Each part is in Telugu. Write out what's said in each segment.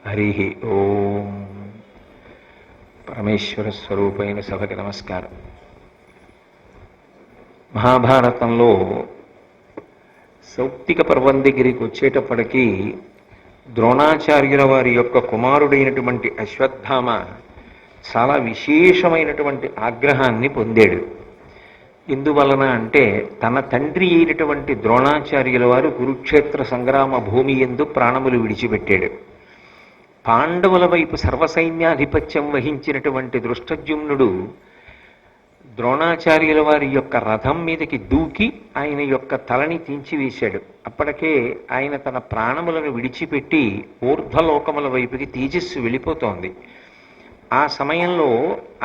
హరి ఓం. పరమేశ్వర స్వరూపైన సభకి నమస్కారం. మహాభారతంలో సౌప్తిక పర్వం దగ్గరికి వచ్చేటప్పటికీ ద్రోణాచార్యుల వారి యొక్క కుమారుడైనటువంటి అశ్వత్థామ చాలా విశేషమైనటువంటి ఆగ్రహాన్ని పొందాడు. ఎందువలన అంటే తన తండ్రి అయినటువంటి ద్రోణాచార్యుల వారు కురుక్షేత్ర సంగ్రామ భూమి యందు ప్రాణములు విడిచిపెట్టాడు. పాండవుల వైపు సర్వసైన్యాధిపత్యం వహించినటువంటి దృష్టద్యుమ్నుడు ద్రోణాచార్యుల వారి యొక్క రథం మీదకి దూకి ఆయన యొక్క తలని తీంచివేశాడు. అప్పటికే ఆయన తన ప్రాణములను విడిచిపెట్టి ఊర్ధ్వలోకముల వైపుకి తేజస్సు వెళ్ళిపోతోంది. ఆ సమయంలో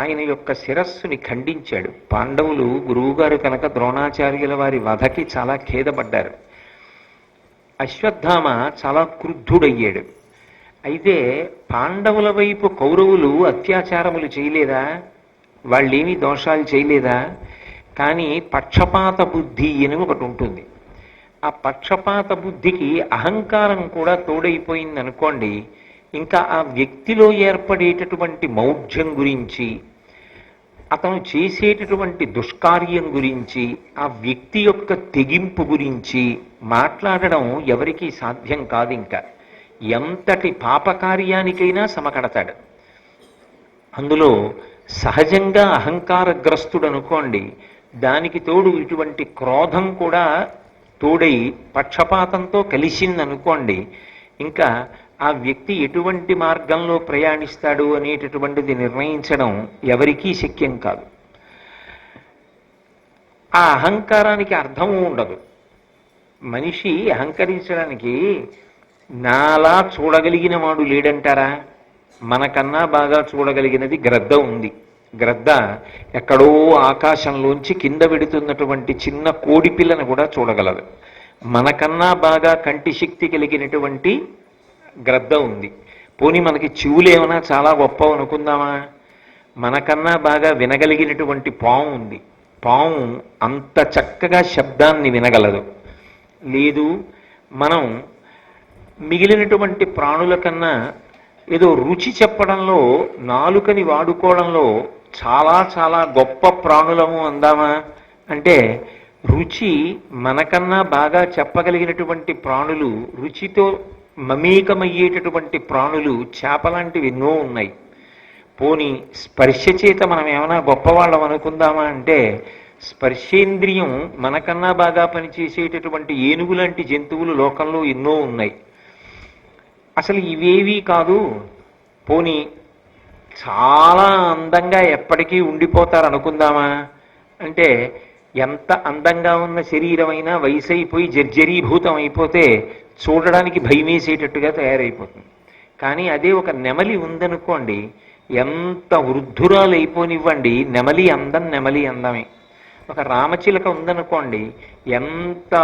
ఆయన యొక్క శిరస్సుని ఖండించాడు. పాండవులు గురువుగారు కనుక ద్రోణాచార్యుల వారి వధకి చాలా ఖేదపడ్డారు. అశ్వత్థామ చాలా క్రుద్ధుడయ్యాడు. అయితే పాండవుల వైపు కౌరవులు అత్యాచారములు చేయలేదా? వాళ్ళేమీ దోషాలు చేయలేదా? కానీ పక్షపాత బుద్ధి అని ఒకటి ఉంటుంది. ఆ పక్షపాత బుద్ధికి అహంకారం కూడా తోడైపోయింది అనుకోండి, ఇంకా ఆ వ్యక్తిలో ఏర్పడేటటువంటి మౌఢ్యం గురించి, అతను చేసేటటువంటి దుష్కార్యం గురించి, ఆ వ్యక్తి యొక్క తెగింపు గురించి మాట్లాడడం ఎవరికీ సాధ్యం కాదు. ఇంకా ఎంతటి పాపకార్యానికైనా సమకడతాడు. అందులో సహజంగా అహంకారగ్రస్తుడు అనుకోండి, దానికి తోడు ఇటువంటి క్రోధం కూడా తోడై పక్షపాతంతో కలిసిందనుకోండి, ఇంకా ఆ వ్యక్తి ఎటువంటి మార్గంలో ప్రయాణిస్తాడు అనేటటువంటిది నిర్ణయించడం ఎవరికీ శక్యం కాదు. ఆ అహంకారానికి అర్థము ఉండదు. మనిషి అహంకరించడానికి నాలా చూడగలిగిన వాడు లేడంటారా? మనకన్నా బాగా చూడగలిగినది గ్రద్ద ఉంది. గ్రద్ద ఎక్కడో ఆకాశంలోంచి కింద పెడుతున్నటువంటి చిన్న కోడి పిల్లను కూడా చూడగలదు. మనకన్నా బాగా కంటి శక్తి కలిగినటువంటి గ్రద్ద ఉంది. పోనీ మనకి చెవులు ఏమైనా చాలా గొప్ప అనుకుందామా? మనకన్నా బాగా వినగలిగినటువంటి పాము ఉంది. పాము అంత చక్కగా శబ్దాన్ని వినగలదు. లేదు, మనం మిగిలినటువంటి ప్రాణుల కన్నా ఏదో రుచి చెప్పడంలో, నాలుకని వాడుకోవడంలో చాలా చాలా గొప్ప ప్రాణులము అందామా అంటే, రుచి మనకన్నా బాగా చెప్పగలిగినటువంటి ప్రాణులు, రుచితో మమేకమయ్యేటటువంటి ప్రాణులు చేపలాంటివి ఎన్నో ఉన్నాయి. పోని స్పర్శ చేత మనం ఏమైనా గొప్పవాళ్ళం అనుకుందామా అంటే, స్పర్శేంద్రియం మనకన్నా బాగా పనిచేసేటటువంటి ఏనుగు లాంటి జంతువులు లోకంలో ఎన్నో ఉన్నాయి. అసలు ఇవేవీ కాదు, పోని చాలా అందంగా ఎప్పటికీ ఉండిపోతారు అనుకుందామా అంటే, ఎంత అందంగా ఉన్న శరీరమైనా వయసైపోయి జర్జరీభూతం అయిపోతే చూడడానికి భయమేసేటట్టుగా తయారైపోతుంది. కానీ అదే ఒక నెమలి ఉందనుకోండి, ఎంత వృద్ధురాలు అయిపోనివ్వండి, నెమలి అందం నెమలి అందమే. ఒక రామచిలక ఉందనుకోండి, ఎంత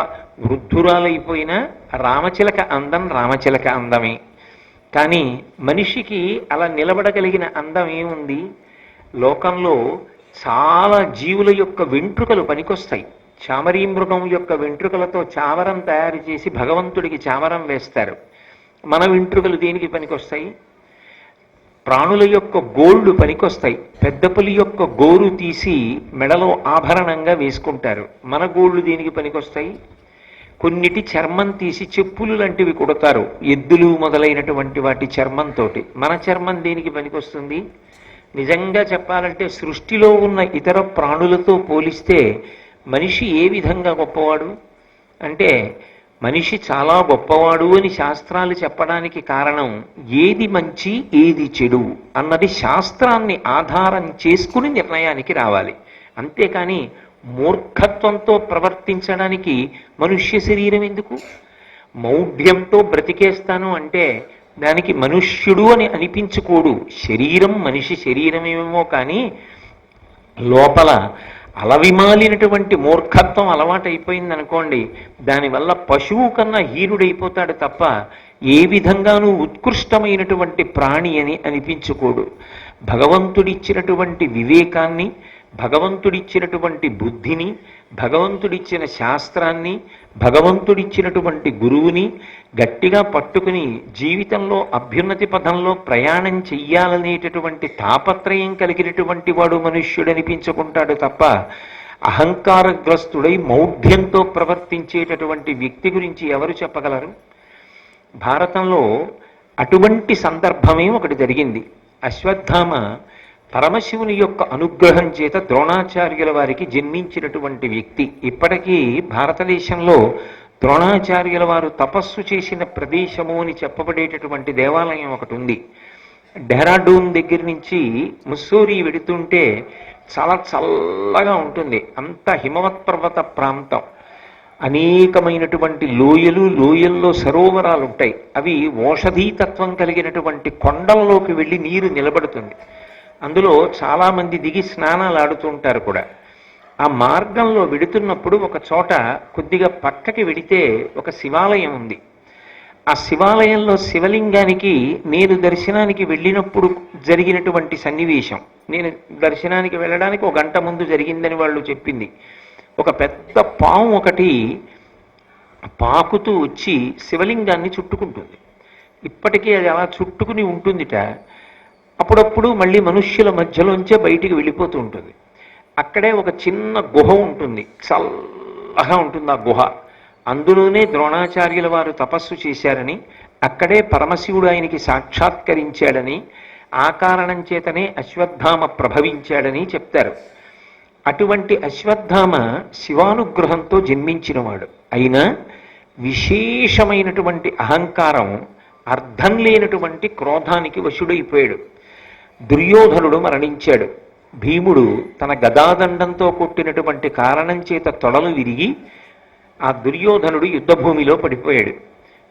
వృద్ధురాలైపోయినా రామచిలక అందం రామచిలక అందమే. కానీ మనిషికి అలా నిలబడగలిగిన అందం ఏముంది? లోకంలో చాలా జీవుల యొక్క వెంట్రుకలు పనికొస్తాయి. చామరీ మృగం యొక్క వెంట్రుకలతో చామరం తయారు చేసి భగవంతుడికి చామరం వేస్తారు. మన వెంట్రుకలు దేనికి పనికొస్తాయి? ప్రాణుల యొక్క గోళ్ళు పనికొస్తాయి. పెద్ద పులి యొక్క గోరు తీసి మెడలో ఆభరణంగా వేసుకుంటారు. మన గోళ్ళు దేనికి పనికొస్తాయి? కొన్నిటి చర్మం తీసి చెప్పులు లాంటివి కుడతారు, ఎద్దులు మొదలైనటువంటి వాటి చర్మంతో. మన చర్మం దేనికి పనికొస్తుంది? నిజంగా చెప్పాలంటే సృష్టిలో ఉన్న ఇతర ప్రాణులతో పోలిస్తే మనిషి ఏ విధంగా గొప్పవాడు అంటే, మనిషి చాలా గొప్పవాడు అని శాస్త్రాలు చెప్పడానికి కారణం, ఏది మంచి ఏది చెడు అన్నది శాస్త్రాన్ని ఆధారం చేసుకుని నిర్ణయానికి రావాలి. అంతేకాని మూర్ఖత్వంతో ప్రవర్తించడానికి మనుష్య శరీరం ఎందుకు? మౌఢ్యంతో బ్రతికేస్తాను అంటే దానికి మనుష్యుడు అని అనిపించుకోడు. శరీరం మనిషి శరీరమేమో కానీ లోపల అలవిమాలినటువంటి మూర్ఖత్వం అలవాటైపోయిందనుకోండి, దానివల్ల పశువు కన్నా హీనుడైపోతాడు తప్ప ఏ విధంగానూ ఉత్కృష్టమైనటువంటి ప్రాణి అని అనిపించుకోడు. భగవంతుడిచ్చినటువంటి వివేకాన్ని, భగవంతుడిచ్చినటువంటి బుద్ధిని, భగవంతుడిచ్చిన శాస్త్రాన్ని, భగవంతుడిచ్చినటువంటి గురువుని గట్టిగా పట్టుకుని జీవితంలో అభ్యున్నతి పథంలో ప్రయాణం చెయ్యాలనేటటువంటి తాపత్రయం కలిగినటువంటి వాడు మనుష్యుడనిపించుకుంటాడు తప్ప అహంకారగ్రస్తుడై మౌఢ్యంతో ప్రవర్తించేటటువంటి వ్యక్తి గురించి ఎవరు చెప్పగలరు? భారతంలో అటువంటి సందర్భమే ఒకటి జరిగింది. అశ్వత్థామ పరమశివుని యొక్క అనుగ్రహం చేత ద్రోణాచార్యుల వారికి జన్మించినటువంటి వ్యక్తి. ఇప్పటికీ భారతదేశంలో ద్రోణాచార్యుల వారు తపస్సు చేసిన ప్రదేశము అని చెప్పబడేటటువంటి దేవాలయం ఒకటి ఉంది. డెహ్రాడూన్ దగ్గర నుంచి ముస్సోరీ వెడుతుంటే చాలా చల్లగా ఉంటుంది. అంత హిమవత్ పర్వత ప్రాంతం, అనేకమైనటువంటి లోయలు, లోయల్లో సరోవరాలు ఉంటాయి. అవి ఓషధీతత్వం కలిగినటువంటి కొండల్లోకి వెళ్ళి నీరు నిలబడుతుంది. అందులో చాలామంది దిగి స్నానాలు ఆడుతుంటారు కూడా. ఆ మార్గంలో వెడుతున్నప్పుడు ఒక చోట కొద్దిగా పక్కకి వెడితే ఒక శివాలయం ఉంది. ఆ శివాలయంలో శివలింగానికి నేను దర్శనానికి వెళ్ళినప్పుడు జరిగినటువంటి సన్నివేశం, నేను దర్శనానికి వెళ్ళడానికి ఒక గంట ముందు జరిగిందని వాళ్ళు చెప్పింది. ఒక పెద్ద పాము ఒకటి పాకుతూ వచ్చి శివలింగాన్ని చుట్టుకుంటుంది. ఇప్పటికీ అది అలా చుట్టుకుని ఉంటుందిట. అప్పుడప్పుడు మళ్ళీ మనుష్యుల మధ్యలోంచే బయటికి వెళ్ళిపోతూ ఉంటుంది. అక్కడే ఒక చిన్న గుహ ఉంటుంది, చల్లగా ఉంటుంది ఆ గుహ. అందులోనే ద్రోణాచార్యుల వారు తపస్సు చేశారని, అక్కడే పరమశివుడు ఆయనకి సాక్షాత్కరించాడని, ఆ కారణం చేతనే అశ్వత్థామ ప్రభవించాడని చెప్తారు. అటువంటి అశ్వత్థామ శివానుగ్రహంతో జన్మించినవాడు. అయినా విశేషమైనటువంటి అహంకారం, అర్థం లేనటువంటి క్రోధానికి వశుడైపోయాడు. దుర్యోధనుడు మరణించాడు. భీముడు తన గదాదండంతో కొట్టినటువంటి కారణం చేత తొడలు విరిగి ఆ దుర్యోధనుడు యుద్ధభూమిలో పడిపోయాడు.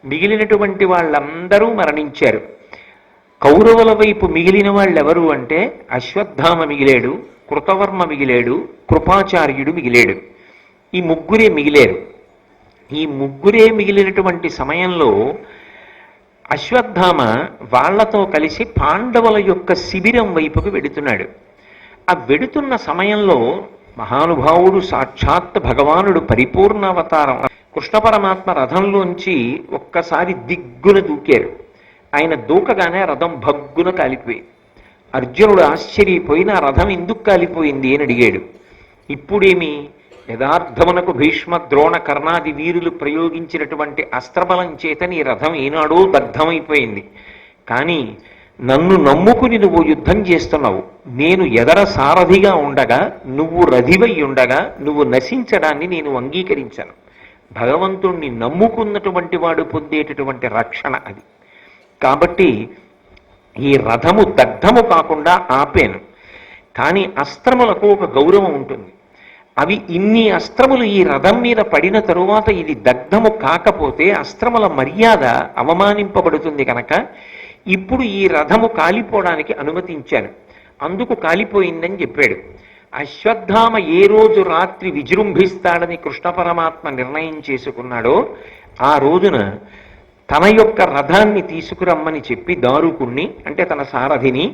మిగిలినటువంటి వాళ్ళందరూ మరణించారు. కౌరవుల వైపు మిగిలిన వాళ్ళెవరు అంటే అశ్వత్థామ మిగిలాడు, కృతవర్మ మిగిలాడు, కృపాచార్యుడు మిగిలాడు. ఈ ముగ్గురే మిగిలేరు. ఈ ముగ్గురే మిగిలినటువంటి సమయంలో అశ్వత్థామ వాళ్లతో కలిసి పాండవుల యొక్క శిబిరం వైపుకు వెడుతున్నాడు. ఆ వెడుతున్న సమయంలో మహానుభావుడు సాక్షాత్ భగవానుడు పరిపూర్ణావతారం కృష్ణ పరమాత్మ రథంలోంచి ఒక్కసారి దిగ్గున దూకారు. ఆయన దూకగానే రథం భగ్గున కాలిపోయింది. అర్జునుడు ఆశ్చర్యపోయి నా రథం ఎందుకు కాలిపోయింది అని అడిగాడు. ఇప్పుడేమి, యథార్థమునకు భీష్మ ద్రోణ కర్ణాది వీరులు ప్రయోగించినటువంటి అస్త్రబలం చేత నీ రథం ఏనాడో దగ్ధమైపోయింది. కానీ నన్ను నమ్ముకుని నువ్వు యుద్ధం చేస్తున్నావు. నేను ఎదర సారథిగా ఉండగా, నువ్వు రథివై ఉండగా నువ్వు నశించడాన్ని నేను అంగీకరించాను. భగవంతుణ్ణి నమ్ముకున్నటువంటి వాడు పొందేటటువంటి రక్షణ అది. కాబట్టి ఈ రథము దగ్ధము కాకుండా ఆపాను. కానీ అస్త్రములకు ఒక గౌరవం ఉంటుంది. అవి ఇన్ని అస్త్రములు ఈ రథం మీద పడిన తరువాత ఇది దగ్ధము కాకపోతే అస్త్రముల మర్యాద అవమానింపబడుతుంది కనుక ఇప్పుడు ఈ రథము కాలిపోవడానికి అనుమతించాను. అందుకు కాలిపోయిందని చెప్పాడు. అశ్వత్థామ ఏ రోజు రాత్రి విజృంభిస్తాడని కృష్ణ పరమాత్మ నిర్ణయం చేసుకున్నాడో ఆ రోజున తన యొక్క రథాన్ని తీసుకురమ్మని చెప్పి దారుకుణ్ణి, అంటే తన సారథిని,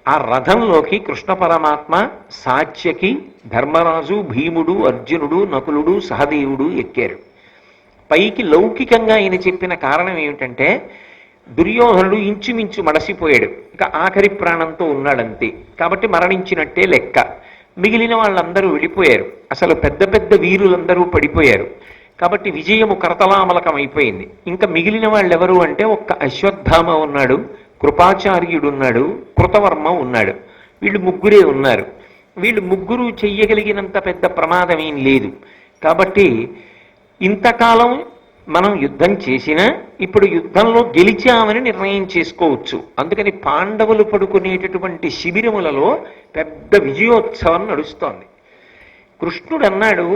ఆ రథంలోకి కృష్ణ పరమాత్మ, సాత్యకి, ధర్మరాజు, భీముడు, అర్జునుడు, నకులుడు, సహదేవుడు ఎక్కారు. పైకి లౌకికంగా ఆయన చెప్పిన కారణం ఏమిటంటే దుర్యోధనుడు ఇంచుమించు మడసిపోయాడు, ఇక ఆఖరి ప్రాణంతో ఉన్నాడంతే, కాబట్టి మరణించినట్టే లెక్క. మిగిలిన వాళ్ళందరూ వెళ్ళిపోయారు. అసలు పెద్ద పెద్ద వీరులందరూ పడిపోయారు. కాబట్టి విజయము కరతలామలకం అయిపోయింది. ఇంకా మిగిలిన వాళ్ళు ఎవరు అంటే ఒక్క అశ్వత్థామ ఉన్నాడు, కృపాచార్యుడు ఉన్నాడు, కృతవర్మ ఉన్నాడు. వీళ్ళు ముగ్గురే ఉన్నారు. వీళ్ళు ముగ్గురు చెయ్యగలిగినంత పెద్ద ప్రమాదం ఏం లేదు. కాబట్టి ఇంతకాలం మనం యుద్ధం చేసినా ఇప్పుడు యుద్ధంలో గెలిచామని నిర్ణయం చేసుకోవచ్చు. అందుకని పాండవులు పడుకునేటటువంటి శిబిరములలో పెద్ద విజయోత్సవం నడుస్తోంది. కృష్ణుడు అన్నాడు,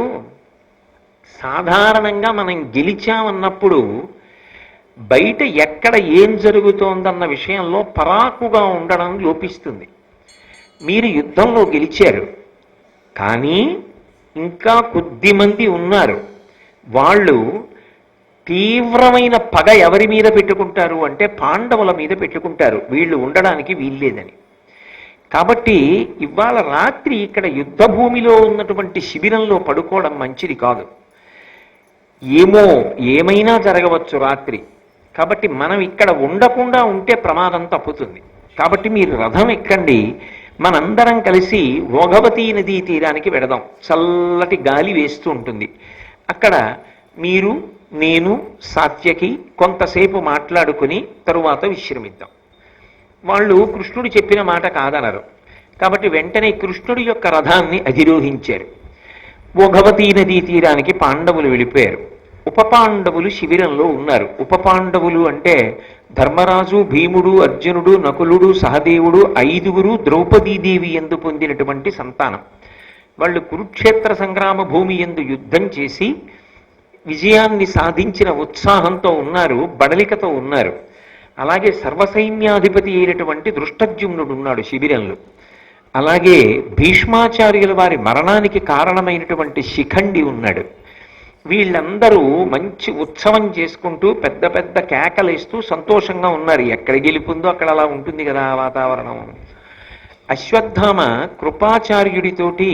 సాధారణంగా మనం గెలిచామన్నప్పుడు బయట ఎక్కడ ఏం జరుగుతోందన్న విషయంలో పరాకుగా ఉండడం లోపిస్తుంది. మీరు యుద్ధంలో గెలిచారు, కానీ ఇంకా కొద్దిమంది ఉన్నారు. వాళ్ళు తీవ్రమైన పగ ఎవరి మీద పెట్టుకుంటారు అంటే పాండవుల మీద పెట్టుకుంటారు, వీళ్ళు ఉండడానికి వీల్లేదని. కాబట్టి ఇవాళ రాత్రి ఇక్కడ యుద్ధ భూమిలో ఉన్నటువంటి శిబిరంలో పడుకోవడం మంచిది కాదు. ఏమో ఏమైనా జరగవచ్చు రాత్రి. కాబట్టి మనం ఇక్కడ ఉండకుండా ఉంటే ప్రమాదం తప్పుతుంది. కాబట్టి మీరు రథం ఎక్కండి, మనందరం కలిసి భోగవతీ నదీ తీరానికి వెడదాం. చల్లటి గాలి వేస్తూ ఉంటుంది. అక్కడ మీరు నేను సాత్యకి కొంతసేపు మాట్లాడుకుని తరువాత విశ్రమిద్దాం. వాళ్ళు కృష్ణుడు చెప్పిన మాట కాదనరు. కాబట్టి వెంటనే కృష్ణుడి యొక్క రథాన్ని అధిరోహించారు. భోగవతీ నదీ తీరానికి పాండవులు వెళ్ళిపోయారు. ఉపపాండవులు శిబిరంలో ఉన్నారు. ఉపపాండవులు అంటే ధర్మరాజు, భీముడు, అర్జునుడు, నకులుడు, సహదేవుడు, 5గురు ద్రౌపదీదేవి యందు పొందినటువంటి సంతానం. వాళ్ళు కురుక్షేత్ర సంగ్రామ భూమి యందు యుద్ధం చేసి విజయాన్ని సాధించిన ఉత్సాహంతో ఉన్నారు, బడలికతో ఉన్నారు. అలాగే సర్వసైన్యాధిపతి అయినటువంటి దృష్టద్యుమ్నుడు ఉన్నాడు శిబిరంలో. అలాగే భీష్మాచార్యుల వారి మరణానికి కారణమైనటువంటి శిఖండి ఉన్నాడు. వీళ్ళందరూ మంచి ఉత్సవం చేసుకుంటూ పెద్ద పెద్ద కేకలేస్తూ సంతోషంగా ఉన్నారు. ఎక్కడ గెలుపుందో అక్కడ అలా ఉంటుంది కదా వాతావరణం. అశ్వత్థామ కృపాచార్యుడితోటి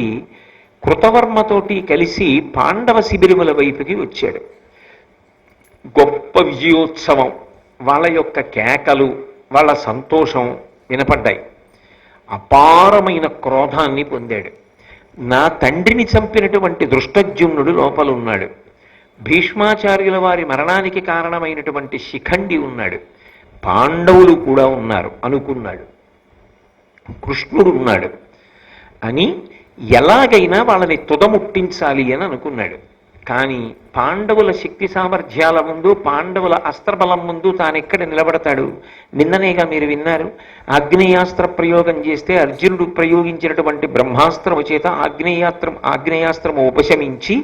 కృతవర్మతోటి కలిసి పాండవ శిబిరముల వైపుకి వచ్చాడు. గొప్ప విజయోత్సవం, వాళ్ళ యొక్క కేకలు, వాళ్ళ సంతోషం వినపడ్డాయి. అపారమైన క్రోధాన్ని పొందాడు. నా తండ్రిని చంపినటువంటి దృష్టద్యుమ్నుడు లోపల ఉన్నాడు, భీష్మాచార్యుల వారి మరణానికి కారణమైనటువంటి శిఖండి ఉన్నాడు, పాండవులు కూడా ఉన్నారు అనుకున్నాడు, కృష్ణుడు ఉన్నాడు అని ఎలాగైనా వాళ్ళని తుదముట్టించాలి అని అనుకున్నాడు. కానీ పాండవుల శక్తి సామర్థ్యాల ముందు, పాండవుల అస్త్రబలం ముందు తానెక్కడ నిలబడతాడు? నిన్ననేగా మీరు విన్నారు, ఆగ్నేయాస్త్ర ప్రయోగం చేస్తే అర్జునుడు ప్రయోగించినటువంటి బ్రహ్మాస్త్రము చేత ఆగ్నేయాస్త్రము ఉపశమించి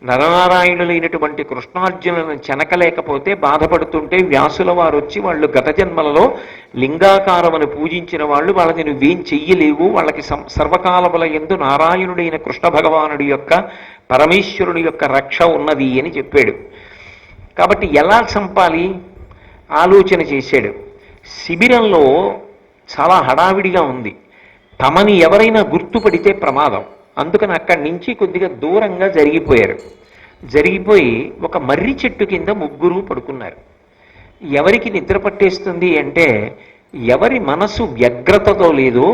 నరనారాయణులైనటువంటి కృష్ణార్జునులను చెనకలేకపోతే బాధపడుతుంటే వ్యాసుల వారు వచ్చి వాళ్ళు గత జన్మలలో లింగాకారమును పూజించిన వాళ్ళు, వాళ్ళని నువ్వేం చెయ్యలేవు, వాళ్ళకి సర్వకాలముల యందు నారాయణుడైన కృష్ణ భగవానుడి యొక్క పరమేశ్వరుని యొక్క రక్ష ఉన్నది అని చెప్పాడు. కాబట్టి ఎలా చంపాలి ఆలోచన చేశాడు. శిబిరంలో చాలా హడావిడిగా ఉంది. తమని ఎవరైనా గుర్తుపడితే ప్రమాదం. అందుకని అక్కడి నుంచి కొద్దిగా దూరంగా జరిగిపోయి ఒక మర్రి చెట్టు కింద ముగ్గురు పడుకున్నారు. ఎవరికి నిద్ర పట్టేస్తుంది అంటే, ఎవరి మనసు వ్యగ్రతతో లేదో,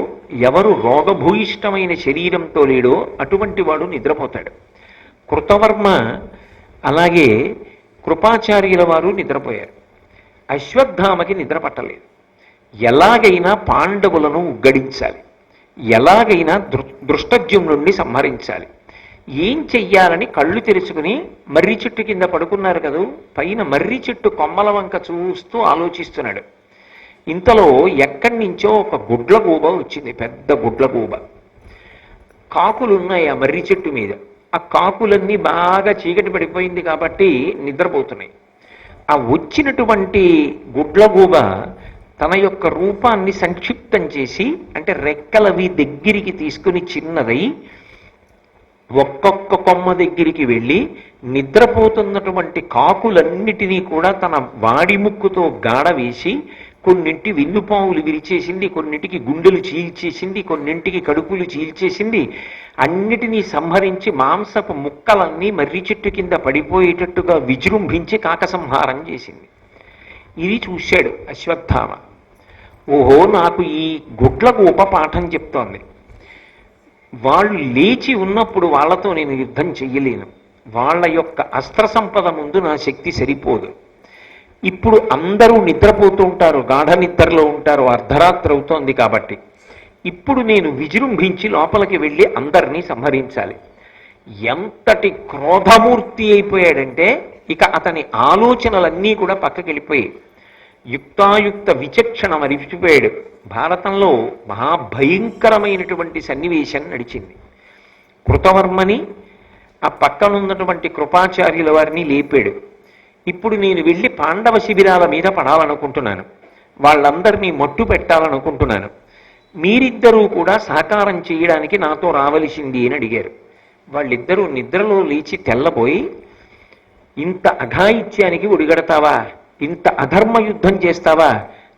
ఎవరు రోగభూయిష్టమైన శరీరంతో లేడో అటువంటి వాడు నిద్రపోతాడు. కృతవర్మ అలాగే కృపాచార్యుల వారు నిద్రపోయారు. అశ్వత్థామకి నిద్ర పట్టలేదు. ఎలాగైనా పాండవులను ఉగ్గడించాలి, ఎలాగైనా దృష్టద్యుమ్నుడిని సంహరించాలి. ఏం చెయ్యాలని కళ్ళు తెరుచుకుని మర్రి చెట్టు కింద పడుకున్నారు కదూ, పైన మర్రి చెట్టు కొమ్మల వంక చూస్తూ ఆలోచిస్తున్నాడు. ఇంతలో ఎక్కడి నుంచో ఒక గుడ్లగూబ వచ్చింది, పెద్ద గుడ్లగూబ. కాకులున్నాయి ఆ మర్రి చెట్టు మీద. ఆ కాకులన్నీ బాగా చీకటి పడిపోయింది కాబట్టి నిద్రపోతున్నాయి. ఆ వచ్చినటువంటి గుడ్లగూబ తన యొక్క రూపాన్ని సంక్షిప్తం చేసి, అంటే రెక్కలవి దగ్గరికి తీసుకుని చిన్నదై ఒక్కొక్క కొమ్మ దగ్గరికి వెళ్ళి నిద్రపోతున్నటువంటి కాకులన్నిటినీ కూడా తన వాడి ముక్కుతో గాడ వేసి కొన్నింటి విన్నుపావులు విరిచేసింది, కొన్నింటికి గుండెలు చీల్చేసింది, కొన్నింటికి కడుపులు చీల్చేసింది. అన్నిటినీ సంహరించి మాంసపు ముక్కలన్నీ మర్రి చెట్టు కింద పడిపోయేటట్టుగా విజృంభించి కాకసంహారం చేసింది. ఇది చూశాడు అశ్వత్థామ. ఓహో, నాకు ఈ గుడ్లకు ఉపపాఠం చెప్తోంది. వాళ్ళు లేచి ఉన్నప్పుడు వాళ్ళతో నేను యుద్ధం చెయ్యలేను. వాళ్ళ యొక్క అస్త్ర సంపద ముందు నా శక్తి సరిపోదు. ఇప్పుడు అందరూ నిద్రపోతూ ఉంటారు, గాఢ నిద్రలో ఉంటారు, అర్ధరాత్రి అవుతోంది. కాబట్టి ఇప్పుడు నేను విజృంభించి లోపలికి వెళ్ళి అందరినీ సంహరించాలి. ఎంతటి క్రోధమూర్తి అయిపోయాడంటే ఇక అతని ఆలోచనలన్నీ కూడా పక్కకి వెళ్ళిపోయాయి. యుక్తాయుక్త విచక్షణ మరిచిపోయాడు. భారతంలో మహాభయంకరమైనటువంటి సన్నివేశం నడిచింది. కృతవర్మని ఆ పక్కనున్నటువంటి కృపాచార్యుల వారిని లేపాడు. ఇప్పుడు నేను వెళ్ళి పాండవ శిబిరాల మీద పడాలనుకుంటున్నాను, వాళ్ళందరినీ మట్టు పెట్టాలనుకుంటున్నాను, మీరిద్దరూ కూడా సహకారం చేయడానికి నాతో రావలసింది అని అడిగారు. వాళ్ళిద్దరూ నిద్రలో లేచి తెల్లబోయి, ఇంత అఘాయిత్యానికి ఒడిగడతావా, ఇంత అధర్మ యుద్ధం చేస్తావా,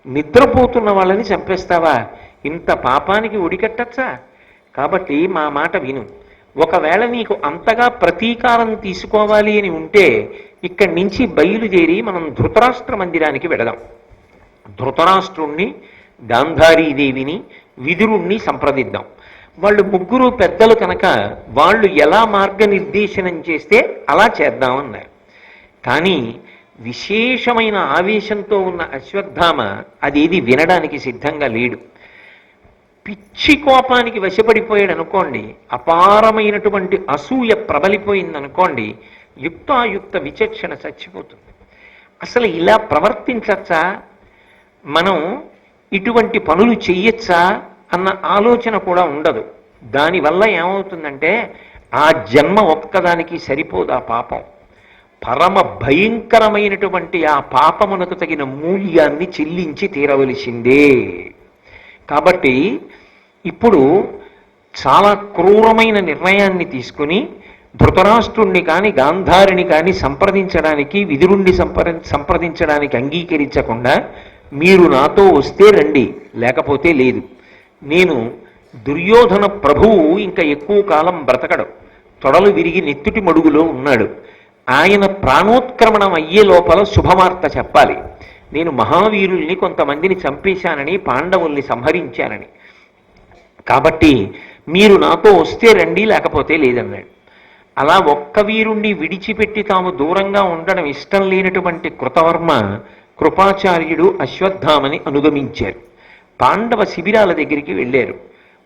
నిద్రపోతున్న వాళ్ళని చంపేస్తావా, ఇంత పాపానికి ఒడికట్టచ్చా? కాబట్టి మా మాట విను. ఒకవేళ నీకు అంతగా ప్రతీకారం తీసుకోవాలి అని ఉంటే ఇక్కడి నుంచి బయలుదేరి మనం ధృతరాష్ట్ర మందిరానికి వెడదాం. ధృతరాష్ట్రుణ్ణి, గాంధారీదేవిని, విదురుణ్ణి సంప్రదిద్దాం. వాళ్ళు ముగ్గురు పెద్దలు కనుక వాళ్ళు ఎలా మార్గనిర్దేశనం చేస్తే అలా చేద్దామన్నారు. కానీ విశేషమైన ఆవేశంతో ఉన్న అశ్వత్థామ అదేది వినడానికి సిద్ధంగా లేడు. పిచ్చి కోపానికి వశపడిపోయాడు అనుకోండి, అపారమైనటువంటి అసూయ ప్రబలిపోయిందనుకోండి, యుక్తాయుక్త విచక్షణ చచ్చిపోతుంది. అసలు ఇలా ప్రవర్తించచ్చా, మనం ఇటువంటి పనులు చెయ్యొచ్చా అన్న ఆలోచన కూడా ఉండదు. దానివల్ల ఏమవుతుందంటే ఆ జన్మ ఒక్కదానికి సరిపోదు. ఆ పాపం పరమ భయంకరమైనటువంటి ఆ పాపమునకు తగిన మూల్యాన్ని చెల్లించి తీరవలసిందే. కాబట్టి ఇప్పుడు చాలా క్రూరమైన నిర్ణయాన్ని తీసుకుని ధృతరాష్ట్రుణ్ణి కానీ గాంధారిని కానీ సంప్రదించడానికి, విదురుణ్ణి సంప్రదించడానికి అంగీకరించకుండా మీరు నాతో వస్తే రండి, లేకపోతే లేదు. నేను దుర్యోధన ప్రభువు ఇంకా ఎక్కువ కాలం బ్రతకడు, తొడలు విరిగి నెత్తుటి మడుగులో ఉన్నాడు. ఆయన ప్రాణోత్క్రమణం అయ్యే లోపల శుభవార్త చెప్పాలి. నేను మహావీరుల్ని కొంతమందిని చంపేశానని, పాండవుల్ని సంహరించానని. కాబట్టి మీరు నాతో వస్తే రండి, లేకపోతే లేదన్నాడు. అలా ఒక్క వీరుణ్ణి విడిచిపెట్టి తాము దూరంగా ఉండడం ఇష్టం లేనటువంటి కృతవర్మ కృపాచార్యుడు అశ్వత్థామని అనుగమించారు. పాండవ శిబిరాల దగ్గరికి వెళ్ళారు.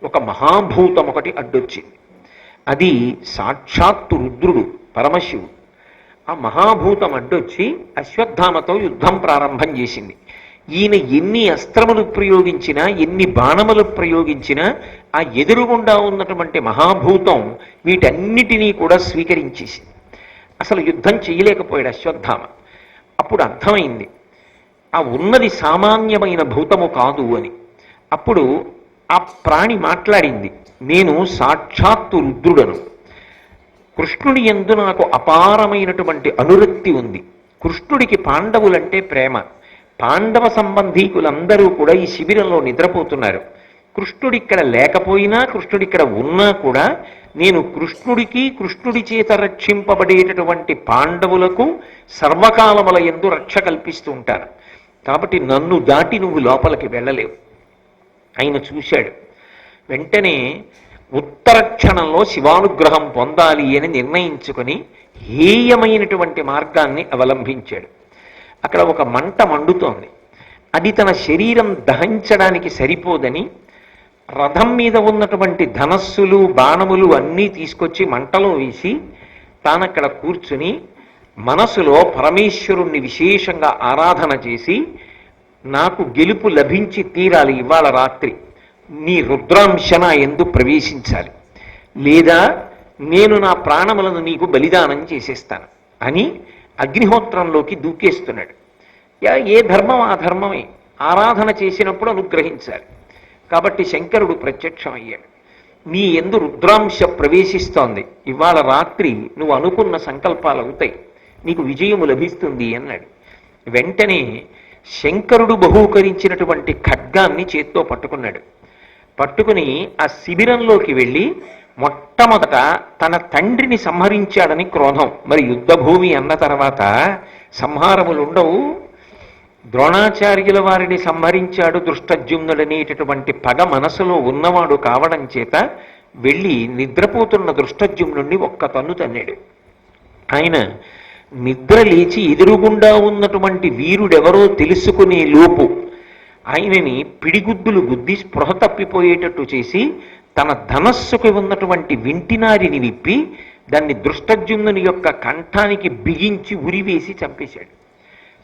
ఒక మహాభూతం ఒకటి అడ్డొచ్చింది. అది సాక్షాత్తు రుద్రుడు, పరమశివుడు. ఆ మహాభూతం అడ్డొచ్చి అశ్వత్థామతో యుద్ధం ప్రారంభం చేసింది. ఈయన ఎన్ని అస్త్రములు ప్రయోగించినా, ఎన్ని బాణములు ప్రయోగించినా ఆ ఎదురుగుండా ఉన్నటువంటి మహాభూతం వీటన్నిటినీ కూడా స్వీకరించేసింది. అసలు యుద్ధం చేయలేకపోయాడు అశ్వత్థామ. అప్పుడు అర్థమైంది ఆ ఉన్నది సామాన్యమైన భూతము కాదు అని. అప్పుడు ఆ ప్రాణి మాట్లాడింది, నేను సాక్షాత్తు రుద్రుడను. కృష్ణుడి యందు నాకు అపారమైనటువంటి అనురక్తి ఉంది. కృష్ణుడికి పాండవులంటే ప్రేమ. పాండవ సంబంధీకులందరూ కూడా ఈ శిబిరంలో నిద్రపోతున్నారు. కృష్ణుడిక్కడ లేకపోయినా, కృష్ణుడిక్కడ ఉన్నా కూడా నేను కృష్ణుడికి, కృష్ణుడి చేత రక్షింపబడేటటువంటి పాండవులకు సర్వకాలముల యందు రక్ష కల్పిస్తూ ఉంటాను. కాబట్టి నన్ను దాటి నువ్వు లోపలికి వెళ్ళలేవు. ఆయన చూశాడు. వెంటనే ఉత్తర క్షణంలో శివానుగ్రహం పొందాలి అని నిర్ణయించుకొని హేయమైనటువంటి మార్గాన్ని అవలంబించాడు. అక్కడ ఒక మంట మండుతోంది. అది తన శరీరం దహించడానికి సరిపోదని రథం మీద ఉన్నటువంటి ధనస్సులు, బాణములు అన్నీ తీసుకొచ్చి మంటలో వేసి తానక్కడ కూర్చుని మనసులో పరమేశ్వరుణ్ణి విశేషంగా ఆరాధన చేసి, నాకు గెలుపు లభించి తీరాలి, ఇవాళ రాత్రి నీ రుద్రాంశ నా యందు ప్రవేశించాలి, లేదా నేను నా ప్రాణములను నీకు బలిదానం చేసేస్తాను అని అగ్నిహోత్రంలోకి దూకేస్తున్నాడు. ఏ ధర్మం ఆ ధర్మమే, ఆరాధన చేసినప్పుడు అనుగ్రహించాలి. కాబట్టి శంకరుడు ప్రత్యక్షమయ్యాడు. నీ యందు రుద్రాంశ ప్రవేశిస్తోంది, ఇవాళ రాత్రి నువ్వు అనుకున్న సంకల్పాలు అవుతాయి, నీకు విజయము లభిస్తుంది అన్నాడు. వెంటనే శంకరుడు బహూకరించినటువంటి ఖడ్గాన్ని చేత్తో పట్టుకున్నాడు. పట్టుకుని ఆ శిబిరంలోకి వెళ్ళి మొట్టమొదట తన తండ్రిని సంహరించాడని క్రోధం. మరి యుద్ధభూమి అన్న తర్వాత సంహారములు ఉండవు. ద్రోణాచార్యుల వారిని సంహరించాడు దృష్టజ్యుమ్నుడనేటటువంటి పగ మనసులో ఉన్నవాడు కావడం చేత వెళ్ళి నిద్రపోతున్న దృష్టజ్యుమ్నుడిని ఒక్క తన్ను తన్నాడు. ఆయన నిద్ర లేచి ఎదురుగుండా ఉన్నటువంటి వీరుడెవరో తెలుసుకునే లోపు ఆయనని పిడిగుద్దులు గుద్ది స్పృహ తప్పిపోయేటట్టు చేసి తన ధనస్సుకి ఉన్నటువంటి వింటినారిని విప్పి దాన్ని దృష్టజ్యుమ్నుని యొక్క కంఠానికి బిగించి ఉరివేసి చంపేశాడు.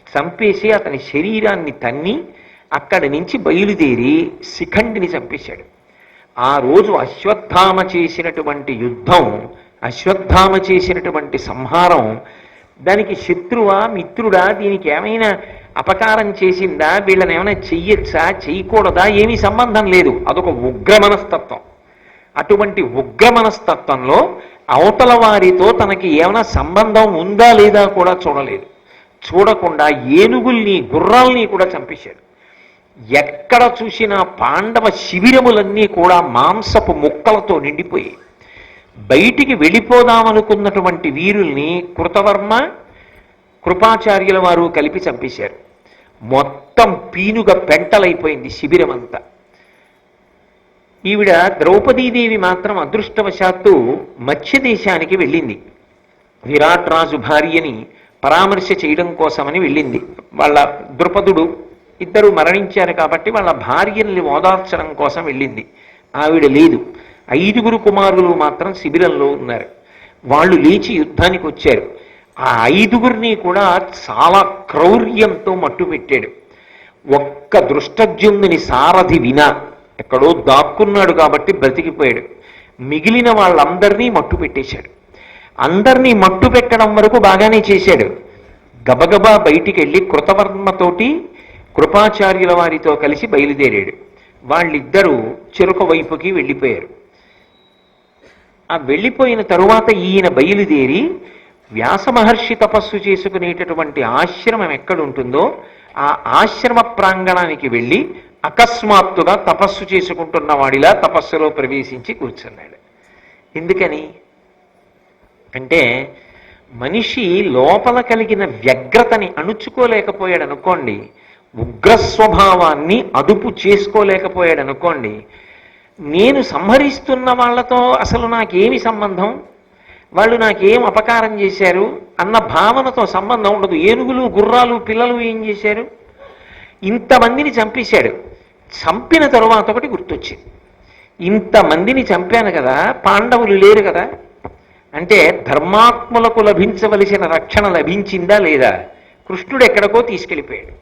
చంపేసి అతని శరీరాన్ని తన్ని అక్కడి నుంచి బయలుదేరి శిఖండిని చంపేశాడు. ఆ రోజు అశ్వత్థామ చేసినటువంటి యుద్ధం, అశ్వత్థామ చేసినటువంటి సంహారం, దానికి శత్రువా మిత్రుడా, దీనికి ఏమైనా అపకారం చేసిందా, వీళ్ళని ఏమైనా చెయ్యొచ్చా చేయకూడదా, ఏమీ సంబంధం లేదు. అదొక ఉగ్ర మనస్తత్వం. అటువంటి ఉగ్ర మనస్తత్వంలో అవతల వారితో తనకి ఏమైనా సంబంధం ఉందా లేదా కూడా చూడలేదు. చూడకుండా ఏనుగుల్ని, గుర్రాల్ని కూడా చంపేశాడు. ఎక్కడ చూసినా పాండవ శిబిరములన్నీ కూడా మాంసపు ముక్కలతో నిండిపోయి బయటికి వెళ్ళిపోదామనుకున్నటువంటి వీరుల్ని కృతవర్మ కృపాచార్యుల వారు కలిపి చంపేశారు. మొత్తం పీనుగ పెంటలైపోయింది శిబిరం అంతా. ఈవిడ ద్రౌపదీదేవి మాత్రం అదృష్టవశాత్తు మత్స్య దేశానికి వెళ్ళింది. విరాట్ రాజు భార్యని పరామర్శ చేయడం కోసమని వెళ్ళింది. వాళ్ళ ద్రుపదుడు ఇద్దరు మరణించారు కాబట్టి వాళ్ళ భార్యల్ని ఓదార్చడం కోసం వెళ్ళింది. ఆవిడ లేదు. 5 కుమారులు మాత్రం శిబిరంలో ఉన్నారు. వాళ్ళు లేచి యుద్ధానికి వచ్చారు. ఆ 5 కూడా చాలా క్రౌర్యంతో మట్టు పెట్టాడు. ఒక్క దృష్టజ్యుమ్నుని సారథి వినా ఎక్కడో దాక్కున్నాడు కాబట్టి బ్రతికిపోయాడు. మిగిలిన వాళ్ళందరినీ మట్టు పెట్టేశాడు. అందరినీ మట్టు పెట్టడం వరకు బాగానే చేశాడు. గబగబా బయటికి వెళ్ళి కృతవర్మతోటి కృపాచార్యుల వారితో కలిసి బయలుదేరాడు. వాళ్ళిద్దరూ చెరుక వైపుకి వెళ్ళిపోయారు. ఆ వెళ్ళిపోయిన తరువాత ఈయన బయలుదేరి వ్యాస మహర్షి తపస్సు చేసుకునేటటువంటి ఆశ్రమం ఎక్కడుంటుందో ఆ ఆశ్రమ ప్రాంగణానికి వెళ్ళి అకస్మాత్తుగా తపస్సు చేసుకుంటున్న వాడిలా తపస్సులో ప్రవేశించి కూర్చున్నాడు. ఎందుకని అంటే మనిషి లోపల కలిగిన వ్యగ్రతని అణుచుకోలేకపోయాడు అనుకోండి, ఉగ్రస్వభావాన్ని అదుపు చేసుకోలేకపోయాడు అనుకోండి, నేను సంహరిస్తున్న వాళ్లతో అసలు నాకేమి సంబంధం, వాళ్ళు నాకేం అపకారం చేశారు అన్న భావనతో సంబంధం ఉండదు. ఏనుగులు గుర్రాలు పిల్లలు ఏం చేశారు? ఇంతమందిని చంపేశాడు. చంపిన తరువాత ఒకటి గుర్తొచ్చింది, ఇంతమందిని చంపాను కదా, పాండవులు లేరు కదా, అంటే ధర్మాత్ములకు లభించవలసిన రక్షణ లభించిందా లేదా? కృష్ణుడు ఎక్కడికో తీసుకెళ్ళిపోయాడు,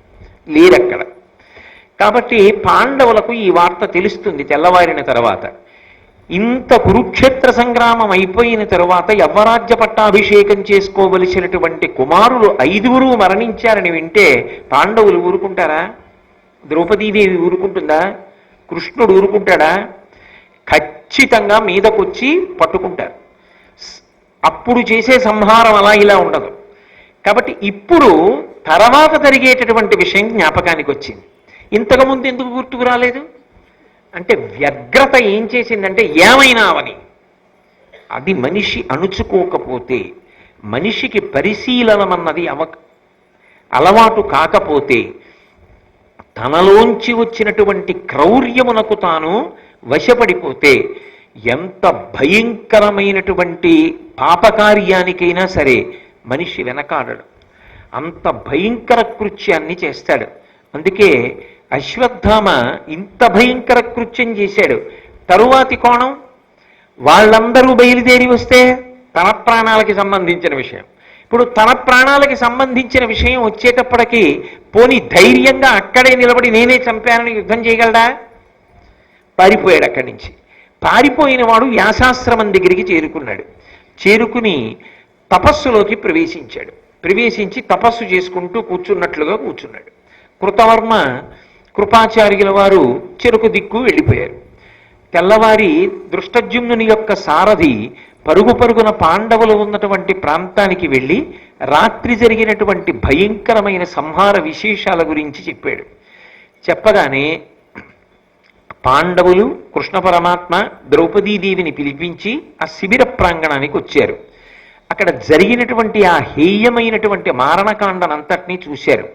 లేరక్కడ. కాబట్టి పాండవులకు ఈ వార్త తెలుస్తుంది తెల్లవారిన తర్వాత. ఇంత కురుక్షేత్ర సంగ్రామం అయిపోయిన తరువాత యవ్వరాజ్య పట్టాభిషేకం చేసుకోవలసినటువంటి కుమారులు 5 మరణించారని వింటే పాండవులు ఊరుకుంటారా? ద్రౌపదీదేవి ఊరుకుంటుందా? కృష్ణుడు ఊరుకుంటాడా? ఖచ్చితంగా మీదకొచ్చి పట్టుకుంటారు. అప్పుడు చేసే సంహారం అలా ఇలా ఉండదు. కాబట్టి ఇప్పుడు తర్వాత జరిగేటటువంటి విషయం జ్ఞాపకానికి వచ్చింది. ఇంతకుముందు ఎందుకు గుర్తుకు రాలేదు అంటే వ్యగ్రత ఏం చేసిందంటే ఏమైనా అవని, అది మనిషి అణుచుకోకపోతే, మనిషికి పరిశీలనమన్నది అలవాటు కాకపోతే, తనలోంచి వచ్చినటువంటి క్రౌర్యమునకు తాను వశపడిపోతే ఎంత భయంకరమైనటువంటి పాపకార్యానికైనా సరే మనిషి వెనకాడడు. అంత భయంకర కృత్యాన్ని చేస్తాడు. అందుకే అశ్వత్థామ ఇంత భయంకర కృత్యం చేశాడు. తరువాతి కోణం, వాళ్ళందరూ బయలుదేరి వస్తే తన ప్రాణాలకి సంబంధించిన విషయం. ఇప్పుడు తన ప్రాణాలకి సంబంధించిన విషయం వచ్చేటప్పటికీ పోనీ ధైర్యంగా అక్కడే నిలబడి నేనే చంపానని యుద్ధం చేయగలడా? పారిపోయాడు అక్కడి నుంచి. పారిపోయిన వాడు వ్యాసాశ్రమం దగ్గరికి చేరుకున్నాడు. చేరుకుని తపస్సులోకి ప్రవేశించాడు. ప్రవేశించి తపస్సు చేసుకుంటూ కూర్చున్నట్లుగా కూర్చున్నాడు. కృతవర్మ కృపాచార్యుల వారు చెరుకు దిక్కు వెళ్ళిపోయారు. తెల్లవారి దృష్టజ్యుమ్నుని యొక్క సారథి పరుగు పరుగున పాండవులు ఉన్నటువంటి ప్రాంతానికి వెళ్ళి రాత్రి జరిగినటువంటి భయంకరమైన సంహార విశేషాల గురించి చెప్పాడు. చెప్పగానే పాండవులు కృష్ణ పరమాత్మ ద్రౌపదీదేవిని పిలిపించి ఆ శిబిర ప్రాంగణానికి వచ్చారు. అక్కడ జరిగినటువంటి ఆ హేయమైనటువంటి మారణకాండనంతటినీ చూశారు.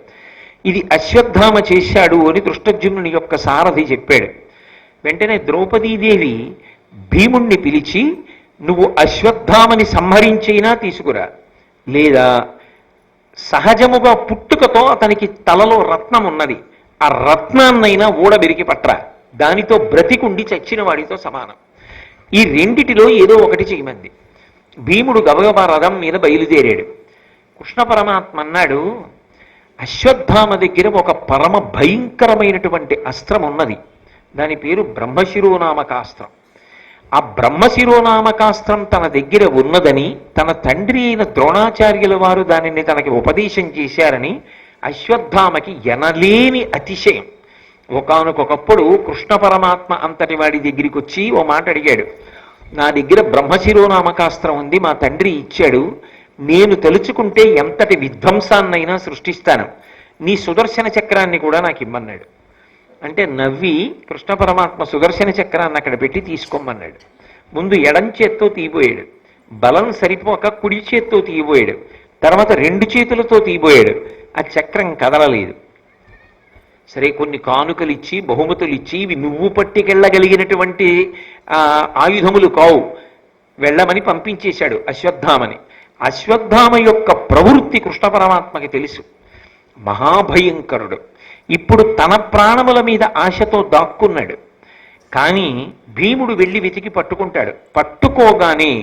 ఇది అశ్వత్థామ చేశాడు అని దృష్టజ్యుమ్నుని యొక్క సారథి చెప్పాడు. వెంటనే ద్రౌపదీదేవి భీముణ్ణి పిలిచి, నువ్వు అశ్వత్థామని సంహరించైనా తీసుకురా, లేదా సహజముగా పుట్టుకతో అతనికి తలలో రత్నం ఉన్నది, ఆ రత్నాన్నైనా ఊడబెరికి పట్రా, దానితో బ్రతికుండి చచ్చిన వాడితో సమానం. ఈ రెండిటిలో ఏదో ఒకటి చేయమంది. భీముడు గబగబా రథం మీద బయలుదేరాడు. కృష్ణ పరమాత్మ అన్నాడు, అశ్వత్థామ దగ్గర ఒక పరమ భయంకరమైనటువంటి అస్త్రం ఉన్నది, దాని పేరు బ్రహ్మశిరోనామకాస్త్రం. ఆ బ్రహ్మశిరోనామకాస్త్రం తన దగ్గర ఉన్నదని, తన తండ్రి అయిన ద్రోణాచార్యుల వారు దానిని తనకి ఉపదేశం చేశారని అశ్వత్థామకి ఎనలేని అతిశయం. ఒకానొకప్పుడు కృష్ణ పరమాత్మ అంతటి వాడి దగ్గరికి వచ్చి ఓ మాట అడిగాడు, నా దగ్గర బ్రహ్మశిరోనామకాస్త్రం ఉంది, మా తండ్రి ఇచ్చాడు, నేను తలుచుకుంటే ఎంతటి విధ్వంసాన్నైనా సృష్టిస్తాను, నీ సుదర్శన చక్రాన్ని కూడా నాకు ఇమ్మన్నాడు. అంటే నవ్వి కృష్ణ పరమాత్మ సుదర్శన చక్రాన్ని అక్కడ పెట్టి తీసుకోమన్నాడు. ముందు ఎడం చేత్తో తీయబోయాడు, బలం సరిపోక కుడి చేత్తో తీయబోయాడు, తర్వాత రెండు చేతులతో తీయబోయాడు. ఆ చక్రం కదలలేదు. సరే, కొన్ని కానుకలు ఇచ్చి బహుమతులు ఇచ్చి ఇవి నువ్వు పట్టుకెళ్ళగలిగినటువంటి ఆయుధములు కావు, వెళ్ళమని పంపించేశాడు అశ్వత్థామని. అశ్వత్థామ యొక్క ప్రవృత్తి కృష్ణ పరమాత్మకి తెలుసు, మహాభయంకరుడు. ఇప్పుడు తన ప్రాణముల మీద ఆశతో దాక్కున్నాడు. కానీ భీముడు వెళ్ళి వెతికి పట్టుకుంటాడు. పట్టుకోగానే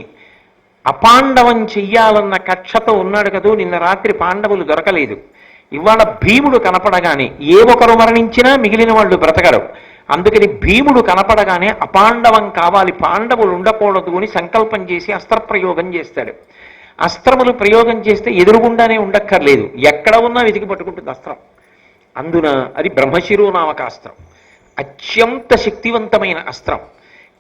అపాండవం చెయ్యాలన్న కక్షతో ఉన్నాడు కదూ, నిన్న రాత్రి పాండవులు దొరకలేదు. ఇవాళ భీముడు కనపడగానే ఏ ఒకరు మరణించినా మిగిలిన వాళ్ళు బ్రతకరు. అందుకని భీముడు కనపడగానే అపాండవం కావాలి, పాండవులు ఉండకూడదు అని సంకల్పం చేసి అస్త్రప్రయోగం చేస్తాడు. అస్త్రములు ప్రయోగం చేస్తే ఎదురుగుండానే ఉండక్కర్లేదు, ఎక్కడ ఉన్నా వెతికి పట్టుకుంటుంది అస్త్రం. అందున అది బ్రహ్మశిరోనామక అస్త్రం, అత్యంత శక్తివంతమైన అస్త్రం.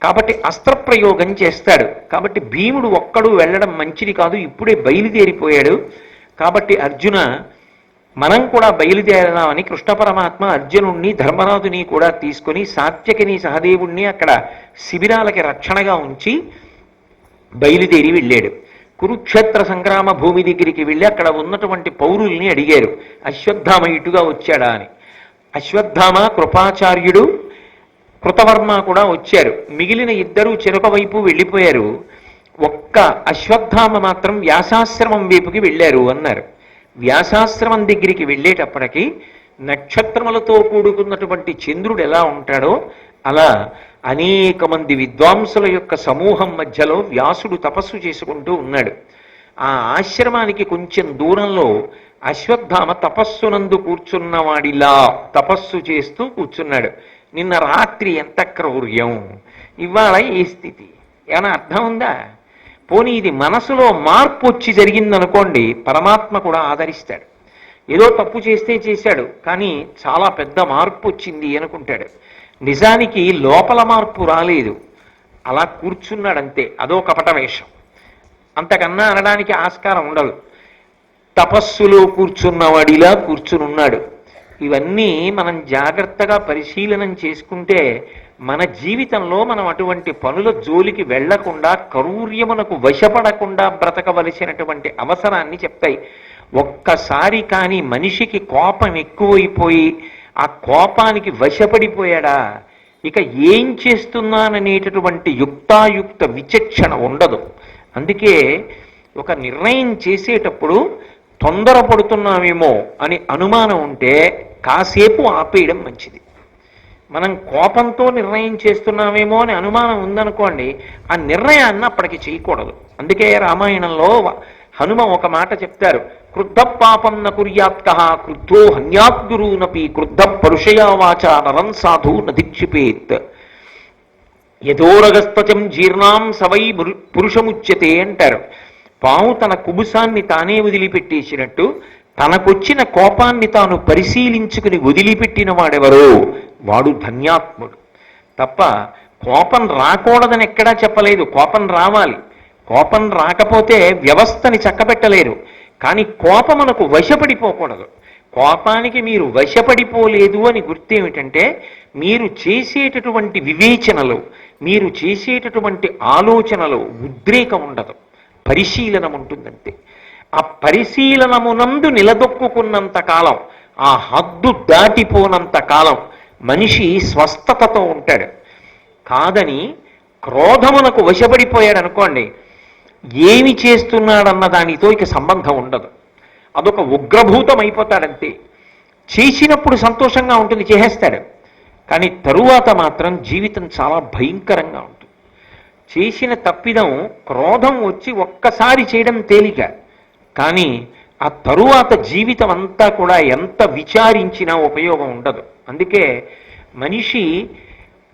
కాబట్టి అస్త్రప్రయోగం చేస్తాడు. కాబట్టి భీముడు ఒక్కడు వెళ్ళడం మంచిది కాదు, ఇప్పుడే బయలుదేరిపోయాడు. కాబట్టి అర్జున, మనం కూడా బయలుదేరదామని కృష్ణ పరమాత్మ అర్జునుణ్ణి ధర్మరాజుని కూడా తీసుకొని సాత్యకిని సహదేవుణ్ణి అక్కడ శిబిరాలకి రక్షణగా ఉంచి బయలుదేరి వెళ్ళాడు. కురుక్షేత్ర సంగ్రామ భూమి దగ్గరికి వెళ్ళి అక్కడ ఉన్నటువంటి పౌరుల్ని అడిగారు, అశ్వత్థామ ఇటుగా వచ్చాడా అని. అశ్వత్థామ, కృపాచార్యుడు, కృతవర్మ కూడా వచ్చారు. మిగిలిన ఇద్దరు చెరొక వైపు వెళ్ళిపోయారు. ఒక్క అశ్వత్థామ మాత్రం వ్యాసాశ్రమం వైపుకి వెళ్ళారు అన్నారు. వ్యాసాశ్రమం దగ్గరికి వెళ్ళేటప్పటికి నక్షత్రములతో కూడుకున్నటువంటి చంద్రుడు ఎలా ఉంటాడో అలా అనేక మంది విద్వాంసుల యొక్క సమూహం మధ్యలో వ్యాసుడు తపస్సు చేసుకుంటూ ఉన్నాడు. ఆ ఆశ్రమానికి కొంచెం దూరంలో అశ్వత్థామ తపస్సునందు కూర్చున్నవాడిలా తపస్సు చేస్తూ కూర్చున్నాడు. నిన్న రాత్రి ఎంత క్రౌర్యం, ఇవాళ ఏ స్థితి, ఏమైనా అర్థం ఉందా? పోనీ ఇది మనసులో మార్పు వచ్చి జరిగిందనుకోండి, పరమాత్మ కూడా ఆదరిస్తాడు. ఏదో తప్పు చేస్తే చేశాడు, కానీ చాలా పెద్ద మార్పు వచ్చింది అనుకుంటాడు. నిజానికి లోపల మార్పు రాలేదు, అలా కూర్చున్నాడంతే, అదో కపట వేషం. అంతకన్నా అనడానికి ఆస్కారం ఉండదు. తపస్సులో కూర్చున్నవాడిలా కూర్చునున్నాడు. ఇవన్నీ మనం జాగ్రత్తగా పరిశీలనం చేసుకుంటే మన జీవితంలో మనం అటువంటి పనుల జోలికి వెళ్లకుండా, కరూర్యమునకు వశపడకుండా బ్రతకవలసినటువంటి అవసరాన్ని చెప్తాయి. ఒక్కసారి కానీ మనిషికి కోపం ఎక్కువైపోయి ఆ కోపానికి వశపడిపోయాడా, ఇక ఏం చేస్తున్నాననేటటువంటి యుక్తాయుక్త విచక్షణ ఉండదు. అందుకే ఒక నిర్ణయం చేసేటప్పుడు తొందరపడుతున్నామేమో అని అనుమానం ఉంటే కాసేపు ఆపేయడం మంచిది. మనం కోపంతో నిర్ణయం చేస్తున్నామేమో అని అనుమానం ఉందనుకోండి, ఆ నిర్ణయాన్ని అప్పటికి చేయకూడదు. అందుకే రామాయణంలో హనుమ ఒక మాట చెప్తారు, క్రుద్ధ పాపం న కుర్యాత్క క్రుద్ధో హన్యాద్గురూనపి క్రుద్ధ పరుషయా వాచ నరం సాధు నధిక్షిపేత్. యథోరగస్తచం జీర్ణాం సవై పురుషముచ్యతే అంటారు. పాము తన కుబుసాన్ని తానే వదిలిపెట్టేసినట్టు తనకొచ్చిన కోపాన్ని తాను పరిశీలించుకుని వదిలిపెట్టిన వాడెవరో వాడు ధన్యాత్ముడు. తప్ప కోపం రాకూడదని ఎక్కడా చెప్పలేదు, కోపం రావాలి. కోపం రాకపోతే వ్యవస్థని చక్కబెట్టలేరు. కానీ కోపమునకు వశపడిపోకూడదు. కోపానికి మీరు వశపడిపోలేదు అని గుర్తేమిటంటే, మీరు చేసేటటువంటి వివేచనలు, మీరు చేసేటటువంటి ఆలోచనలు ఉద్రేకం ఉండదు, పరిశీలనం ఉంటుందంతే. ఆ పరిశీలనమునందు నిలదొక్కున్నంత కాలం, ఆ హద్దు దాటిపోనంత కాలం మనిషి స్వస్థతతో ఉంటాడు. కాదని క్రోధమునకు వశపడిపోయాడు అనుకోండి, ఏమి చేస్తున్నాడన్న దానితో ఇక సంబంధం ఉండదు, అదొక ఉగ్రభూతం అయిపోతాడంతే. చేసినప్పుడు సంతోషంగా ఉంటుంది, చేసేస్తాడు. కానీ తరువాత మాత్రం జీవితం చాలా భయంకరంగా ఉంటుంది. చేసిన తప్పిదం క్రోధం వచ్చి ఒక్కసారి చేయడం తేలిక, కానీ ఆ తరువాత జీవితం అంతా కూడా ఎంత విచారించినా ఉపయోగం ఉండదు. అందుకే మనిషి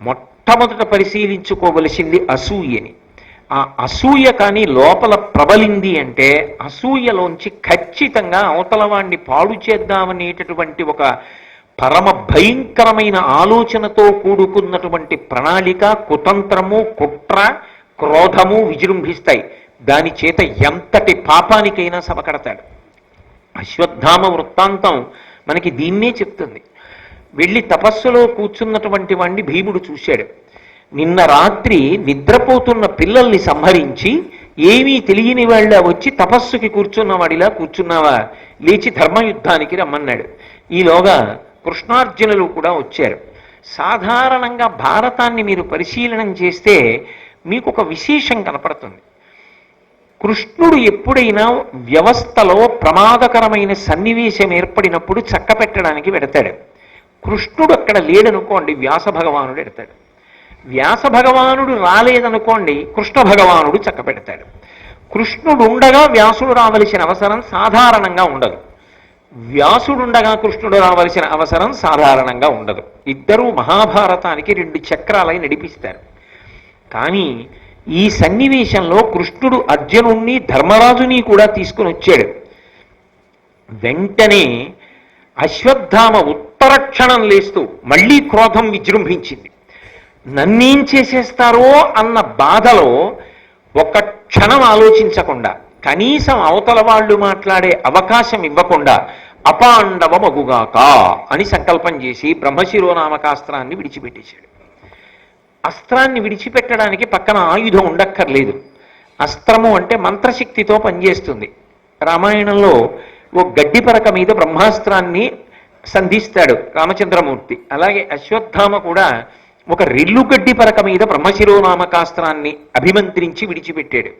మొట్టమొదట పరిశీలించుకోవలసింది అసూయని. ఆ అసూయ కానీ లోపల ప్రబలింది అంటే అసూయలోంచి ఖచ్చితంగా అవతలవాణ్ణి పాడు చేద్దామనేటటువంటి ఒక పరమ భయంకరమైన ఆలోచనతో కూడుకున్నటువంటి ప్రణాళిక, కుతంత్రము, కుట్ర, క్రోధము విజృంభిస్తాయి. దాని చేత ఎంతటి పాపానికైనా సమకడతాడు. అశ్వత్థామ వృత్తాంతం మనకి దీన్నే చెప్తుంది. వెళ్ళి తపస్సులో కూర్చున్నటువంటి వాణ్ణి భీముడు చూశాడు. నిన్న రాత్రి నిద్రపోతున్న పిల్లల్ని సంహరించి ఏమీ తెలియని వాళ్ళ వచ్చి తపస్సుకి కూర్చున్నవాడిలా కూర్చున్నావా, లేచి ధర్మయుద్ధానికి రమ్మన్నాడు. ఈలోగా కృష్ణార్జునులు కూడా వచ్చారు. సాధారణంగా భారతాన్ని మీరు పరిశీలనం చేస్తే మీకు ఒక విశేషం కనపడుతుంది. కృష్ణుడు ఎప్పుడైనా వ్యవస్థలో ప్రమాదకరమైన సన్నివేశం ఏర్పడినప్పుడు చక్కపెట్టడానికి వెడతాడు. కృష్ణుడు అక్కడ లేడనుకోండి, వ్యాస భగవానుడు ఎడతాడు. వ్యాస భగవానుడు రాలేదనుకోండి, కృష్ణ భగవానుడు చక్కపెడతాడు. కృష్ణుడు ఉండగా వ్యాసుడు రావలసిన అవసరం సాధారణంగా ఉండదు, వ్యాసుడుండగా కృష్ణుడు రావలసిన అవసరం సాధారణంగా ఉండదు. ఇద్దరూ మహాభారతానికి 2 చక్రాలై నడిపిస్తారు. కానీ ఈ సన్నివేశంలో కృష్ణుడు అర్జునుణ్ణి ధర్మరాజుని కూడా తీసుకుని వచ్చాడు. వెంటనే అశ్వత్థామ ఉత్తర క్షణం లేస్తూ మళ్ళీ క్రోధం విజృంభించింది. నన్నేం చేసేస్తారో అన్న బాధలో ఒక క్షణం ఆలోచించకుండా, కనీసం అవతల వాళ్ళు మాట్లాడే అవకాశం ఇవ్వకుండా అపాండవమగుగాక అని సంకల్పం చేసి బ్రహ్మశిరోనామకాస్త్రాన్ని విడిచిపెట్టేశాడు. అస్త్రాన్ని విడిచిపెట్టడానికి పక్కన ఆయుధం ఉండక్కర్లేదు. అస్త్రము అంటే మంత్రశక్తితో పనిచేస్తుంది. రామాయణంలో ఓ గడ్డిపరక మీద బ్రహ్మాస్త్రాన్ని సంధిస్తాడు రామచంద్రమూర్తి. అలాగే అశ్వత్థామ కూడా ఒక రెల్లు గడ్డిపరక మీద బ్రహ్మశిరోనామకాస్త్రాన్ని అభిమంత్రించి విడిచిపెట్టాడు.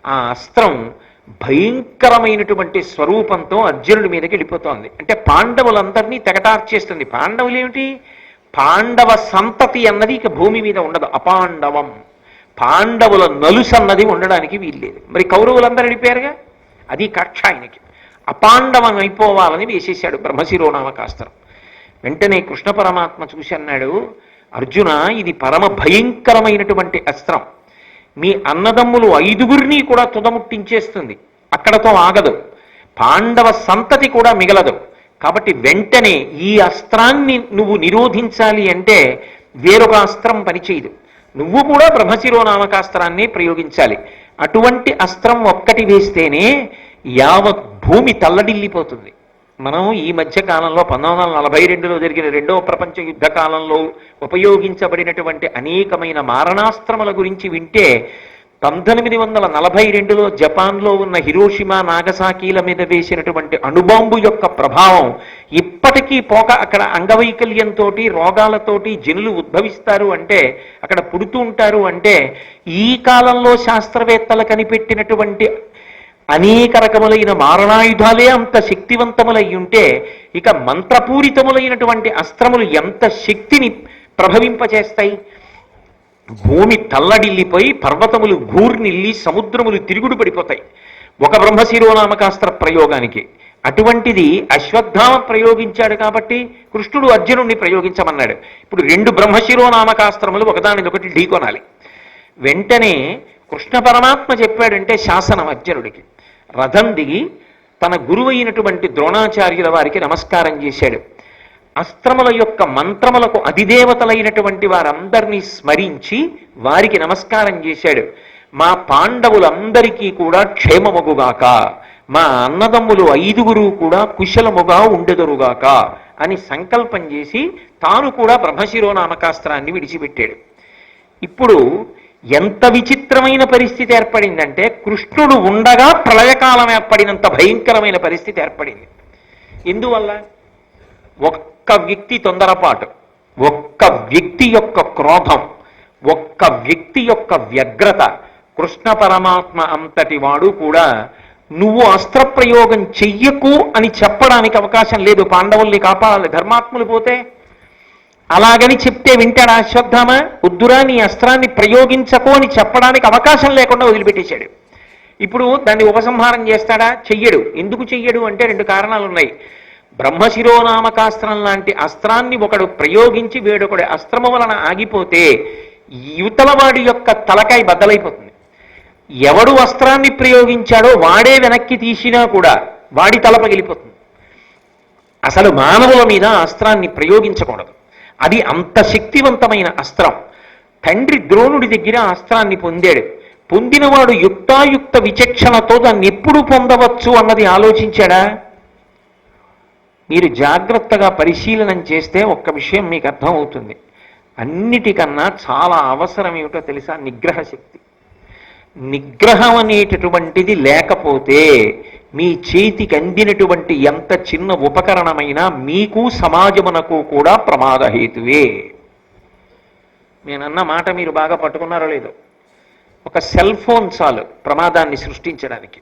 ఆ అస్త్రం భయంకరమైనటువంటి స్వరూపంతో అర్జునుడి మీదకి వెళ్ళిపోతోంది. అంటే పాండవులందరినీ తెగటార్చేస్తుంది. పాండవులు ఏమిటి, పాండవ సంతతి అన్నది ఇక భూమి మీద ఉండదు, అపాండవం. పాండవుల నలుసు అన్నది ఉండడానికి వీల్లేదు. మరి కౌరవులందరూ వెళ్ళిపోయారుగా, అది కక్ష ఆయనకి. అపాండవం అయిపోవాలని వేసేశాడు బ్రహ్మశిరోనామకాస్త్రం. వెంటనే కృష్ణ పరమాత్మ చూసి అన్నాడు, అర్జున, ఇది పరమ భయంకరమైనటువంటి అస్త్రం. మీ అన్నదమ్ములు 5గురిని కూడా తుదముట్టించేస్తుంది. అక్కడతో ఆగదు, పాండవ సంతతి కూడా మిగలదు. కాబట్టి వెంటనే ఈ అస్త్రాన్ని నువ్వు నిరోధించాలి అంటే వేరొక అస్త్రం పనిచేయదు, నువ్వు కూడా బ్రహ్మశిరోనామకాస్త్రాన్ని ప్రయోగించాలి. అటువంటి అస్త్రం ఒక్కటి వేస్తేనే యావత్ భూమి తల్లడిల్లిపోతుంది. మనం ఈ మధ్య కాలంలో 1942లో జరిగిన 2వ ప్రపంచ యుద్ధ కాలంలో ఉపయోగించబడినటువంటి అనేకమైన మారణాస్త్రముల గురించి వింటే 1942లో జపాన్లో ఉన్న హిరోషిమా నాగసాకీల మీద వేసినటువంటి అణుబాంబు యొక్క ప్రభావం ఇప్పటికీ పోక అక్కడ అంగవైకల్యంతో రోగాలతోటి జనులు ఉద్భవిస్తారు అంటే, అక్కడ పుడుతూ ఉంటారు అంటే, ఈ కాలంలో శాస్త్రవేత్తలు కనిపెట్టినటువంటి అనేక రకములైన మారణాయుధాలే అంత శక్తివంతములై ఉంటే, ఇక మంత్రపూరితములైనటువంటి అస్త్రములు ఎంత శక్తిని ప్రభవింపచేస్తాయి. భూమి తల్లడిల్లిపోయి పర్వతములు గూర్నిల్లి సముద్రములు తిరుగుడు పడిపోతాయి ఒక బ్రహ్మశిరోనామకాస్త్ర ప్రయోగానికి. అటువంటిది అశ్వత్థామ ప్రయోగించాడు కాబట్టి కృష్ణుడు అర్జునుడిని ప్రయోగించమన్నాడు. ఇప్పుడు 2 బ్రహ్మశిరోనామకాస్త్రములు ఒకదానిదొకటి ఢీకొనాలి. వెంటనే కృష్ణ పరమాత్మ చెప్పాడంటే శాసనం అర్జునుడికి. రథం దిగి తన గురువైనటువంటి ద్రోణాచార్యుల వారికి నమస్కారం చేశాడు. అస్త్రముల యొక్క మంత్రములకు అధిదేవతలైనటువంటి వారందరినీ స్మరించి వారికి నమస్కారం చేశాడు. మా పాండవులందరికీ కూడా క్షేమమగుగాక, మా అన్నదమ్ములు 5గురు కూడా కుశలముగా ఉండెదరుగాక అని సంకల్పం చేసి తాను కూడా బ్రహ్మశిరోనామకాస్త్రాన్ని విడిచిపెట్టాడు. ఇప్పుడు ఎంత విచిత్రమైన పరిస్థితి ఏర్పడిందంటే, కృష్ణుడు ఉండగా ప్రళయకాలం ఏర్పడినంత భయంకరమైన పరిస్థితి ఏర్పడింది. ఎందువల్ల? ఒక్క వ్యక్తి తొందరపాటు, ఒక్క వ్యక్తి యొక్క క్రోధం, ఒక్క వ్యక్తి యొక్క వ్యగ్రత. కృష్ణ పరమాత్మ అంతటి వాడు కూడా నువ్వు అస్త్రప్రయోగం చెయ్యకు అని చెప్పడానికి అవకాశం లేదు. పాండవుల్ని కాపాడాలి, ధర్మాత్ములు పోతే. అలాగని చెప్తే వింటాడా అశ్వత్థామ? వద్దురా, నీ అస్త్రాన్ని ప్రయోగించకు అని చెప్పడానికి అవకాశం లేకుండా వదిలిపెట్టేశాడు. ఇప్పుడు దాన్ని ఉపసంహారం చేస్తాడా? చెయ్యడు. ఎందుకు చెయ్యడు అంటే 2 కారణాలు ఉన్నాయి. బ్రహ్మశిరోనామకాస్త్రం లాంటి అస్త్రాన్ని ఒకడు ప్రయోగించి వేడొకడు అస్త్రము వలన ఆగిపోతే యువతలవాడి యొక్క తలకాయ బద్దలైపోతుంది. ఎవడు అస్త్రాన్ని ప్రయోగించాడో వాడే వెనక్కి తీసినా కూడా వాడి తల పగిలిపోతుంది. అసలు మానవుల మీద అస్త్రాన్ని ప్రయోగించకూడదు. అది అంత శక్తివంతమైన అస్త్రం. తండ్రి ద్రోణుడి దగ్గర అస్త్రాన్ని పొందాడు. పొందినవాడు యుక్తాయుక్త విచక్షణతో దాన్ని ఎప్పుడు పొందవచ్చు అన్నది ఆలోచించాడా? మీరు జాగ్రత్తగా పరిశీలనం చేస్తే ఒక్క విషయం మీకు అర్థమవుతుంది. అన్నిటికన్నా చాలా అవసరం ఏమిటో తెలుసా? నిగ్రహ శక్తి. నిగ్రహం అనేటటువంటిది లేకపోతే మీ చేతికి అందినటువంటి ఎంత చిన్న ఉపకరణమైనా మీకు సమాజమునకు కూడా ప్రమాదహేతువే. నేనన్న మాట మీరు బాగా పట్టుకున్నారో లేదో. ఒక సెల్ ఫోన్ చాలు ప్రమాదాన్ని సృష్టించడానికి.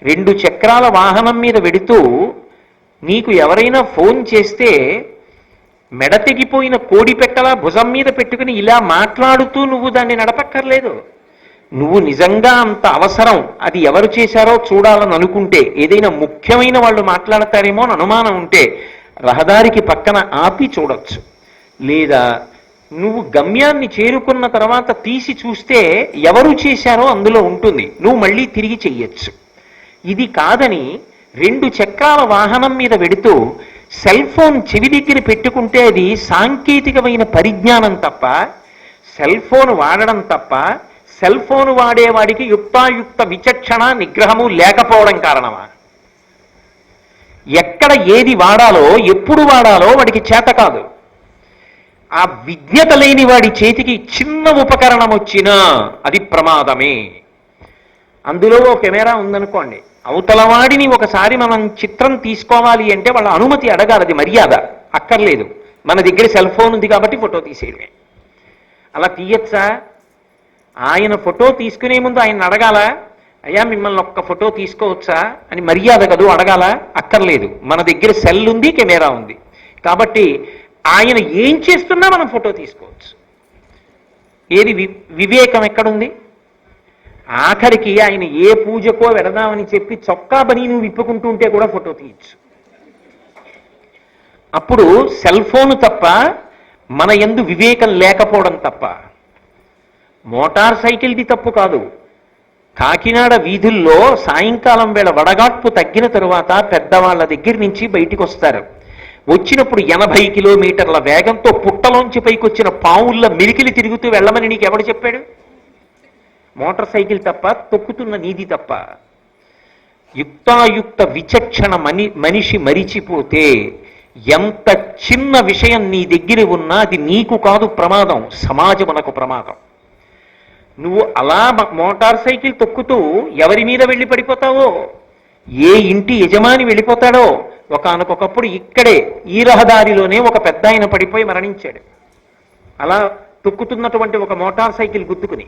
2 చక్రాల వాహనం మీద వెడుతూ నీకు ఎవరైనా ఫోన్ చేస్తే మెడ తెగిపోయిన కోడి పెట్టలా భుజం మీద పెట్టుకుని ఇలా మాట్లాడుతూ నువ్వు దాన్ని నడపక్కర్లేదు. నువ్వు నిజంగా అంత అవసరం, అది ఎవరు చేశారో చూడాలని అనుకుంటే, ఏదైనా ముఖ్యమైన వాళ్ళు మాట్లాడతారేమో అని అనుమానం ఉంటే రహదారికి పక్కన ఆపి చూడొచ్చు. లేదా నువ్వు గమ్యాన్ని చేరుకున్న తర్వాత తీసి చూస్తే ఎవరు చేశారో అందులో ఉంటుంది, నువ్వు మళ్ళీ తిరిగి చెయ్యొచ్చు. ఇది కాదని 2 చక్రాల వాహనం మీద వెడుతూ సెల్ ఫోన్ చెవి దగ్గర పెట్టుకుంటే అది సాంకేతికమైన పరిజ్ఞానం తప్ప, సెల్ ఫోన్ వాడడం తప్ప, సెల్ ఫోన్ వాడేవాడికి యుక్తాయుక్త విచక్షణ నిగ్రహము లేకపోవడం కారణమా? ఎక్కడ ఏది వాడాలో ఎప్పుడు వాడాలో వాడికి చేత కాదు. ఆ విజ్ఞత లేని వాడి చేతికి చిన్న ఉపకరణం వచ్చినా అది ప్రమాదమే. అందులో ఓ కెమెరా ఉందనుకోండి, అవతల వాడిని ఒకసారి మనం చిత్రం తీసుకోవాలి అంటే వాళ్ళ అనుమతి అడగాలి, అది మర్యాద. అక్కర్లేదు, మన దగ్గర సెల్ ఫోన్ ఉంది కాబట్టి ఫోటో తీసేయడమే. అలా తీయచ్చా? ఆయన ఫోటో తీసుకునే ముందు ఆయన అడగాల, అయ్యా మిమ్మల్ని ఒక్క ఫోటో తీసుకోవచ్చా అని మర్యాద కదూ అడగాల? అక్కర్లేదు, మన దగ్గర సెల్ ఉంది, కెమెరా ఉంది కాబట్టి ఆయన ఏం చేస్తున్నా మనం ఫోటో తీసుకోవచ్చు. ఏది వివేకం ఎక్కడుంది? ఆఖరికి ఆయన ఏ పూజకో వెడదామని చెప్పి చొక్కా బని నువ్వు విప్పుకుంటూ ఉంటే కూడా ఫోటో తీయచ్చు. అప్పుడు సెల్ ఫోను తప్ప, మన యందు వివేకం లేకపోవడం తప్ప. మోటార్ సైకిల్ది తప్పు కాదు. కాకినాడ వీధుల్లో సాయంకాలం వేళ వడగాట్పు తగ్గిన తరువాత పెద్దవాళ్ళ దగ్గర నుంచి బయటికి వస్తారు. వచ్చినప్పుడు 80 కిలోమీటర్ల వేగంతో పుట్టలోంచి పైకొచ్చిన పావుల్లో మిలికిలి తిరుగుతూ వెళ్ళమని నీకు ఎవడు చెప్పాడు? మోటార్ సైకిల్ తప్ప, తొక్కుతున్న నీది తప్ప. యుక్తాయుక్త విచక్షణ మనిషి మరిచిపోతే ఎంత చిన్న విషయం నీ దగ్గర ఉన్నా అది నీకు కాదు ప్రమాదం, సమాజమునకు ప్రమాదం. నువ్వు అలా మోటార్ సైకిల్ తొక్కుతూ ఎవరి మీద వెళ్ళి పడిపోతావో, ఏ ఇంటి యజమాని వెళ్ళిపోతాడో. ఒకానొకప్పుడు ఇక్కడే ఈ రహదారిలోనే ఒక పెద్ద ఆయన పడిపోయి మరణించాడు, అలా తొక్కుతున్నటువంటి ఒక మోటార్ సైకిల్ గుద్దుకుని.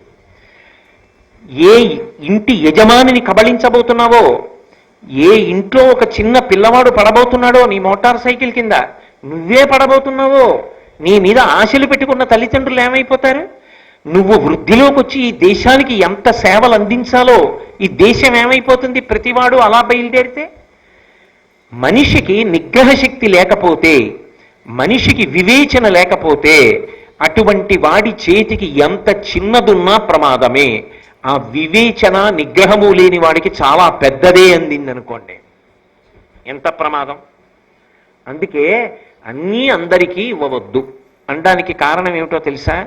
ఏ ఇంటి యజమానిని కబళించబోతున్నావో, ఏ ఇంట్లో ఒక చిన్న పిల్లవాడు పడబోతున్నాడో నీ మోటార్ సైకిల్ కింద, నువ్వే పడబోతున్నావో, నీ మీద ఆశలు పెట్టుకున్న తల్లిదండ్రులు ఏమైపోతారు? నువ్వు వృద్ధిలోకి వచ్చి ఈ దేశానికి ఎంత సేవలు అందించాలో ఈ దేశం ఏమైపోతుంది ప్రతివాడు అలా బయలుదేరితే? మనిషికి నిగ్రహ శక్తి లేకపోతే, మనిషికి వివేచన లేకపోతే అటువంటి వాడి చేతికి ఎంత చిన్నదున్నా ప్రమాదమే. ఆ వివేచన నిగ్రహము లేని వాడికి చాలా పెద్దదే అందిందనుకోండి, ఎంత ప్రమాదం. అందుకే అన్నీ అందరికీ ఇవ్వవద్దు అనడానికి కారణం ఏమిటో తెలుసా?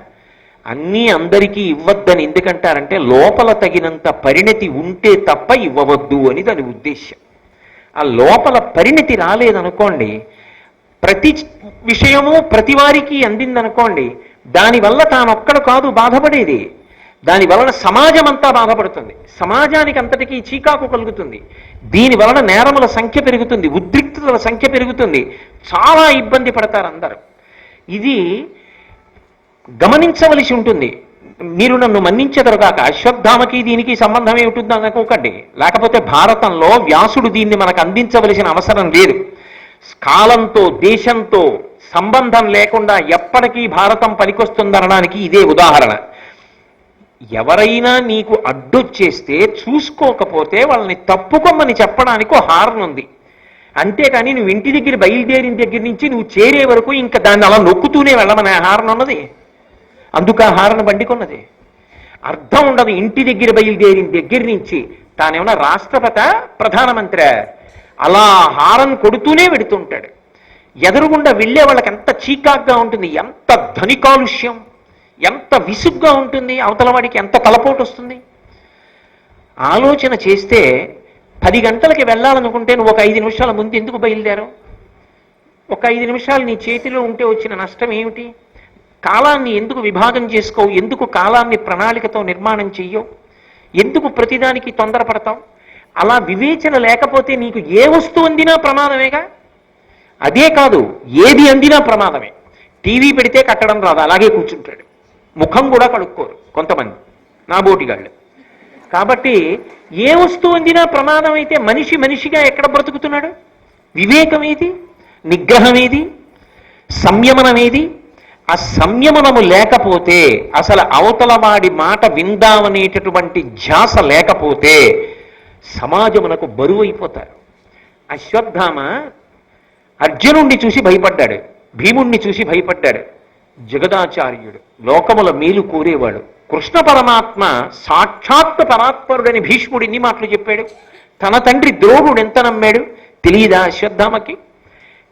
అన్నీ అందరికీ ఇవ్వద్దని ఎందుకంటారంటే లోపల తగినంత పరిణతి ఉంటే తప్ప ఇవ్వవద్దు అని దాని ఉద్దేశ్యం. ఆ లోపల పరిణతి రాలేదనుకోండి, ప్రతి విషయము ప్రతి వారికి అందిందనుకోండి, దానివల్ల తానొక్కడు కాదు బాధపడేది, దానివలన సమాజం అంతా బాధపడుతుంది, సమాజానికి అంతటికీ చీకాకు కలుగుతుంది, దీనివలన నేరముల సంఖ్య పెరుగుతుంది, ఉద్రిక్తతల సంఖ్య పెరుగుతుంది, చాలా ఇబ్బంది పడతారు అందరూ. ఇది గమనించవలసి ఉంటుంది. మీరు నన్ను మన్నించెదరుగాక, అశ్వత్థామకి దీనికి సంబంధం ఏమిటి అనుకోకండి. లేకపోతే భారతంలో వ్యాసుడు దీన్ని మనకు అందించవలసిన అవసరం లేదు. కాలంతో దేశంతో సంబంధం లేకుండా ఎప్పటికీ భారతం పనికొస్తుందనడానికి ఇదే ఉదాహరణ. ఎవరైనా నీకు అడ్డొచ్చేస్తే చూసుకోకపోతే వాళ్ళని తప్పుకోమని చెప్పడానికి హారన్ ఉంది. అంతేకాని నువ్వు ఇంటి దగ్గర బయలుదేరిన దగ్గర నుంచి నువ్వు చేరే వరకు ఇంకా దాన్ని అలా నొక్కుతూనే వెళ్ళమని హారన్ ఉన్నది. అందుకు ఆ హారన్ బండికొన్నది. అర్థం ఉండదు. ఇంటి దగ్గర బయలుదేరిన దగ్గర నుంచి తానేమన్నా రాష్ట్రపతి ప్రధానమంత్రి అలా హారన్ కొడుతూనే వెడుతుంటాడు. ఎదురుగుండా వెళ్ళే వాళ్ళకి ఎంత చీకాగ్గా ఉంటుంది, ఎంత ధ్వని కాలుష్యం, ఎంత విసుగ్గా ఉంటుంది, అవతల వాడికి ఎంత తలపోటు వస్తుంది. ఆలోచన చేస్తే 10 గంటలకి వెళ్ళాలనుకుంటే నువ్వు ఒక 5 నిమిషాల ముందు ఎందుకు బయలుదేరావు? ఒక 5 నిమిషాలు నీ చేతిలో ఉంటే వచ్చిన నష్టం ఏమిటి? కాలాన్ని ఎందుకు విభాగం చేసుకోవు? ఎందుకు కాలాన్ని ప్రణాళికతో నిర్మాణం చెయ్యవు? ఎందుకు ప్రతిదానికి తొందరపడతావు? అలా వివేచన లేకపోతే నీకు ఏ వస్తువు అందినా ప్రమాదమేగా. అదే కాదు, ఏది అందినా ప్రమాదమే. టీవీ పెడితే కట్టడం రాదు, అలాగే కూర్చుంటాడు. ముఖం కూడా కడుక్కోరు కొంతమంది నాబోటిగాళ్ళు. కాబట్టి ఏ వస్తువు అందినా ప్రమాదం అయితే మనిషి మనిషిగా ఎక్కడ బ్రతుకుతున్నాడు? వివేకం ఏది? నిగ్రహం ఏది? సంయమనం ఏది? ఆ సంయమనము లేకపోతే, అసలు అవతల వాడి మాట విందామనేటటువంటి ధ్యాస లేకపోతే సమాజమునకు బరువు అయిపోతారు. అశ్వత్థామ అర్జునుణ్ణి చూసి భయపడ్డాడు, భీముణ్ణి చూసి భయపడ్డాడు. జగదాచార్యుడు, లోకముల మేలు కోరేవాడు, కృష్ణ పరమాత్మ సాక్షాత్ పరాత్పరుడని భీష్ముడు ఇన్ని మాటలు చెప్పాడు. తన తండ్రి ద్రోణుడు ఎంత నమ్మాడు తెలియదా అశ్వత్థామకి?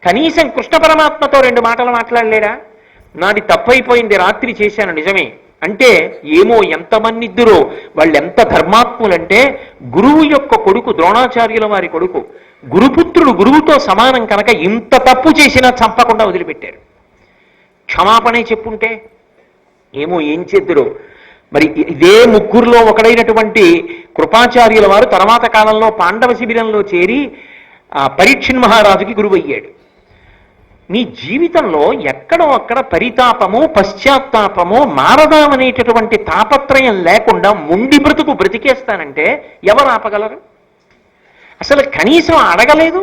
కనీసం కృష్ణ పరమాత్మతో 2 మాటలు మాట్లాడలేడా? నాది తప్పైపోయింది, రాత్రి చేశాను నిజమే అంటే, ఏమో ఎంతమంది ఇద్దరో వాళ్ళు ఎంత ధర్మాత్ములంటే, గురువు యొక్క కొడుకు ద్రోణాచార్యుల వారి కొడుకు, గురుపుత్రుడు గురువుతో సమానం కనుక ఇంత తప్పు చేసినా చంపకుండా వదిలిపెట్టారు. క్షమాపణే చెప్పుంటే ఏమో ఏం చేద్దురో మరి. ఇదే ముగ్గురులో ఒకడైనటువంటి కృపాచార్యుల వారు తర్వాత కాలంలో పాండవ శిబిరంలో చేరి పరీక్షణ్ మహారాజుకి గురువయ్యాడు. నీ జీవితంలో ఎక్కడో అక్కడ పరితాపము, పశ్చాత్తాపము, మారదామనేటటువంటి తాపత్రయం లేకుండా ముండి బ్రతుకు బ్రతికేస్తానంటే ఎవరు ఆపగలరు? అసలు కనీసం అడగలేదు,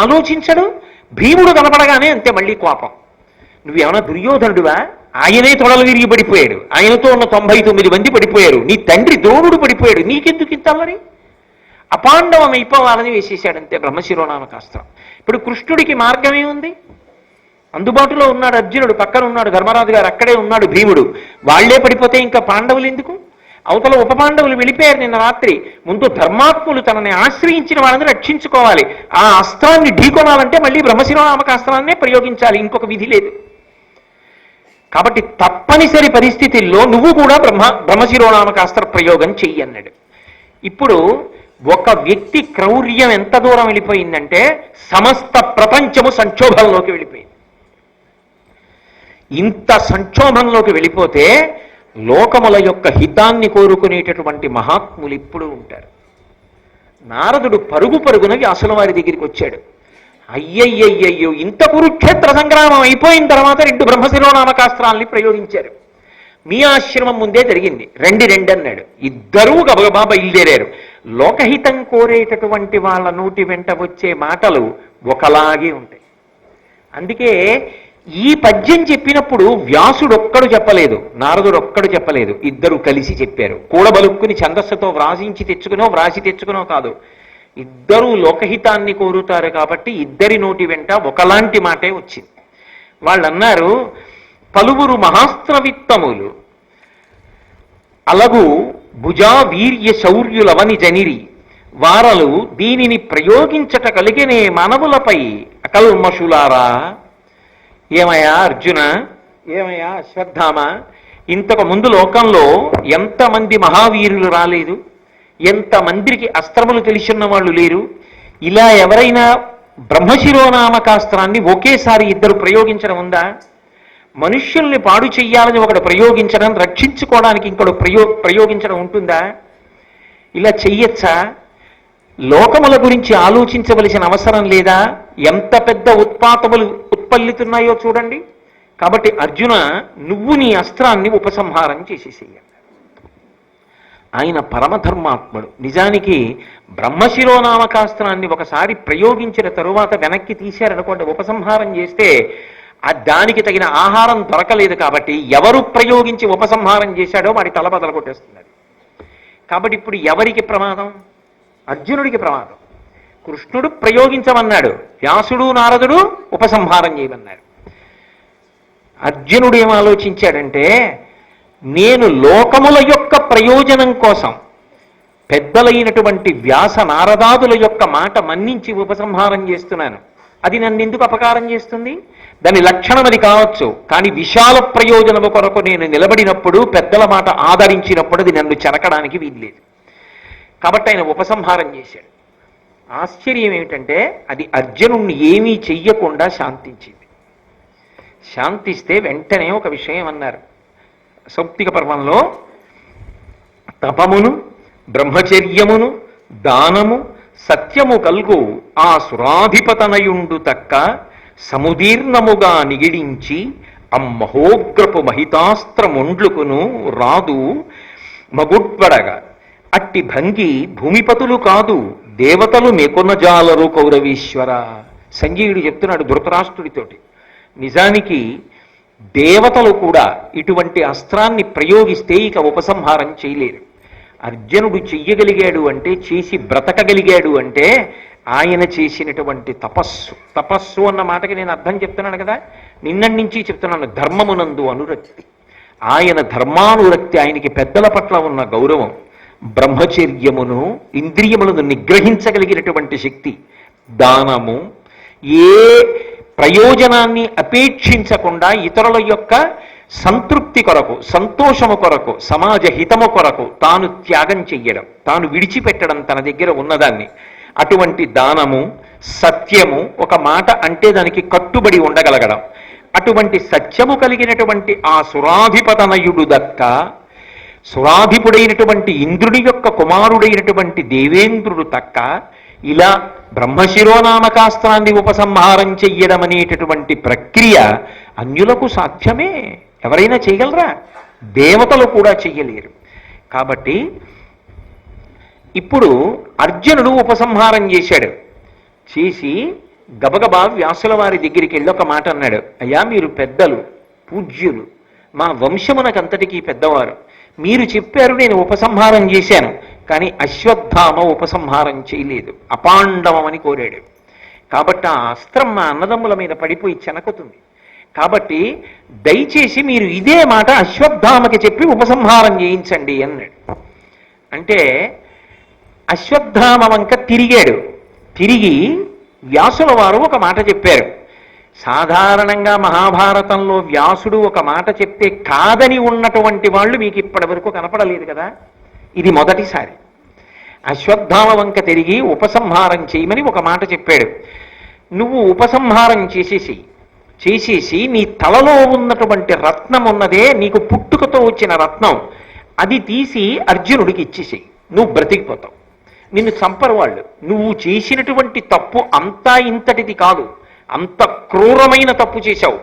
ఆలోచించడు. భీముడు కనపడగానే అంతే మళ్ళీ కోపం. నువ్వేమన్నా దుర్యోధనుడువా? ఆయనే తొడలు విరిగి పడిపోయాడు, ఆయనతో ఉన్న 99 మంది పడిపోయారు, నీ తండ్రి ద్రోణుడు పడిపోయాడు, నీకెందుకు ఇంతల్లరి? అపాండవం అయిపోవాలని వేసేశాడంతే బ్రహ్మశిరోనామకాస్త్రం. ఇప్పుడు కృష్ణుడికి మార్గం ఏముంది? అందుబాటులో ఉన్నాడు అర్జునుడు, పక్కన ఉన్నాడు ధర్మరాజు గారు, అక్కడే ఉన్నాడు భీముడు. వాళ్లే పడిపోతే ఇంకా పాండవులు ఎందుకు? అవతల ఉప పాండవులు వెళ్ళిపోయారు నిన్న రాత్రి. ముందు ధర్మాత్ములు తనని ఆశ్రయించిన వాళ్ళని రక్షించుకోవాలి. ఆ అస్త్రాన్ని ఢీకొనాలంటే మళ్ళీ బ్రహ్మశిరోనామకాస్త్రాన్నే ప్రయోగించాలి, ఇంకొక విధి లేదు. కాబట్టి తప్పనిసరి పరిస్థితుల్లో నువ్వు కూడా బ్రహ్మశిరోనామకాస్త్ర ప్రయోగం చెయ్యి అన్నాడు. ఇప్పుడు ఒక వ్యక్తి క్రౌర్యం ఎంత దూరం వెళ్ళిపోయిందంటే సమస్త ప్రపంచము సంక్షోభంలోకి వెళ్ళిపోయింది. ఇంత సంక్షోభంలోకి వెళ్ళిపోతే లోకముల యొక్క హితాన్ని కోరుకునేటటువంటి మహాత్ములు ఇప్పుడు ఉంటారు. నారదుడు పరుగున వ్యాసుల వారి దగ్గరికి వచ్చాడు. అయ్యయ్యయ్యో, ఇంత కురుక్షేత్ర సంగ్రామం అయిపోయిన తర్వాత 2 బ్రహ్మశిరోనామకాస్త్రాల్ని ప్రయోగించారు. మీ ఆశ్రమం ముందే జరిగింది, రెండు అన్నాడు. ఇద్దరూ గబగబా బయలుదేరారు. లోకహితం కోరేటటువంటి వాళ్ళ నోటి వెంట వచ్చే మాటలు ఒకలాగే ఉంటాయి. అందుకే ఈ పద్యం చెప్పినప్పుడు వ్యాసుడు ఒక్కడు చెప్పలేదు, నారదుడు ఒక్కడు చెప్పలేదు, ఇద్దరు కలిసి చెప్పారు. కూడబలుక్కుని ఛందస్సుతో వ్రాసి తెచ్చుకునో కాదు, ఇద్దరూ లోకహితాన్ని కోరుతారు కాబట్టి ఇద్దరి నోటి వెంట ఒకలాంటి మాటే వచ్చింది. వాళ్ళు అన్నారు, పలువురు మహాస్త్రవిత్తములు అలగు భుజా వీర్య శౌర్యులవని జనిరి వారలు దీనిని ప్రయోగించట కలిగినే మానవులపై అకల్మషులారా. ఏమయ్యా అర్జున, ఏమయ్యా అశ్వత్థామ, ఇంతకు ముందు లోకంలో ఎంతమంది మహావీరులు రాలేదు, ఎంతమందికి అస్త్రములు తెలిసిన వాళ్ళు లేరు. ఇలా ఎవరైనా బ్రహ్మశిరోనామకాస్త్రాన్ని ఒకేసారి ఇద్దరు ప్రయోగించడం ఉందా? మనుష్యుల్ని పాడు చెయ్యాలని ఒకడు ప్రయోగించడం, రక్షించుకోవడానికి ఇంకొకడు ప్రయోగించడం ఉంటుందా? ఇలా చెయ్యొచ్చా? లోకముల గురించి ఆలోచించవలసిన అవసరం లేదా? ఎంత పెద్ద ఉత్పాతములు ఉత్పల్లితున్నాయో చూడండి. కాబట్టి అర్జున, నువ్వు నీ అస్త్రాన్ని ఉపసంహారం చేసేసేయాలి. ఆయన పరమధర్మాత్ముడు. నిజానికి బ్రహ్మశిరోనామకాస్త్రాన్ని ఒకసారి ప్రయోగించిన తరువాత వెనక్కి తీశారనుకోండి, ఉపసంహారం చేస్తే దానికి తగిన ఆహారం దొరకలేదు కాబట్టి ఎవరు ప్రయోగించి ఉపసంహారం చేశాడో వాడి తల బదలు కొట్టేస్తున్నది. కాబట్టి ఇప్పుడు ఎవరికి ప్రమాదం? అర్జునుడికి ప్రమాదం. కృష్ణుడు ప్రయోగించమన్నాడు, వ్యాసుడు నారదుడు ఉపసంహారం చేయమన్నారు. అర్జునుడు ఏం ఆలోచించాడంటే, నేను లోకముల యొక్క ప్రయోజనం కోసం పెద్దలైనటువంటి వ్యాస నారదాదుల యొక్క మాట మన్నించి ఉపసంహారం చేస్తున్నాను. అది నన్ను ఎందుకు అపకారం చేస్తుంది? దాని లక్షణం అది కావచ్చు, కానీ విశాల ప్రయోజనము కొరకు నేను నిలబడినప్పుడు, పెద్దల మాట ఆదరించినప్పుడు అది నన్ను చెరకడానికి వీల్లేదు. కాబట్టి ఆయన ఉపసంహారం చేశాడు. ఆశ్చర్యం ఏమిటంటే అది అర్జునుణ్ణి ఏమీ చెయ్యకుండా శాంతించింది. శాంతిస్తే వెంటనే ఒక విషయం అన్నారు సౌప్తిక పర్వంలో, తపమును బ్రహ్మచర్యమును దానము సత్యము కల్గు ఆ సురాధిపతనయుండు తక్క సముదీర్ణముగా నిగిడించి అమ్మహోగ్రపు మహితాస్త్రముండ్లుకును రాదు మగుడ్పడగా అట్టి భంగి భూమిపతులు కాదు దేవతలు మేకొన్న జాలరు కౌరవీశ్వర. సంజయుడు చెప్తున్నాడు ధృతరాష్ట్రుడితోటి, నిజానికి దేవతలు కూడా ఇటువంటి అస్త్రాన్ని ప్రయోగిస్తే ఇక ఉపసంహారం చేయలేరు. అర్జునుడు చెయ్యగలిగాడు అంటే, చేసి బ్రతకగలిగాడు అంటే ఆయన చేసినటువంటి తపస్సు. తపస్సు అన్న మాటకి నేను అర్థం చెప్తున్నాను కదా, నిన్నటి నుంచి చెప్తున్నాను, ధర్మమునందు అనురక్తి. ఆయన ధర్మానురక్తి, ఆయనకి పెద్దల పట్ల ఉన్న గౌరవం, బ్రహ్మచర్యమును ఇంద్రియములను నిగ్రహించగలిగినటువంటి శక్తి, దానము, ఏ ప్రయోజనాన్ని అపేక్షించకుండా ఇతరుల యొక్క సంతృప్తి కొరకు, సంతోషము కొరకు, సమాజ హితము కొరకు తాను త్యాగం చెయ్యడం, తాను విడిచిపెట్టడం తన దగ్గర ఉన్నదాన్ని. అటువంటి దానము, సత్యము, ఒక మాట అంటే దానికి కట్టుబడి ఉండగలగడం, అటువంటి సత్యము కలిగినటువంటి ఆ సురాధిపతనయుడు దక్క, సురాధిపుడైనటువంటి ఇంద్రుని యొక్క కుమారుడైనటువంటి దేవేంద్రుడు తక్క ఇలా బ్రహ్మశిరోనామకాస్త్రాన్ని ఉపసంహారం చెయ్యడం అనేటటువంటి ప్రక్రియ అన్యులకు సాధ్యమే. ఎవరైనా చేయగలరా? దేవతలు కూడా చెయ్యలేరు. కాబట్టి ఇప్పుడు అర్జునుడు ఉపసంహారం చేశాడు. చేసి గబగబా వ్యాసుల వారి దగ్గరికి వెళ్ళి ఒక మాట అన్నాడు, అయ్యా మీరు పెద్దలు, పూజ్యులు, మా వంశమునకంతటికీ పెద్దవారు, మీరు చెప్పారు, నేను ఉపసంహారం చేశాను, కానీ అశ్వత్థామ ఉపసంహారం చేయలేదు, అపాండవమని కోరాడు. కాబట్టి ఆ అస్త్రం మా అన్నదమ్ముల మీద పడిపోయి చెనకుతుంది. కాబట్టి దయచేసి మీరు ఇదే మాట అశ్వత్థామకి చెప్పి ఉపసంహారం చేయించండి అన్నాడు. అంటే అశ్వత్థామ వంక తిరిగాడు. తిరిగి వ్యాసుల వారు ఒక మాట చెప్పారు. సాధారణంగా మహాభారతంలో వ్యాసుడు ఒక మాట చెప్తే కాదని ఉన్నటువంటి వాళ్ళు మీకు ఇప్పటి వరకు కనపడలేదు కదా, ఇది మొదటిసారి. అశ్వత్థామ వంక తిరిగి ఉపసంహారం చేయమని ఒక మాట చెప్పాడు. నువ్వు ఉపసంహారం చేసేసి నీ తలలో ఉన్నటువంటి రత్నం ఉన్నదే, నీకు పుట్టుకతో వచ్చిన రత్నం, అది తీసి అర్జునుడికి ఇచ్చేసేయి, నువ్వు బ్రతికిపోతావు. నిన్ను చంపరు వాళ్ళు. నువ్వు చేసినటువంటి తప్పు అంతా ఇంతటిది కాదు, అంత క్రూరమైన తప్పు చేశావు,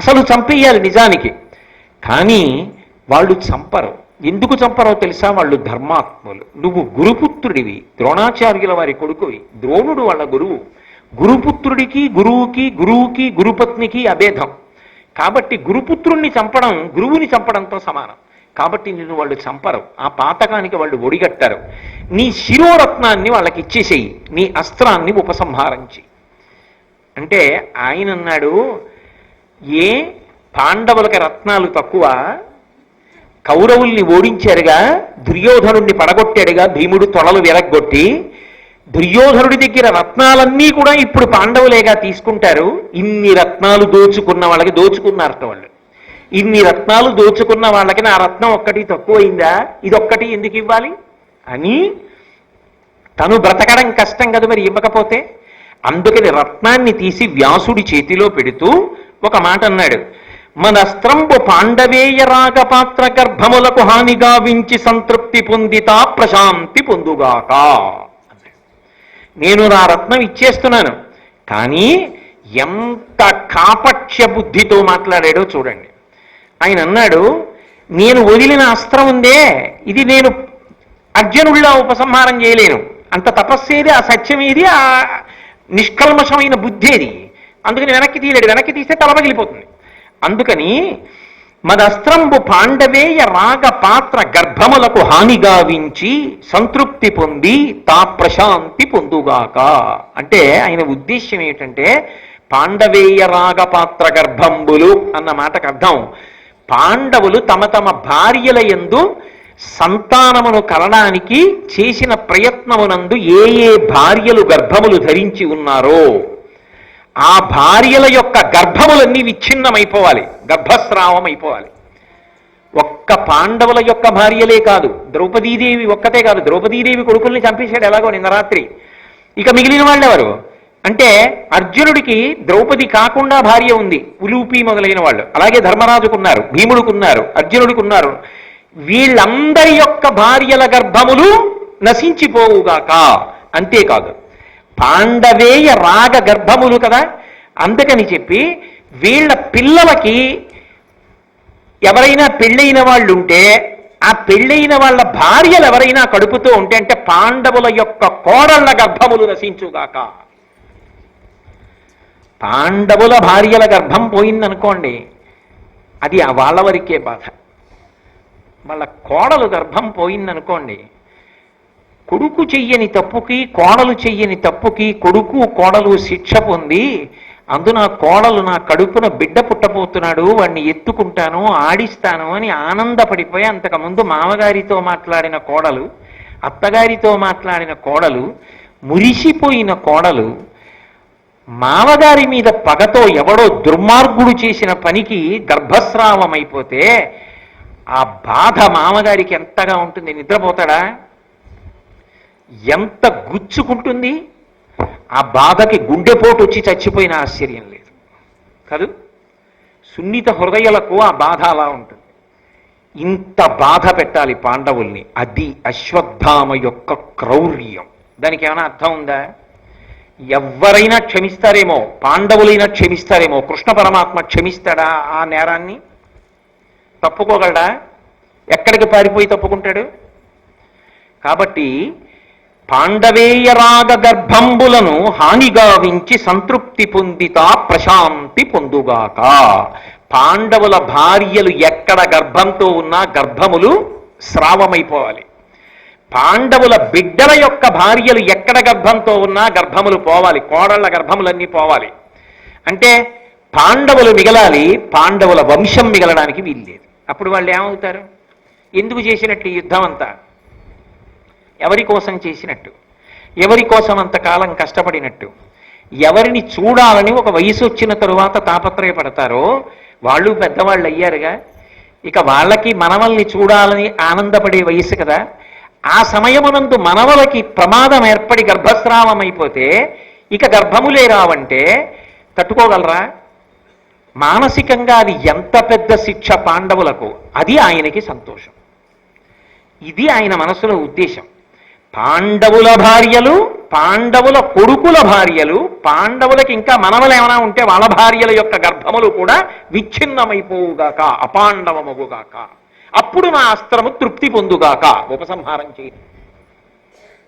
అసలు చంపేయాలి నిజానికి. కానీ వాళ్ళు చంపరు. ఎందుకు చంపరో తెలుసా? వాళ్ళు ధర్మాత్ములు. నువ్వు గురుపుత్రుడివి, ద్రోణాచార్యుల వారి కొడుకువి, ద్రోణుడు వాళ్ళ గురువు. గురుపుత్రుడికి గురువుకి గురుపత్నికి అభేదం. కాబట్టి గురుపుత్రుణ్ణి చంపడం గురువుని చంపడంతో సమానం. కాబట్టి నిన్ను వాళ్ళు చంపరు, ఆ పాతకానికి వాళ్ళు ఒడిగట్టారు. నీ శిరోరత్నాన్ని వాళ్ళకి ఇచ్చేసేయి, నీ అస్త్రాన్ని ఉపసంహారించి అంటే ఆయన అన్నాడు, ఏ పాండవులకి రత్నాలు తక్కువ? కౌరవుల్ని ఓడించారుగా, దుర్యోధనుడిని పడగొట్టాడుగా భీముడు తొడలు విరగ్గొట్టి. దుర్యోధనుడి దగ్గర రత్నాలన్నీ కూడా ఇప్పుడు పాండవులేగా తీసుకుంటారు. ఇన్ని రత్నాలు దోచుకున్న వాళ్ళకి దోచుకున్నారట వాళ్ళు. ఇన్ని రత్నాలు దోచుకున్న వాళ్ళకి నా రత్నం ఒక్కటి తక్కువైందా, ఇదొక్కటి ఎందుకు ఇవ్వాలి అని తను బ్రతకడం కష్టం కదా మరి ఇవ్వకపోతే. అందుకని రత్నాన్ని తీసి వ్యాసుడి చేతిలో పెడుతూ ఒక మాట అన్నాడు, మనస్త్రంబు పాండవేయ రాగపాత్ర గర్భములకు హానిగా వించి సంతృప్తి పొందితా ప్రశాంతి పొందుగాక. నేను నా రత్నం ఇచ్చేస్తున్నాను, కానీ ఎంత కాపట్య బుద్ధితో మాట్లాడాడో చూడండి. ఆయన అన్నాడు, నేను వదిలిన అస్త్రం ఉందే, ఇది నేను అర్జునుడిలా ఉపసంహారం చేయలేను, అంత తపస్సేది, ఆ సత్యమేది, ఆ నిష్కల్మషమైన బుద్ధేది. అందుకని వెనక్కి తీయలేడు, వెనక్కి తీస్తే తల పగిలిపోతుంది. అందుకని మదస్త్రంబు పాండవేయ రాగ పాత్ర గర్భములకు హానిగా వించి సంతృప్తి పొంది తా ప్రశాంతి పొందుగాక. అంటే ఆయన ఉద్దేశ్యం ఏమిటంటే, పాండవేయ రాగ పాత్ర గర్భంబులు అన్న మాటకు అర్థం, పాండవులు తమ తమ భార్యల యందు సంతానమును కలడానికి చేసిన ప్రయత్నమునందు ఏ ఏ భార్యలు గర్భములు ధరించి ఉన్నారో ఆ భార్యల యొక్క గర్భములన్నీ విచ్ఛిన్నమైపోవాలి, గర్భస్రావం అయిపోవాలి. ఒక్క పాండవుల యొక్క భార్యలే కాదు, ద్రౌపదీదేవి ఒక్కతే కాదు, ద్రౌపదీదేవి కొడుకుల్ని చంపేశాడు ఎలాగో నిన్న రాత్రి. ఇక మిగిలిన వాళ్ళు ఎవరు అంటే అర్జునుడికి ద్రౌపది కాకుండా భార్య ఉంది, ఉలూపి మొదలైన వాళ్ళు. అలాగే ధర్మరాజుకున్నారు, భీముడికున్నారు, అర్జునుడికున్నారు. వీళ్ళందరి యొక్క భార్యల గర్భములు నశించిపోవుగాక. అంతేకాదు పాండవేయ రాగ గర్భములు కదా, అందుకని చెప్పి వీళ్ళ పిల్లలకి ఎవరైనా పెళ్ళైన వాళ్ళు ఉంటే ఆ పెళ్ళైన వాళ్ళ భార్యలు ఎవరైనా కడుపుతూ ఉంటే అంటే పాండవుల యొక్క కోడళ్ల గర్భములు నశించుగాక. పాండవుల భార్యల గర్భం పోయిందనుకోండి, అది వాళ్ళ వరకే బాధ. వాళ్ళ కోడలు గర్భం పోయిందనుకోండి, కొడుకు చెయ్యని తప్పుకి కోడలు చెయ్యని తప్పుకి కొడుకు కోడలు శిక్ష పొంది, అందున కోడలు నా కడుపున బిడ్డ పుట్టబోతున్నాడు, వాడిని ఎత్తుకుంటాను ఆడిస్తాను అని ఆనందపడిపోయి అంతకుముందు మామగారితో మాట్లాడిన కోడలు, అత్తగారితో మాట్లాడిన కోడలు, మురిసిపోయిన కోడలు మామగారి మీద పగతో ఎవడో దుర్మార్గుడు చేసిన పనికి గర్భస్రావమైపోతే ఆ బాధ మామగారికి ఎంతగా ఉంటుంది. నిద్రపోతాడా? ఎంత గుచ్చుకుంటుంది. ఆ బాధకి గుండెపోటు వచ్చి చచ్చిపోయిన ఆశ్చర్యం లేదు కాదు. సున్నిత హృదయాలకు ఆ బాధ అలా ఉంటుంది. ఇంత బాధ పెట్టాలి పాండవుల్ని. అది అశ్వత్థామ యొక్క క్రౌర్యం. దానికి ఏమైనా అర్థం ఉందా? ఎవరైనా క్షమిస్తారేమో, పాండవులైనా క్షమిస్తారేమో, కృష్ణ పరమాత్మ క్షమిస్తాడా ఆ నేరాన్ని? తప్పుకోగలడా? ఎక్కడికి పారిపోయి తప్పుకుంటాడు? కాబట్టి పాండవేయ రాగ గర్భంబులను హానిగావించి సంతృప్తి పొందితా ప్రశాంతి పొందుగాక. పాండవుల భార్యలు ఎక్కడ గర్భంతో ఉన్నా గర్భములు స్రావమైపోవాలి. పాండవుల బిడ్డల యొక్క భార్యలు ఎక్కడ గర్భంతో ఉన్నా గర్భములు పోవాలి, కోడళ్ల గర్భములన్నీ పోవాలి. అంటే పాండవులు మిగలాలి, పాండవుల వంశం మిగలడానికి వీల్లేదు. అప్పుడు వాళ్ళు ఏమవుతారు? ఎందుకు చేసినట్టు ఈ యుద్ధం అంతా? ఎవరి కోసం చేసినట్టు? ఎవరి కోసం అంతకాలం కష్టపడినట్టు? ఎవరిని చూడాలని ఒక వయసు వచ్చిన తరువాత తాపత్రయపడతారో వాళ్ళు పెద్దవాళ్ళు అయ్యారుగా. ఇక వాళ్ళకి మనవల్ని చూడాలని ఆనందపడే వయసు కదా. ఆ సమయమునందు మనవలకి ప్రమాదం ఏర్పడి గర్భస్రావం అయిపోతే ఇక గర్భములే రావంటే తట్టుకోగలరా? మానసికంగా అది ఎంత పెద్ద శిక్ష పాండవులకు. అది ఆయనకి సంతోషం. ఇది ఆయన మనసులో ఉద్దేశం. పాండవుల భార్యలు, పాండవుల కొడుకుల భార్యలు, పాండవులకి ఇంకా మనవలు ఏమైనా ఉంటే వాళ్ళ భార్యల యొక్క గర్భములు కూడా విచ్ఛిన్నమైపోవుగాక, అపాండవమగుగాక. అప్పుడు నా అస్త్రము తృప్తి పొందుగాక. ఉపసంహారం చేయి.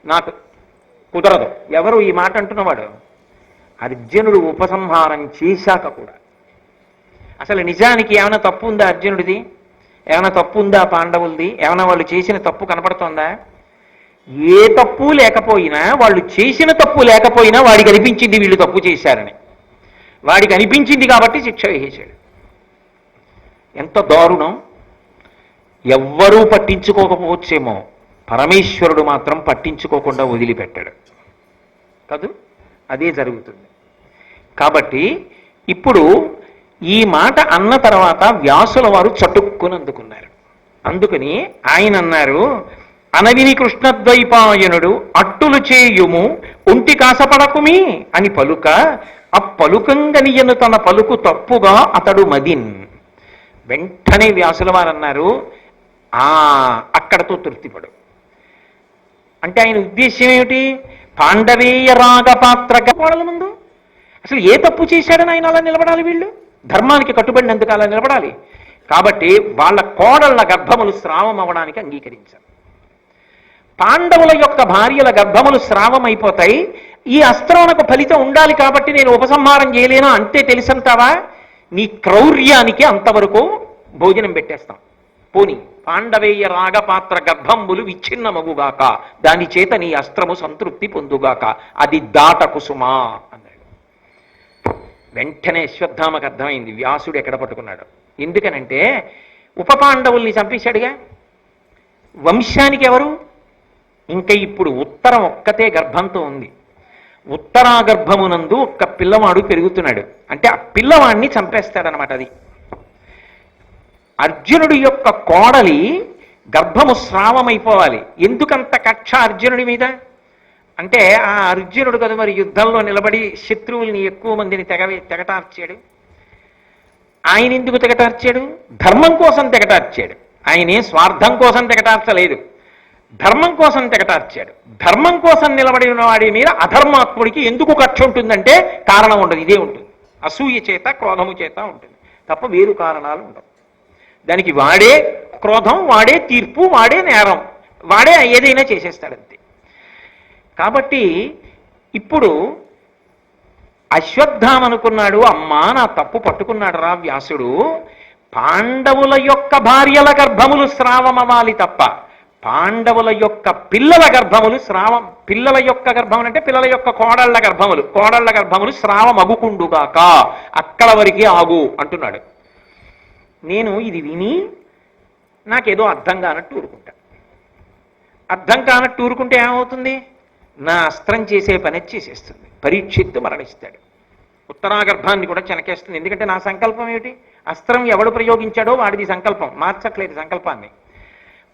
నాకు కుదరదు. ఎవరు ఈ మాట అంటున్నవాడు? అర్జునుడు ఉపసంహారం చేశాక కూడా. అసలు నిజానికి ఏమైనా తప్పు ఉందా అర్జునుడిది? ఏమైనా తప్పు ఉందా పాండవులది? ఏమైనా వాళ్ళు చేసిన తప్పు కనపడుతోందా? ఏ తప్పు లేకపోయినా, వాళ్ళు చేసిన తప్పు లేకపోయినా వాడికి అనిపించింది వీళ్ళు తప్పు చేశారని. వాడికి అనిపించింది కాబట్టి శిక్ష వేసేశాడు. ఎంత దారుణం! ఎవ్వరూ పట్టించుకోకపోవచ్చేమో, పరమేశ్వరుడు మాత్రం పట్టించుకోకుండా వదిలిపెట్టాడు కాదు. అదే జరుగుతుంది. కాబట్టి ఇప్పుడు ఈ మాట అన్న తర్వాత వ్యాసుల వారు చటుక్కుని అందుకున్నారు. అందుకని ఆయన అన్నారు, అనవిని కృష్ణద్వైపాయనుడు అట్టులు చేయుము ఒంటి కాసపడకుమి అని పలుక, అప్పలుకంగనియను తన పలుకు తప్పుగా అతడు మదిన్. వెంటనే వ్యాసుల వారు అన్నారు, అక్కడతో తృప్తిపడు. అంటే ఆయన ఉద్దేశ్యం ఏమిటి? పాండవేయ రాగపాత్ర గర్భాల ముందు అసలు ఏ తప్పు చేశాడని ఆయన అలా నిలబడాలి? వీళ్ళు ధర్మానికి కట్టుబడినందుకు అలా నిలబడాలి. కాబట్టి వాళ్ళ కోడళ్ల గర్భములు స్రావం అవ్వడానికి అంగీకరించారు. పాండవుల యొక్క భార్యల గర్భములు స్రావం అయిపోతాయి. ఈ అస్త్రానికి ఫలితం ఉండాలి కాబట్టి నేను ఉపసంహారం చేయలేను అంతే తెలుసంటావా? నీ క్రౌర్యానికి అంతవరకు భోజనం పెట్టేస్తాం. పోని పాండవేయ రాగపాత్ర గర్భంబులు విచ్ఛిన్నమగుగాక, దాని చేత నీ అస్త్రము సంతృప్తి పొందుగాక, అది దాటకు సుమా అన్నాడు. వెంటనే అశ్వత్థామకు అర్థమైంది వ్యాసుడు ఎక్కడ పట్టుకున్నాడు. ఎందుకనంటే ఉప పాండవుల్ని చంపేశాడుగా. వంశానికి ఎవరు? ఇంకా ఇప్పుడు ఉత్తరం ఒక్కతే గర్భంతో ఉంది. ఉత్తరా గర్భమునందు ఒక్క పిల్లవాడు పెరుగుతున్నాడు. అంటే ఆ పిల్లవాడిని చంపేస్తాడనమాట. అది అర్జునుడి యొక్క కోడలి గర్భము స్రావమైపోవాలి. ఎందుకంత కక్ష అర్జునుడి మీద అంటే ఆ అర్జునుడు కదా మరి యుద్ధంలో నిలబడి శత్రువుల్ని ఎక్కువ మందిని తెగటార్చాడు. ఆయన ఎందుకు తెగటార్చాడు? ధర్మం కోసం తెగటార్చాడు. ఆయనే స్వార్థం కోసం తెగటార్చలేదు, ధర్మం కోసం తెగటార్చాడు. ధర్మం కోసం నిలబడిన వాడి మీద అధర్మాత్ముడికి ఎందుకు కక్ష ఉంటుందంటే కారణం ఉండదు, ఇదే ఉంటుంది. అసూయ చేత క్రోధము చేత ఉంటుంది తప్ప వేరు కారణాలు ఉండవు. దానికి వాడే క్రోధం, వాడే తీర్పు, వాడే నేరం, వాడే ఏదైనా చేసేస్తాడంతే. కాబట్టి ఇప్పుడు అశ్వత్థామ అనుకున్నాడు, అమ్మా నా తప్పు పట్టుకున్నాడు రా వ్యాసుడు, పాండవుల యొక్క భార్యల గర్భములు స్రావమవాలి తప్ప పాండవుల యొక్క పిల్లల గర్భములు పిల్లల యొక్క గర్భములు అంటే పిల్లల యొక్క కోడళ్ల గర్భములు స్రావమగుకుండుగాక, అక్కడ వరకే ఆగు అంటున్నాడు. నేను ఇది విని నాకేదో అర్థం కానట్టు ఊరుకుంటా. అర్థం కానట్టు ఊరుకుంటే ఏమవుతుంది? నా అస్త్రం చేసే పని చేసేస్తుంది. పరీక్షిత్తు మరణిస్తాడు. ఉత్తరాగర్భాన్ని కూడా చెనకేస్తుంది. ఎందుకంటే నా సంకల్పం ఏమిటి? అస్త్రం ఎవడు ప్రయోగించాడో వాడిది సంకల్పం, మార్చట్లేదు సంకల్పాన్ని.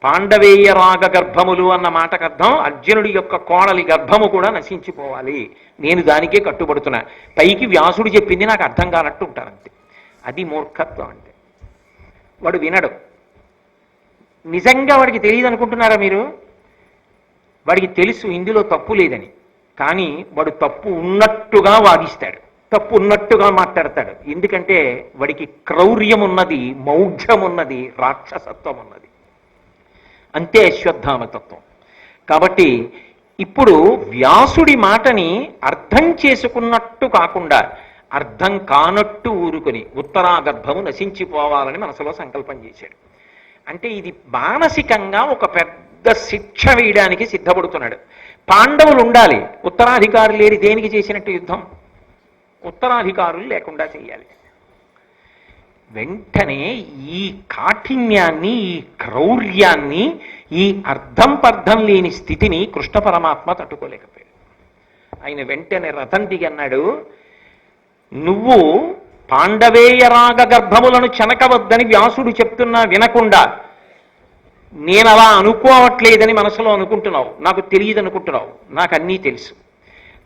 పాండవేయ రాగ గర్భములు అన్న మాటకు అర్థం అర్జునుడి యొక్క కోడలి గర్భము కూడా నశించిపోవాలి. నేను దానికే కట్టుబడుతున్నా. పైకి వ్యాసుడు చెప్పింది నాకు అర్థం కానట్టు ఉంటానంతే. అది మూర్ఖత్వం అంటే. వాడు వినడు. నిజంగా వాడికి తెలియదు అనుకుంటున్నారా మీరు? వాడికి తెలుసు ఇందులో తప్పు లేదని, కానీ వాడు తప్పు ఉన్నట్టుగా వాదిస్తాడు, తప్పు ఉన్నట్టుగా మాట్లాడతాడు. ఎందుకంటే వాడికి క్రౌర్యం ఉన్నది, మౌఢ్యం ఉన్నది, రాక్షసత్వం ఉన్నది. అంతే అశ్వత్థామతత్వం. కాబట్టి ఇప్పుడు వ్యాసుడి మాటని అర్థం చేసుకున్నట్టు కాకుండా అర్థం కానట్టు ఊరుకొని ఉత్తరాగర్భము నశించిపోవాలని మనసులో సంకల్పం చేశాడు. అంటే ఇది మానసికంగా ఒక పెద్ద శిక్ష వేయడానికి సిద్ధపడుతున్నాడు. పాండవులు ఉండాలి, ఉత్తరాధికారులు లేని దేనికి చేసినట్టు యుద్ధం? ఉత్తరాధికారులు లేకుండా చేయాలి. వెంటనే ఈ కాఠిన్యాన్ని, ఈ క్రౌర్యాన్ని, ఈ అర్థం పర్థం లేని స్థితిని కృష్ణ పరమాత్మ తట్టుకోలేకపోయాడు. ఆయన వెంటనే రథం దిగి అన్నాడు, నువ్వు పాండవేయ రాగ గర్భములను చెనకవద్దని వ్యాసుడు చెప్తున్నా వినకుండా నేను అలా అనుకోవట్లేదని మనసులో అనుకుంటున్నావు, నాకు తెలియదు అనుకుంటున్నావు, నాకు అన్నీ తెలుసు.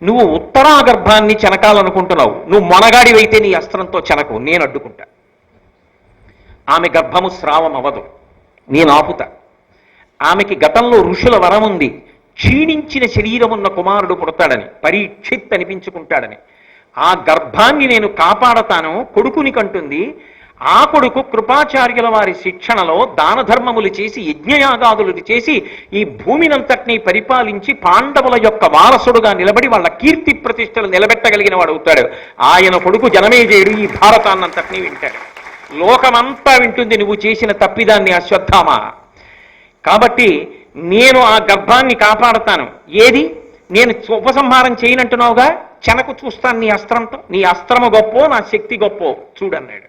నువ్వు ఉత్తరాగర్భాన్ని చెనకాలనుకుంటున్నావు, నువ్వు మొనగాడివైతే నీ అస్త్రంతో చెనకు, నేను అడ్డుకుంటా. ఆమె గర్భము స్రావం అవ్వదు, నేను ఆపుతా. ఆమెకి గతంలో ఋషుల వరం ఉంది, క్షీణించిన శరీరం ఉన్న కుమారుడు పుడతాడని, పరీక్షిత్ అనిపించుకుంటాడని. ఆ గర్భాన్ని నేను కాపాడతాను, కొడుకుని కంటుంది. ఆ కొడుకు కృపాచార్యుల వారి శిక్షణలో దాన ధర్మములు చేసి యజ్ఞయాగాదులు చేసి ఈ భూమినంతటినీ పరిపాలించి పాండవుల యొక్క వారసుడుగా నిలబడి వాళ్ళ కీర్తి ప్రతిష్టలు నిలబెట్టగలిగిన వాడు అవుతాడు. ఆయన కొడుకు జనమేజయుడు ఈ భారతాన్నంతటినీ వింటాడు, లోకమంతా వింటుంది నువ్వు చేసిన తప్పిదాన్ని అశ్వత్థామ. కాబట్టి నేను ఆ గర్భాన్ని కాపాడతాను. ఏది? నేను ఉపసంహారం చేయనంటున్నావుగా, చెనకు చూస్తాను నీ అస్త్రంతో. నీ అస్త్రము గొప్పో, నా శక్తి గొప్పో చూడన్నాడు.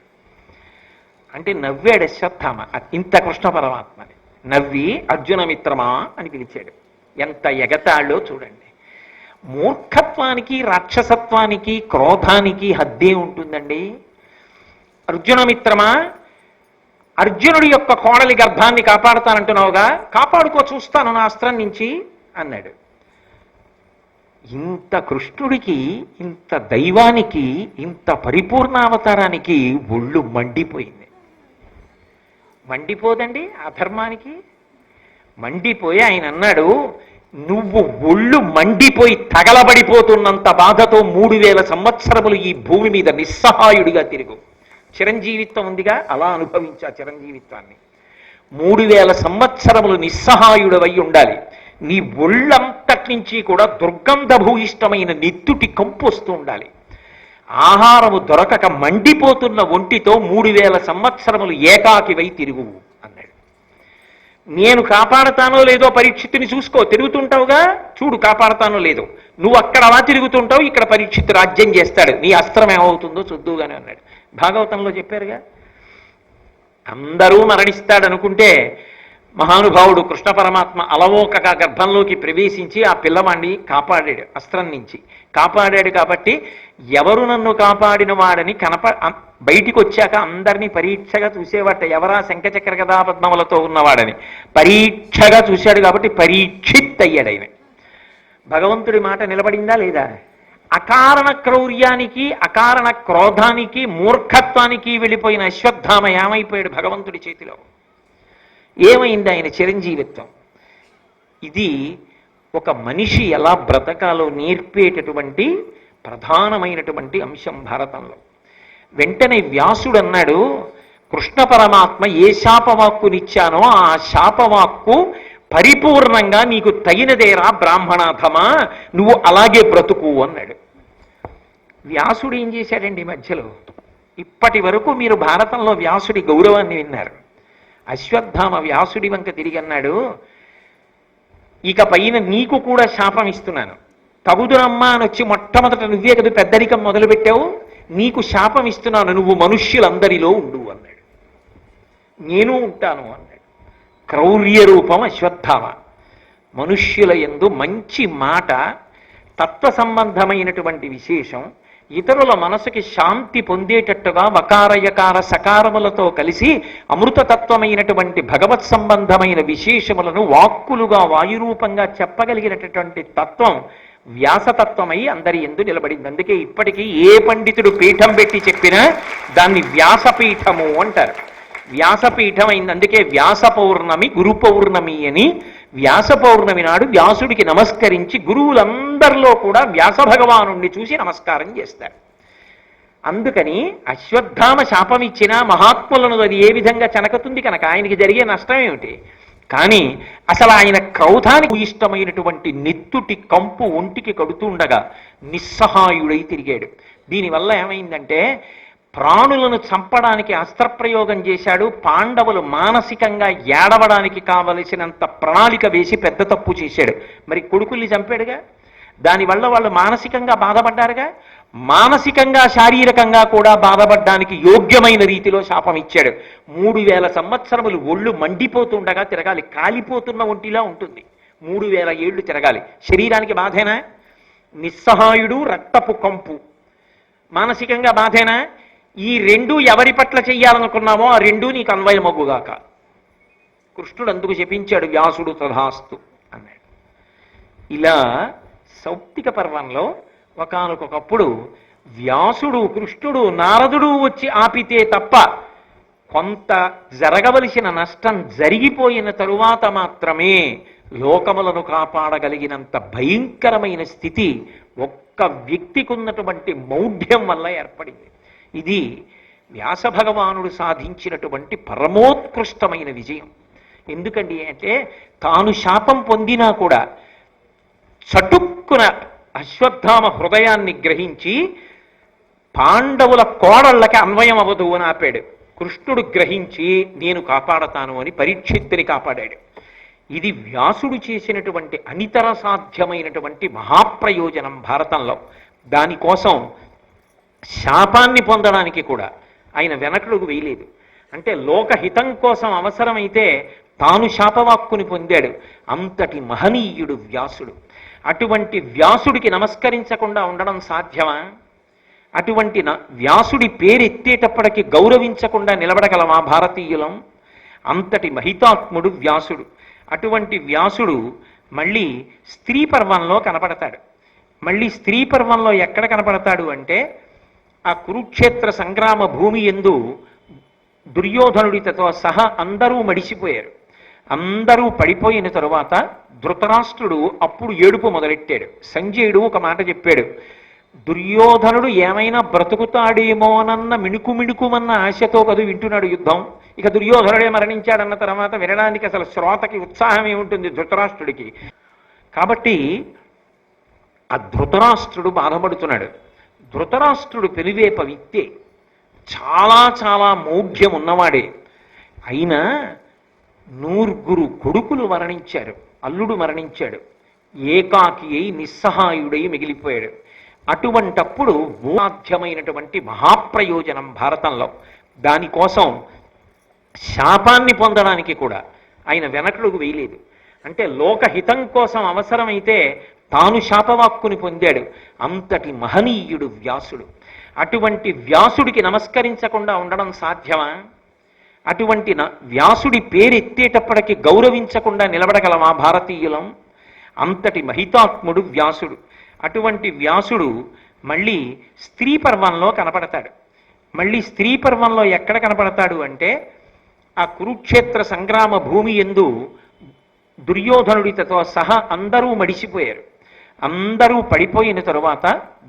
అంటే నవ్వాడు అశ్వత్థామ. ఇంత కృష్ణ పరమాత్మని నవ్వి అర్జున మిత్రమా అని పిలిచాడు. ఎంత ఎగతాళ్ళో చూడండి. మూర్ఖత్వానికి, రాక్షసత్వానికి, క్రోధానికి హద్దే ఉంటుందండి. అర్జున మిత్రమా, అర్జునుడి యొక్క కోడలి గర్భాన్ని కాపాడుతానంటున్నావుగా, కాపాడుకో, చూస్తాను నా అస్త్రం నుంచి అన్నాడు. ఇంత కృష్ణుడికి, ఇంత దైవానికి, ఇంత పరిపూర్ణావతారానికి ఒళ్ళు మండిపోయింది. మండిపోదండి అధర్మానికి? మండిపోయి ఆయన అన్నాడు, నువ్వు ఒళ్ళు మండిపోయి తగలబడిపోతున్నంత బాధతో 3000 సంవత్సరములు ఈ భూమి మీద నిస్సహాయుడిగా తిరుగు. చిరంజీవిత్వం ఉందిగా, అలా అనుభవించా చిరంజీవిత్వాన్ని. 3000 సంవత్సరములు నిస్సహాయుడవై ఉండాలి. నీ ఒళ్ళంతటి నుంచి కూడా దుర్గంధభూయిష్టమైన నెత్తుటి కంపు వస్తూ ఉండాలి. ఆహారము దొరకక మండిపోతున్న ఒంటితో 3000 సంవత్సరములు ఏకాకివై తిరుగువు అన్నాడు. నేను కాపాడతానో లేదో పరీక్షిత్తుని చూసుకో, తిరుగుతుంటావుగా, చూడు కాపాడతానో లేదో. నువ్వు అక్కడ అలా తిరుగుతుంటావు, ఇక్కడ పరీక్షిత్తు రాజ్యం చేస్తాడు, నీ అస్త్రం ఏమవుతుందో చూద్దుగానే అన్నాడు. భాగవతంలో చెప్పారుగా. అందరూ మరణిస్తాడనుకుంటే మహానుభావుడు కృష్ణ పరమాత్మ అలవోకగా గర్భంలోకి ప్రవేశించి ఆ పిల్లవాడిని కాపాడాడు, అస్త్రం నుంచి కాపాడాడు. కాబట్టి ఎవరు నన్ను కాపాడిన వాడని బయటికి వచ్చాక అందరినీ పరీక్షగా చూసేవాట, ఎవరా శంఖచక్ర గదా పద్మములతో ఉన్నవాడని పరీక్షగా చూశాడు. కాబట్టి పరీక్షిత్ అయ్యాడు ఆయన. భగవంతుడి మాట నిలబడిందా లేదా? అకారణ క్రౌర్యానికి, అకారణ క్రోధానికి, మూర్ఖత్వానికి వెళ్ళిపోయిన అశ్వత్థామ ఏమైపోయాడు భగవంతుడి చేతిలో? ఏమైంది ఆయన చిరంజీవిత్వం? ఇది ఒక మనిషి ఎలా బ్రతకాలో నేర్పేటటువంటి ప్రధానమైనటువంటి అంశం భారతంలో. వెంటనే వ్యాసుడు అన్నాడు, కృష్ణ పరమాత్మ ఏ శాపవాక్కునిచ్చానో ఆ శాపవాక్కు పరిపూర్ణంగా నీకు తగినదేరా బ్రాహ్మణాథమా, నువ్వు అలాగే బ్రతుకు అన్నాడు. వ్యాసుడు ఏం చేశాడండి మధ్యలో? ఇప్పటి వరకు మీరు భారతంలో వ్యాసుడి గౌరవాన్ని విన్నారు. అశ్వత్థామ వ్యాసుడి వంక తిరిగి అన్నాడు, ఇక పైన నీకు కూడా శాపం ఇస్తున్నాను. తగుదురమ్మా అని వచ్చి మొట్టమొదట నువ్వే కదా పెద్దరికం మొదలుపెట్టావు, నీకు శాపం ఇస్తున్నాను, నువ్వు మనుష్యులందరిలో ఉండు అన్నాడు. నేను ఉంటాను అన్నాడు. క్రౌర్య రూపం అశ్వత్థామ. మనుష్యుల యందు మంచి మాట, తత్వ సంబంధమైనటువంటి విశేషం, ఇతరుల మనసుకి శాంతి పొందేటట్టుగా వకారయకార సకారములతో కలిసి అమృతతత్వమైనటువంటి భగవత్ సంబంధమైన విశేషములను వాక్కులుగా వాయురూపంగా చెప్పగలిగినటువంటి తత్వం వ్యాసతత్వమై అందరి యందు నిలబడింది. అందుకే ఇప్పటికీ ఏ పండితుడు పీఠం పెట్టి చెప్పినా దాన్ని వ్యాసపీఠము అంటారు. వ్యాసపీఠం అయింది. అందుకే వ్యాస పౌర్ణమి, గురు పౌర్ణమి అని వ్యాస పౌర్ణమి నాడు వ్యాసుడికి నమస్కరించి గురువులందరిలో కూడా వ్యాస భగవానుణ్ణి చూసి నమస్కారం చేస్తారు. అందుకని అశ్వత్థామ శాపం ఇచ్చినా మహాత్ములను అది ఏ విధంగా చెనకుతుంది కనుక ఆయనకి జరిగే నష్టం ఏమిటి? కానీ అసలు ఆయన క్రౌధానికి ఇష్టమైనటువంటి నెత్తుటి కంపు ఒంటికి కడుతుండగా నిస్సహాయుడై తిరిగాడు. దీనివల్ల ఏమైందంటే ప్రాణులను చంపడానికి అస్త్రప్రయోగం చేశాడు. పాండవులు మానసికంగా ఏడవడానికి కావలసినంత ప్రణాళిక వేసి పెద్ద తప్పు చేశాడు. మరి కొడుకుల్ని చంపాడుగా, దానివల్ల వాళ్ళు మానసికంగా బాధపడ్డారుగా. మానసికంగా శారీరకంగా కూడా బాధపడడానికి యోగ్యమైన రీతిలో శాపం ఇచ్చాడు. 3000 సంవత్సరములు ఒళ్ళు మండిపోతుండగా తిరగాలి. కాలిపోతున్న ఒంటిలా ఉంటుంది. 3000 ఏళ్ళు తిరగాలి. శరీరానికి బాధేనా? నిస్సహాయుడు, రక్తపు కంపు మానసికంగా బాధేనా? ఈ రెండు ఎవరి పట్ల చెయ్యాలనుకున్నామో ఆ రెండు నీకు అన్వయమగుగాక. కృష్ణుడు అందుకు చెప్పించాడు, వ్యాసుడు తథాస్తు అన్నాడు. ఇలా సౌప్తిక పర్వంలో ఒకానొకప్పుడు వ్యాసుడు, కృష్ణుడు, నారదుడు వచ్చి ఆపితే తప్ప కొంత జరగవలసిన నష్టం జరిగిపోయిన తరువాత మాత్రమే లోకములను కాపాడగలిగినంత భయంకరమైన స్థితి ఒక్క వ్యక్తికి ఉన్నటువంటి మౌఢ్యం వల్ల ఏర్పడింది. ఇది వ్యాస భగవానుడు సాధించినటువంటి పరమోత్కృష్టమైన విజయం. ఎందుకండి అంటే తాను శాపం పొందినా కూడా చటుక్కున అశ్వత్థామ హృదయాన్ని గ్రహించి పాండవుల కోడళ్ళకి అన్వయం అవ్వదు అని ఆపాడు. కృష్ణుడు గ్రహించి నేను కాపాడతాను అని పరీక్షిత్తుని కాపాడాడు. ఇది వ్యాసుడు చేసినటువంటి అనితర సాధ్యమైనటువంటి మహాప్రయోజనం భారతంలో. దానికోసం శాపాన్ని పొందడానికి కూడా ఆయన వెనకడుగు వేయలేదు. అంటే లోకహితం కోసం అవసరమైతే తాను శాపవాక్కుని పొందాడు. అంతటి మహనీయుడు వ్యాసుడు. అటువంటి వ్యాసుడికి నమస్కరించకుండా ఉండడం సాధ్యమా? అటువంటి వ్యాసుడి పేరెత్తేటప్పటికి గౌరవించకుండా నిలబడగలమా భారతీయులం? అంతటి మహితాత్ముడు వ్యాసుడు. అటువంటి వ్యాసుడు మళ్ళీ స్త్రీ పర్వంలో కనపడతాడు. మళ్ళీ స్త్రీ పర్వంలో ఎక్కడ కనపడతాడు అంటే ఆ కురుక్షేత్ర సంగ్రామ భూమి యందు దుర్యోధనుడితో సహా అందరూ మడిసిపోయారు. అందరూ పడిపోయిన తరువాత ధృతరాష్ట్రుడు అప్పుడు ఏడుపు మొదలెట్టాడు. సంజయుడు ఒక మాట చెప్పాడు, దుర్యోధనుడు ఏమైనా బ్రతుకుతాడేమోనన్న మిణుకుమిణుకుమన్న ఆశతో కదు వింటున్నాడు యుద్ధం. ఇక దుర్యోధనుడే మరణించాడన్న తర్వాత వినడానికి అసలు శ్రోతకి ఉత్సాహం ఏముంటుంది ధృతరాష్ట్రుడికి. కాబట్టి ఆ ధృతరాష్ట్రుడు బాధపడుతున్నాడు. ధృతరాష్ట్రుడు పెరివేప విత్తే, చాలా చాలా మౌఢ్యం ఉన్నవాడే. అయినా 9 కొడుకులు మరణించారు, అల్లుడు మరణించాడు. ఏకాకి అయి నిస్సహాయుడై మిగిలిపోయాడు. అటువంటప్పుడు సాధ్యమైనటువంటి మహాప్రయోజనం భారతంలో. దానికోసం శాపాన్ని పొందడానికి కూడా ఆయన వెనకడుగు వేయలేదు. అంటే లోకహితం కోసం అవసరమైతే తాను శాపవాక్కుని పొందాడు. అంతటి మహనీయుడు వ్యాసుడు. అటువంటి వ్యాసుడికి నమస్కరించకుండా ఉండడం సాధ్యమా? అటువంటి వ్యాసుడి పేరెత్తేటప్పటికి గౌరవించకుండా నిలబడగలమా భారతీయులం? అంతటి మహితాత్ముడు వ్యాసుడు. అటువంటి వ్యాసుడు మళ్ళీ స్త్రీ పర్వంలో కనపడతాడు. మళ్ళీ స్త్రీ పర్వంలో ఎక్కడ కనపడతాడు అంటే ఆ కురుక్షేత్ర సంగ్రామ భూమి యందు దుర్యోధనుడితో సహా అందరూ మడిసిపోయారు. అందరూ పడిపోయిన తరువాత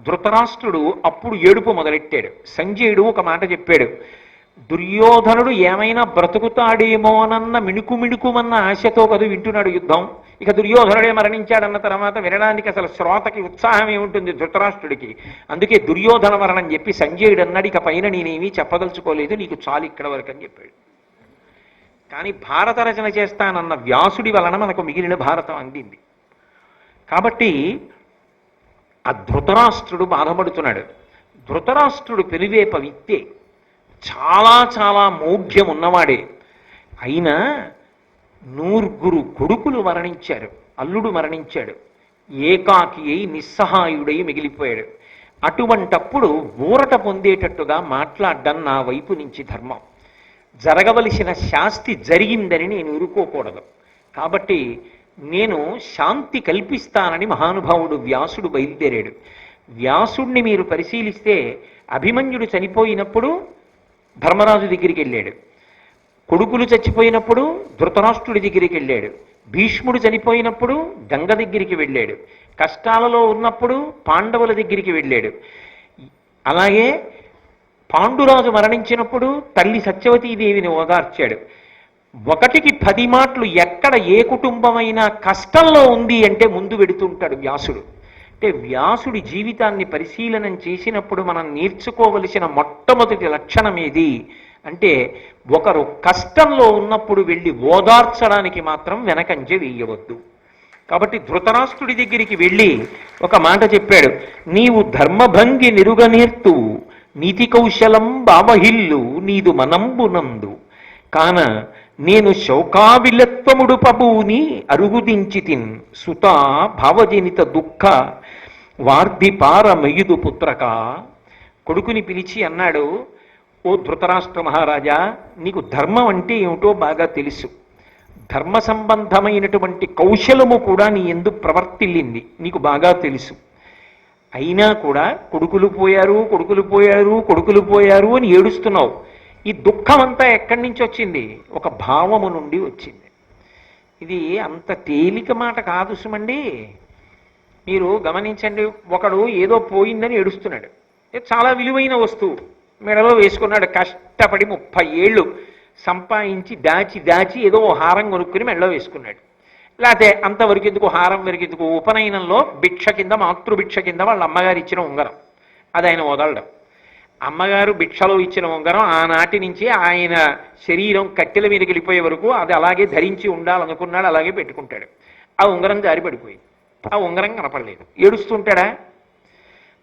ధృతరాష్ట్రుడు అప్పుడు ఏడుపు మొదలెట్టాడు. సంజయుడు ఒక మాట చెప్పాడు, దుర్యోధనుడు ఏమైనా బ్రతుకుతాడేమోనన్న మిణుకుమన్న ఆశతో కదు వింటున్నాడు యుద్ధం. ఇక దుర్యోధనుడే మరణించాడన్న తర్వాత వినడానికి అసలు శ్రోతకి ఉత్సాహం ఏముంటుంది ధృతరాష్ట్రుడికి. అందుకే దుర్యోధన మరణం చెప్పి సంజయుడు అన్నాడు, ఇక పైన నేనేమీ చెప్పదలుచుకోలేదు, నీకు చాలు ఇక్కడ వరకు అని చెప్పాడు. కానీ భారత రచన చేస్తానన్న వ్యాసుడి వలన మనకు మిగిలిన భారతం అందింది. కాబట్టి ఆ ధృతరాష్ట్రుడు బాధపడుతున్నాడు. ధృతరాష్ట్రుడు పెనువేప విత్తే, చాలా చాలా మౌఢ్యం ఉన్నవాడే. అయినా 9 కొడుకులు మరణించారు, అల్లుడు మరణించాడు, ఏకాకి అయి నిస్సహాయుడై మిగిలిపోయాడు. అటువంటప్పుడు ఊరట పొందేటట్టుగా మాట్లాడడం నా వైపు నుంచి ధర్మం. జరగవలసిన శాస్తి జరిగిందని నేను ఊరుకోకూడదు. కాబట్టి నేను శాంతి కల్పిస్తానని మహానుభావుడు వ్యాసుడు బయలుదేరాడు. వ్యాసుడిని మీరు పరిశీలిస్తే అభిమన్యుడు చనిపోయినప్పుడు ధర్మరాజు దగ్గరికి వెళ్ళాడు, కొడుకులు చచ్చిపోయినప్పుడు ధృతరాష్ట్రుడి దగ్గరికి వెళ్ళాడు, భీష్ముడు చనిపోయినప్పుడు గంగ దగ్గరికి వెళ్ళాడు, కష్టాలలో ఉన్నప్పుడు పాండవుల దగ్గరికి వెళ్ళాడు. అలాగే పాండురాజు మరణించినప్పుడు తల్లి సత్యవతీదేవిని ఓదార్చాడు. 1కి 10 మాటలు ఎక్కడ ఏ కుటుంబమైనా కష్టంలో ఉంది అంటే ముందు వెడుతుంటాడు వ్యాసుడు. అంటే వ్యాసుడి జీవితాన్ని పరిశీలనం చేసినప్పుడు మనం నేర్చుకోవలసిన మొట్టమొదటి లక్షణం ఏది అంటే, ఒకరు కష్టంలో ఉన్నప్పుడు వెళ్ళి ఓదార్చడానికి మాత్రం వెనకంజ వేయవద్దు. కాబట్టి ధృతరాష్ట్రుడి దగ్గరికి వెళ్ళి ఒక మాట చెప్పాడు, నీవు ధర్మభంగి నిరుగనేర్తు నీతి కౌశలం బావహిల్లు నీదు మనంబునందు కాన నేను శౌకావిలత్వముడు పబూని అరుగుదించితిన్ సుత భావజనిత దుఃఖ వార్ధిపార మెయుదు పుత్రక. కొడుకుని పిలిచి అన్నాడు, ఓ ధృతరాష్ట్ర మహారాజా, నీకు ధర్మం అంటే ఏమిటో బాగా తెలుసు, ధర్మ సంబంధమైనటువంటి కౌశలము కూడా నీ యందు ప్రవర్తిల్లింది, నీకు బాగా తెలుసు. అయినా కూడా కొడుకులు పోయారు కొడుకులు పోయారు కొడుకులు పోయారు అని ఏడుస్తున్నావు. ఈ దుఃఖం అంతా ఎక్కడి నుంచి వచ్చింది? ఒక భావము నుండి వచ్చింది. ఇది అంత తేలిక మాట కాదు సుమండి. మీరు గమనించండి, ఒకడు ఏదో పోయిందని ఏడుస్తున్నాడు, చాలా విలువైన వస్తువు మెడలో వేసుకున్నాడు, కష్టపడి 30 ఏళ్ళు సంపాదించి దాచి దాచి ఏదో హారం కొనుక్కుని మెడలో వేసుకున్నాడు. లేకపోతే అంతవరకు ఎందుకు, హారం వరకు ఎందుకు, ఉపనయనంలో భిక్ష కింద మాతృభిక్ష కింద వాళ్ళ అమ్మగారు ఇచ్చిన ఉంగరం, అది ఆయన వదలడం. అమ్మగారు భిక్షలో ఇచ్చిన ఉంగరం ఆనాటి నుంచి ఆయన శరీరం కట్టెల మీదకి వెళ్ళిపోయే వరకు అది అలాగే ధరించి ఉండాలనుకున్నాడు, అలాగే పెట్టుకుంటాడు. ఆ ఉంగరం జారి పడిపోయింది, ఆ ఉంగరం కనపడలేదు, ఏడుస్తుంటాడా?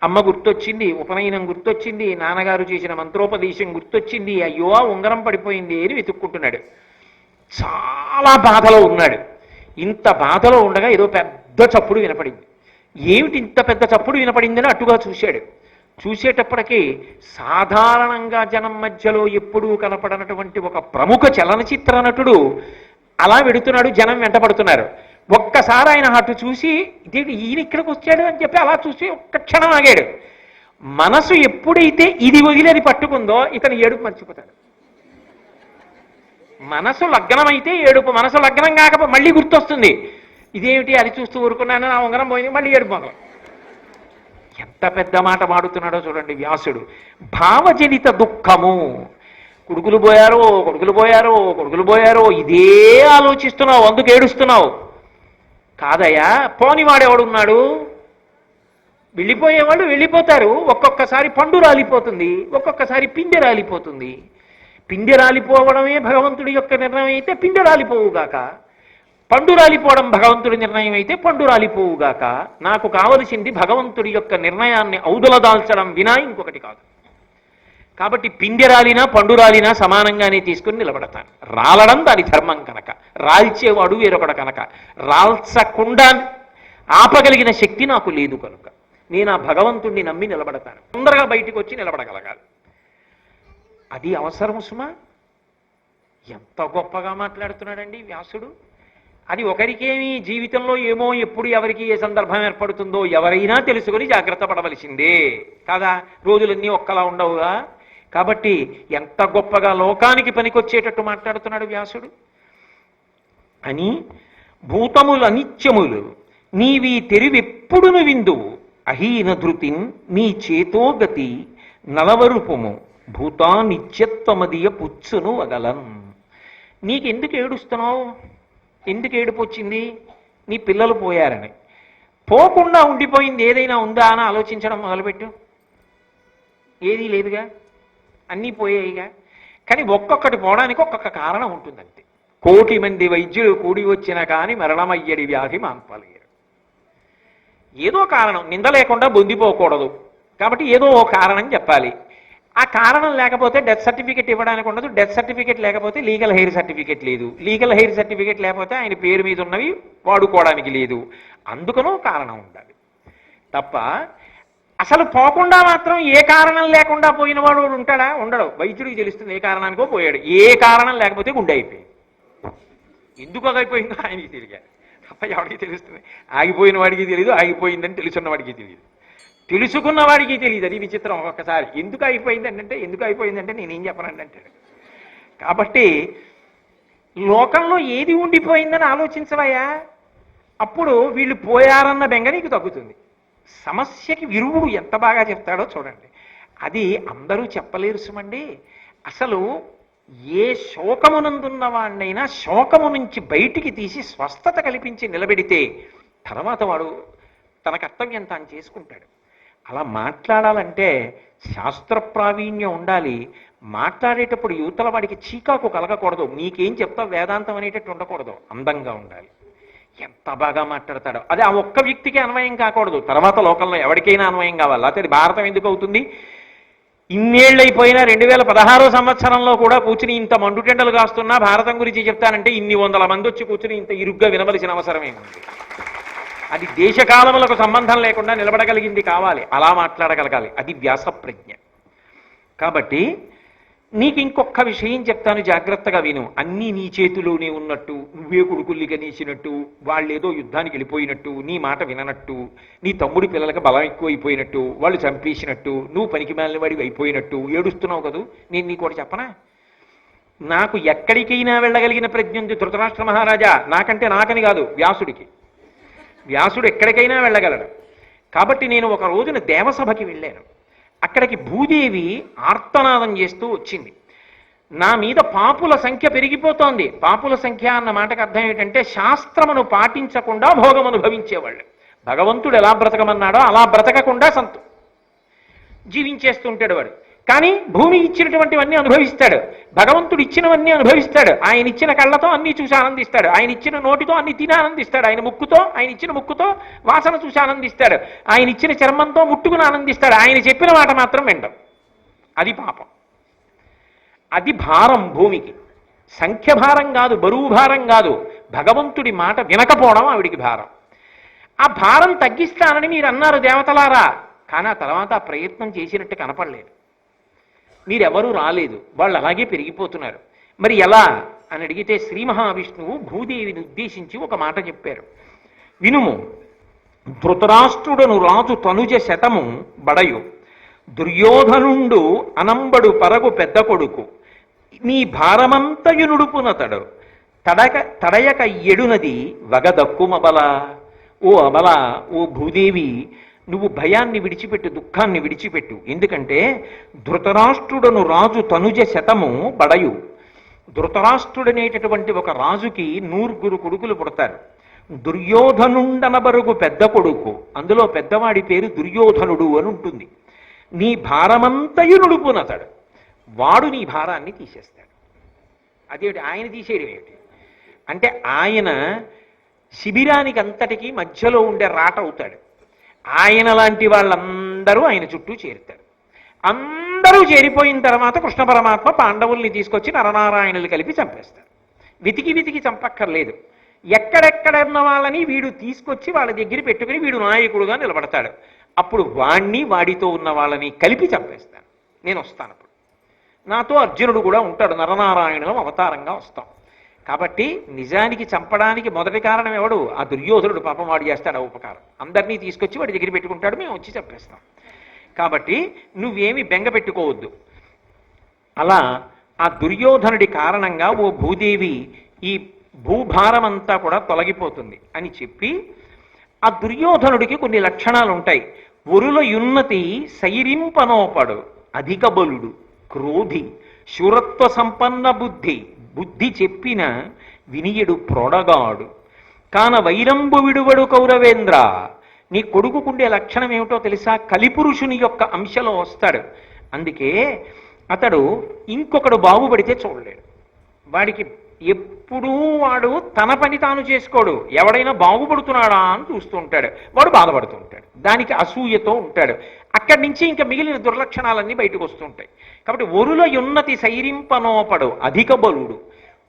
అమ్మ గుర్తొచ్చింది, ఉపనయనం గుర్తొచ్చింది, నాన్నగారు చేసిన మంత్రోపదేశం గుర్తొచ్చింది, అయ్యో ఆ ఉంగరం పడిపోయింది అని వెతుక్కుంటున్నాడు. చాలా బాధలో ఉన్నాడు. ఇంత బాధలో ఉండగా ఏదో పెద్ద చప్పుడు వినపడింది. ఏమిటి ఇంత పెద్ద చప్పుడు వినపడిందని అటుగా చూశాడు. చూసేటప్పటికీ సాధారణంగా జనం మధ్యలో ఎప్పుడూ కనపడనటువంటి ఒక ప్రముఖ చలనచిత్ర నటుడు అలా వెడుతున్నాడు, జనం వెంటపడుతున్నారు. ఒక్కసారి ఆయన అటు చూసి ఇదేంటి ఈయన ఇక్కడికి వచ్చాడు అని చెప్పి అలా చూసి ఒక్క క్షణం ఆగాడు. మనసు ఎప్పుడైతే ఇది వదిలేది పట్టుకుందో ఇతను ఏడుపు మర్చిపోతాడు. మనసు లగ్నమైతే ఏడుపు, మనసు లగ్నం కాకపోతే మళ్ళీ గుర్తొస్తుంది, ఇదేమిటి అది చూస్తూ ఊరుకున్నాను, నా ఉంగరం పోయింది, మళ్ళీ ఏడుపు మొదలు. ఎంత పెద్ద మాట మాడుతున్నాడో చూడండి వ్యాసుడు. భావజనిత దుఃఖము, కొడుకులు పోయారో కొడుకులు పోయారో కొడుకులు పోయారో ఇదే ఆలోచిస్తున్నావు, అందుకు ఏడుస్తున్నావు. కాదయ్యా, పోనివాడెవడున్నాడు? వెళ్ళిపోయేవాళ్ళు వెళ్ళిపోతారు. ఒక్కొక్కసారి పండు రాలిపోతుంది, ఒక్కొక్కసారి పిందె రాలిపోతుంది. పిందె రాలిపోవడమే భగవంతుడి యొక్క నిర్ణయం అయితే పిందె రాలిపోవుగాక, పండు రాలిపోవడం భగవంతుడి నిర్ణయం అయితే పండు రాలిపోవుగాక. నాకు కావలసింది భగవంతుడి యొక్క నిర్ణయాన్ని ఔదలదాల్చడం వినా ఇంకొకటి కాదు. కాబట్టి పిందె రాలినా పండు రాలినా సమానంగానే తీసుకుని నిలబడతాను. రాలడం దాని ధర్మం కనుక, రాల్చేవాడు వేరొకడు కనుక, రాల్చకుండా ఆపగలిగిన శక్తి నాకు లేదు కనుక నేను ఆ భగవంతుణ్ణి నమ్మి నిలబడతాను. తొందరగా బయటికి వచ్చి నిలబడగలగాలి. అది అవసరం సుమా. ఎంత గొప్పగా మాట్లాడుతున్నాడండి వ్యాసుడు. అది ఒకరికేమీ జీవితంలో ఏమో ఎప్పుడు ఎవరికి ఏ సందర్భం ఏర్పడుతుందో ఎవరైనా తెలుసుకొని జాగ్రత్త పడవలసిందే కాదా. రోజులన్నీ ఒక్కలా ఉండవుగా. కాబట్టి ఎంత గొప్పగా లోకానికి పనికొచ్చేటట్టు మాట్లాడుతున్నాడు వ్యాసుడు అని. భూతములు అనిత్యములు నీవి తెరివెప్పుడును విందువు, అహీన ధృతిన్ నీ చేతోగతి నలవరుపుము, భూతా నిత్యత్వమదియ పుచ్చును వగలన్. నీకెందుకు ఏడుస్తున్నావు? ఎందుకు ఏడుపు వచ్చింది? నీ పిల్లలు పోయారని. పోకుండా ఉండిపోయింది ఏదైనా ఉందా అని ఆలోచించడం మొదలుపెట్టు. ఏదీ లేదుగా, అన్నీ పోయాయిగా. కానీ ఒక్కొక్కటి పోవడానికి ఒక్కొక్క కారణం ఉంటుందంతే. 1,00,00,000 మంది వైద్యులు కూడి వచ్చినా కానీ మరణమయ్యడి వ్యాధి మాన్పలేరు. ఏదో కారణం, నింద లేకుండా బొందిపోకూడదు కాబట్టి ఏదో ఓ కారణం చెప్పాలి. ఆ కారణం లేకపోతే డెత్ సర్టిఫికెట్ ఇవ్వడానికి ఉండదు, డెత్ సర్టిఫికెట్ లేకపోతే లీగల్ హెయిర్ సర్టిఫికెట్ లేదు, లీగల్ హెయిర్ సర్టిఫికెట్ లేకపోతే ఆయన పేరు మీద ఉన్నవి వాడుకోవడానికి లేదు. అందుకనో కారణం ఉండాలి తప్ప అసలు పోకుండా మాత్రం ఏ కారణం లేకుండా పోయిన వాడు ఉంటాడా? ఉండడు. వైద్యుడికి తెలుస్తుంది ఏ కారణానికో పోయాడు. ఏ కారణం లేకపోతే గుండె అయిపోయింది. ఎందుకు అయిపోయిందో ఆయనకి తెలియాలి తప్ప ఎవరికి తెలుస్తుంది? ఆగిపోయిన వాడికి తెలియదు, ఆగిపోయిందని తెలుసున్న వాడికి తెలియదు, తెలుసుకున్న వాడికి తెలియదు. అది విచిత్రం. ఒక్కొక్కసారి ఎందుకు అయిపోయింది అంటే ఎందుకు అయిపోయిందంటే నేనేం చెప్పనండి అంటాడు. కాబట్టి లోకంలో ఏది ఉండిపోయిందని ఆలోచించవయ్యా. అప్పుడు వీళ్ళు పోయారన్న బెంగ నీకు తగ్గుతుంది. సమస్యకి విరుగుడు ఎంత బాగా చెప్తాడో చూడండి. అది అందరూ చెప్పలేరు సుమండి. అసలు ఏ శోకమునందున్న వాడినైనా శోకము నుంచి బయటికి తీసి స్వస్థత కల్పించి నిలబెడితే తర్వాత వాడు తన కర్తవ్యం తాను చేసుకుంటాడు. అలా మాట్లాడాలంటే శాస్త్ర ప్రావీణ్యం ఉండాలి. మాట్లాడేటప్పుడు యువతల వాడికి చీకాకు కలగకూడదు. నీకేం చెప్తావు వేదాంతం అనేటట్టు ఉండకూడదు. అందంగా ఉండాలి. ఎంత బాగా మాట్లాడతాడో అది ఆ ఒక్క వ్యక్తికి అన్వయం కాకూడదు, తర్వాత లోకంలో ఎవరికైనా అన్వయం కావాలి. అయితే అది భారతం ఎందుకు అవుతుంది? ఇన్నేళ్ళైపోయినా 2016 సంవత్సరంలో కూడా కూర్చుని ఇంత మండుటెండలు కాస్తున్నా భారతం గురించి చెప్తానంటే ఇన్ని 100 మంది వచ్చి కూర్చుని ఇంత ఇరుగ్గా వినవలసిన అవసరమేముంది? అది దేశకాలములకు సంబంధం లేకుండా నిలబడగలిగింది కావాలి, అలా మాట్లాడగలగాలి. అది వ్యాస ప్రజ్ఞ. కాబట్టి నీకు ఇంకొక విషయం చెప్తాను, జాగ్రత్తగా విను. అన్నీ నీ చేతిలోనే ఉన్నట్టు, నువ్వే కొడుకుల్లిగా నీసినట్టు, వాళ్ళేదో యుద్ధానికి వెళ్ళిపోయినట్టు, నీ మాట విననట్టు, నీ తమ్ముడి పిల్లలకి బలం ఎక్కువైపోయినట్టు, వాళ్ళు చంపేసినట్టు, నువ్వు పనికి మాలిన వాడివి అయిపోయినట్టు ఏడుస్తున్నావు కదూ. నేను నీకు కూడా చెప్పనా? నాకు ఎక్కడికైనా వెళ్ళగలిగిన ప్రజ్ఞ ఉంది ధృతరాష్ట్ర మహారాజా. నాకని కాదు, వ్యాసుడికి. వ్యాసుడు ఎక్కడికైనా వెళ్ళగలడు. కాబట్టి నేను ఒక రోజున దేవసభకి వెళ్ళాను. అక్కడికి భూదేవి ఆర్తనాదం చేస్తూ వచ్చింది. నా మీద పాపుల సంఖ్య పెరిగిపోతోంది. పాపుల సంఖ్య అన్న మాటకు అర్థం ఏంటంటే శాస్త్రమును పాటించకుండా భోగం అనుభవించేవాళ్ళు. భగవంతుడు ఎలా బ్రతకమన్నాడో అలా బ్రతకకుండా జీవించేస్తుంటాడు వాడు. కానీ భూమి ఇచ్చినటువంటివన్నీ అనుభవిస్తాడు, భగవంతుడు ఇచ్చినవన్నీ అనుభవిస్తాడు. ఆయన ఇచ్చిన కళ్ళతో అన్నీ చూసి ఆనందిస్తాడు, ఆయన ఇచ్చిన నోటితో అన్ని తిని ఆనందిస్తాడు, ఆయన ఇచ్చిన ముక్కుతో వాసన చూసి ఆనందిస్తాడు, ఆయన ఇచ్చిన చర్మంతో ముట్టుకుని ఆనందిస్తాడు. ఆయన చెప్పిన మాట మాత్రం వినడం అది పాపం, అది భారం. భూమికి సంఖ్య భారం కాదు, బరువు భారం కాదు, భగవంతుడి మాట వినకపోవడం ఆవిడికి భారం. ఆ భారం తగ్గిస్తానని మీరు అన్నారు దేవతలారా, కానీ ఆ తర్వాత ఆ ప్రయత్నం చేసినట్టు కనపడలేదు. మీరెవరూ రాలేదు, వాళ్ళు అలాగే పెరిగిపోతున్నారు. మరి ఎలా అని అడిగితే శ్రీ మహావిష్ణువు భూదేవిని ఉద్దేశించి ఒక మాట చెప్పారు, వినుము. ధృతరాష్ట్రుడను రాజు తనుజ శతము బడయు, దుర్యోధనుండు అనంబడు పరగు పెద్ద కొడుకు, నీ భారమంతయు నుడుపునతడు, తడయక ఎడునది వగదక్కుమబల. ఓ అబల, ఓ భూదేవి, నువ్వు భయాన్ని విడిచిపెట్టు, దుఃఖాన్ని విడిచిపెట్టు. ఎందుకంటే ధృతరాష్ట్రుడను రాజు తనుజ శతము బడయు. ధృతరాష్ట్రుడనేటటువంటి ఒక రాజుకి 100 కొడుకులు పుడతారు. దుర్యోధనుండనబరుగు పెద్ద కొడుకు, అందులో పెద్దవాడి పేరు దుర్యోధనుడు అని ఉంటుంది. నీ భారమంతయు నుడుపునతడు, వాడు నీ భారాన్ని తీసేస్తాడు. అదేమిటి ఆయన తీసేయడం ఏమిటి అంటే ఆయన శిబిరానికి అంతటికీ మధ్యలో ఉండే రాట అవుతాడు. ఆయన లాంటి వాళ్ళందరూ ఆయన చుట్టూ చేరుతారు. అందరూ చేరిపోయిన తర్వాత కృష్ణ పరమాత్మ పాండవుల్ని తీసుకొచ్చి నరనారాయణులు కలిపి చంపేస్తారు. వెతికి చంపక్కర్లేదు. ఎక్కడెక్కడ ఉన్న వాళ్ళని వీడు తీసుకొచ్చి వాళ్ళ దగ్గర పెట్టుకుని వీడు నాయకుడుగా నిలబడతాడు. అప్పుడు వాణ్ణి వాడితో ఉన్న వాళ్ళని కలిపి చంపేస్తాను. నేను వస్తాను. అప్పుడు నాతో అర్జునుడు కూడా ఉంటాడు, నరనారాయణులం అవతారంగా వస్తాం. కాబట్టి నిజానికి చంపడానికి మొదటి కారణం ఎవడు? ఆ దుర్యోధనుడు. పాపం వాడు చేస్తాడు ఆ ఉపకారం. అందరినీ తీసుకొచ్చి వాడి దగ్గర పెట్టుకుంటాడు, మేము వచ్చి చంపేస్తాం. కాబట్టి నువ్వేమి బెంగ పెట్టుకోవద్దు. అలా ఆ దుర్యోధనుడి కారణంగా ఓ భూదేవి ఈ భూభారం అంతా కూడా తొలగిపోతుంది అని చెప్పి, ఆ దుర్యోధనుడికి కొన్ని లక్షణాలు ఉంటాయి. ఒరుల యున్నతి సైరింపనోపడు, అధిక బలుడు, క్రోధి, శూరత్వ సంపన్న బుద్ధి, బుద్ధి చెప్పిన వినియడు ప్రొడగాడు, కాన వైరంబు విడువడు కౌరవేంద్ర. నీ కొడుకుకుండే లక్షణం ఏమిటో తెలుసా? కలిపురుషుని యొక్క అంశలో వస్తాడు. అందుకే అతడు ఇంకొకడు బాగుపడితే చూడలేడు. వాడికి ఎప్పుడూ వాడు తన పని తాను చేసుకోడు. ఎవడైనా బాగుపడుతున్నాడా అని చూస్తూ ఉంటాడు, వాడు బాధపడుతూ ఉంటాడు. దానికి అసూయతో ఉంటాడు. అక్కడి నుంచి ఇంకా మిగిలిన దుర్లక్షణాలన్నీ బయటకు వస్తుంటాయి. కాబట్టి ఒరుల యున్నతి సైరింపనోపడు, అధిక బలుడు,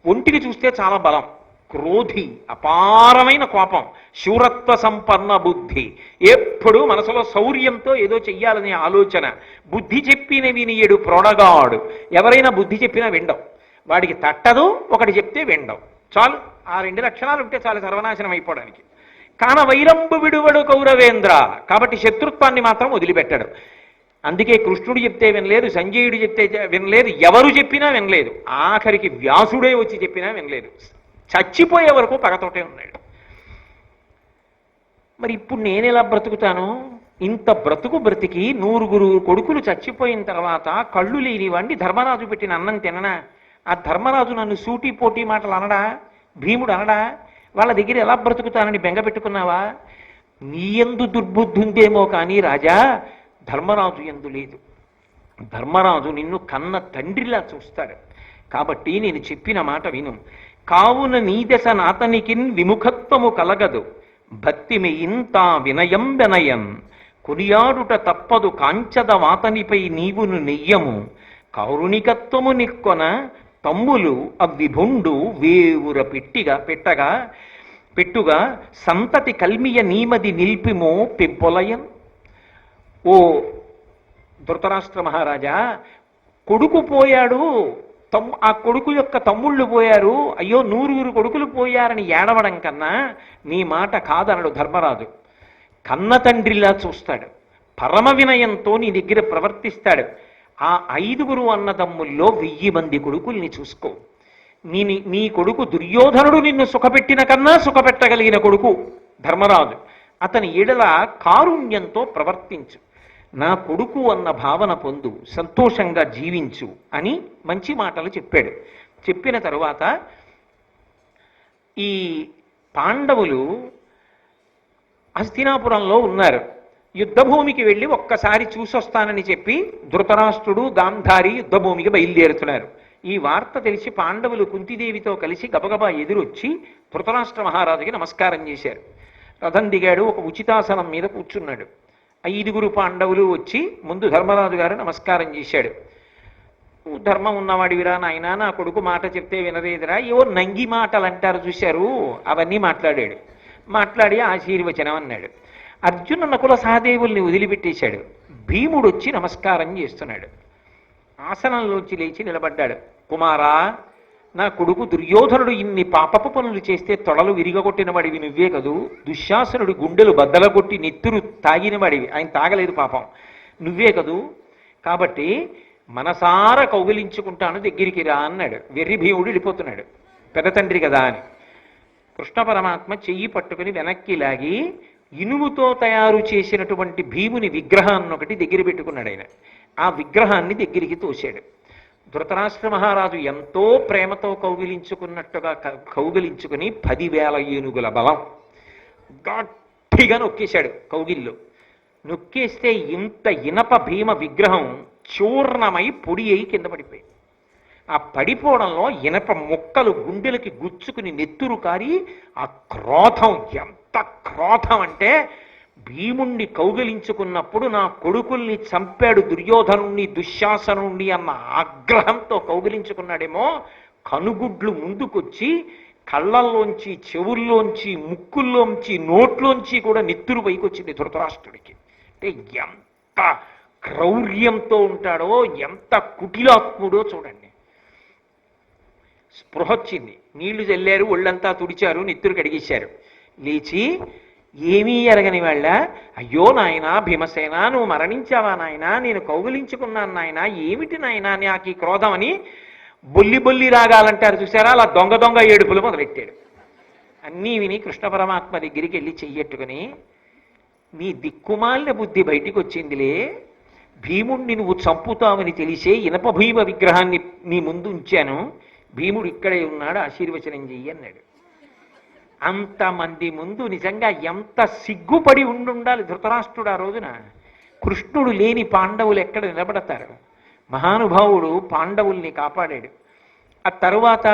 ఒంటిని చూస్తే చాలా బలం, క్రోధి, అపారమైన కోపం, శూరత్వ సంపన్న బుద్ధి, ఎప్పుడూ మనసులో శౌర్యంతో ఏదో చెయ్యాలనే ఆలోచన, బుద్ధి చెప్పిన వినియడు ప్రొడగాడు. ఎవరైనా బుద్ధి చెప్పినా వినడం, వాడికి తట్టదు, ఒకటి చెప్తే వినడం. చాలు, ఆ రెండు లక్షణాలు ఉంటే చాలు సర్వనాశనం అయిపోవడానికి. కాన వైరంబు విడువడు కౌరవేంద్ర. కాబట్టి శత్రుత్వాన్ని మాత్రం వదిలిపెట్టాడు. అందుకే కృష్ణుడు చెప్తే వినలేదు, సంజయుడు చెప్తే వినలేదు, ఎవరు చెప్పినా వినలేదు. ఆఖరికి వ్యాసుడే వచ్చి చెప్పినా వినలేదు. చచ్చిపోయే వరకు పగతోటే ఉన్నాడు. మరి ఇప్పుడు నేను ఎలా బ్రతుకుతాను? ఇంత బ్రతికి 100 కొడుకులు చచ్చిపోయిన తర్వాత కళ్ళు లేని వాడిని ధర్మరాజు పెట్టిన అన్నం తిననా? ఆ ధర్మరాజు నన్ను సూటి పోటీ మాటలు అనడా? భీముడు అనడా? వాళ్ళ దగ్గర ఎలా బ్రతుకుతానని బెంగ పెట్టుకున్నావా? నీ యందు దుర్బుద్ధి ఉందేమో కానీ రాజా, ధర్మరాజు యందు లేదు. ధర్మరాజు నిన్ను కన్న తండ్రిలా చూస్తాడు. కాబట్టి నేను చెప్పిన మాట విను. కావున నీదశ నాతనికిన్ విముఖత్వము కలగదు, భక్తిమి ఇంత వినయం వినయం, కొనియాడుట తప్పదు కాంచద వాతనిపై నీవును నెయ్యము, కౌరుణికత్వము నిక్కొన తమ్ములు అవ్విభుండు వేవుర పెట్టుగా సంతతి కల్మియ నీమది నిల్పిమో పెంపొలయన్. ఓ ధృతరాష్ట్ర మహారాజా, కొడుకు పోయాడు, ఆ కొడుకు యొక్క తమ్ముళ్ళు పోయారు, అయ్యో 100 కొడుకులు పోయారని ఏడవడం కన్నా నీ మాట కాదనడు ధర్మరాజు. కన్న తండ్రిలా చూస్తాడు, పరమ వినయంతో నీ దగ్గర ప్రవర్తిస్తాడు. ఆ 5 అన్నదమ్ముల్లో 1000 మంది కొడుకుల్ని చూసుకో. నీ కొడుకు దుర్యోధనుడు నిన్ను సుఖపెట్టిన కన్నా సుఖపెట్టగలిగిన కొడుకు ధర్మరాజు. అతని ఎడల కారుణ్యంతో ప్రవర్తించు, నా కొడుకు అన్న భావన పొందు, సంతోషంగా జీవించు అని మంచి మాటలు చెప్పాడు. చెప్పిన తరువాత ఈ పాండవులు హస్తినాపురంలో ఉన్నారు. యుద్ధభూమికి వెళ్ళి ఒక్కసారి చూసొస్తానని చెప్పి ధృతరాష్ట్రుడు గాంధారి యుద్ధభూమికి బయలుదేరుతున్నారు. ఈ వార్త తెలిసి పాండవులు కుంతిదేవితో కలిసి గబగబా ఎదురొచ్చి ధృతరాష్ట్ర మహారాజుకి నమస్కారం చేశారు. రథం దిగాడు, ఒక ఉచితాసనం మీద కూర్చున్నాడు. 5 పాండవులు వచ్చి ముందు ధర్మరాజు గారు నమస్కారం చేశాడు. ధర్మం ఉన్నవాడివిరా నాయనా, నా కొడుకు మాట చెప్తే వినలేదురా, ఏవో నంగి మాటలు అంటారు చూశారు, అవన్నీ మాట్లాడాడు. మాట్లాడి ఆశీర్వచనం అన్నాడు. అర్జున నకుల సహదేవుల్ని వదిలిపెట్టేశాడు. భీముడు వచ్చి నమస్కారం చేస్తున్నాడు. ఆసనంలోంచి లేచి నిలబడ్డాడు. కుమారా, నా కొడుకు దుర్యోధనుడు ఇన్ని పాపపు పనులు చేస్తే తొడలు విరిగొట్టిన వాడివి నువ్వే కదూ, దుశ్శాసనుడి గుండెలు బద్దలగొట్టి నెత్తురు తాగిన వాడివి, ఆయన తాగలేదు పాపం, నువ్వే కదూ, కాబట్టి మనసారా కౌగిలించుకుంటాను, దగ్గరికి రా అన్నాడు. వెర్రి భీముడు వెళ్ళిపోతున్నాడు, పెద్ద తండ్రి కదా అని. కృష్ణ పరమాత్మ చెయ్యి పట్టుకుని వెనక్కి లాగి ఇనుముతో తయారు చేసినటువంటి భీముని విగ్రహాన్ని ఒకటి దగ్గర పెట్టుకున్నాడు ఆయన. ఆ విగ్రహాన్ని దగ్గరికి తోశాడు. ధృతరాష్ట్ర మహారాజు ఎంతో ప్రేమతో కౌగిలించుకున్నట్టుగా కౌగిలించుకుని 10,000 ఏనుగుల బలం గట్టిగా నొక్కేశాడు కౌగిల్లో. నొక్కేస్తే ఇంత ఇనప భీమ విగ్రహం చూర్ణమై పొడి అయి కింద పడిపోయి, ఆ పడిపోవడంలో ఇనప ముక్కలు గుండెలకి గుచ్చుకుని నెత్తురు కారి, ఆ క్రోధం, ఎంత క్రోధం అంటే భీముణ్ణి కౌగిలించుకున్నప్పుడు నా కొడుకుల్ని చంపాడు దుర్యోధనుణ్ణి దుశ్శాసనుణ్ణి అన్న ఆగ్రహంతో కౌగిలించుకున్నాడేమో. కనుగుడ్లు ముందుకొచ్చి కళ్ళల్లోంచి, చెవుల్లోంచి, ముక్కుల్లోంచి, నోట్లోంచి కూడా నెత్తురు పైకొచ్చింది ధృతరాష్ట్రుడికి. అంటే ఎంత క్రౌర్యంతో ఉంటాడో, ఎంత కుటిలాత్ముడో చూడండి. స్పృహ వచ్చింది, నీళ్లు చల్లారు, ఒళ్ళంతా తుడిచారు, నెత్తురు కడిగేశారు. లేచి ఏమీ ఎరగని వాళ్ళ, అయ్యో నాయనా భీమసేన, నువ్వు మరణించావా నాయనా, నేను కౌగిలించుకున్నాను నాయనా, ఏమిటి నాయనా నాకు ఈ క్రోధం అని బొల్లి బొల్లి రాగాలంటారు చూసారా, అలా దొంగ దొంగ ఏడుపులు మొదలెట్టాడు. అన్నీ విని కృష్ణ పరమాత్మ దగ్గరికి వెళ్ళి చెయ్యట్టుకుని, నీ దిక్కుమాలిన బుద్ధి బయటికి వచ్చిందిలే, భీముణ్ణి నువ్వు చంపుతావని తెలిసే ఇనప భీమ విగ్రహాన్ని నీ ముందు ఉంచాను, భీముడు ఇక్కడే ఉన్నాడు, ఆశీర్వచనం చెయ్యి అన్నాడు. అంతమంది ముందు నిజంగా ఎంత సిగ్గుపడి ఉండాలి ధృతరాష్ట్రుడు ఆ రోజున. కృష్ణుడు లేని పాండవులు ఎక్కడ నిలబడతారు? మహానుభావుడు పాండవుల్ని కాపాడాడు. ఆ తరువాత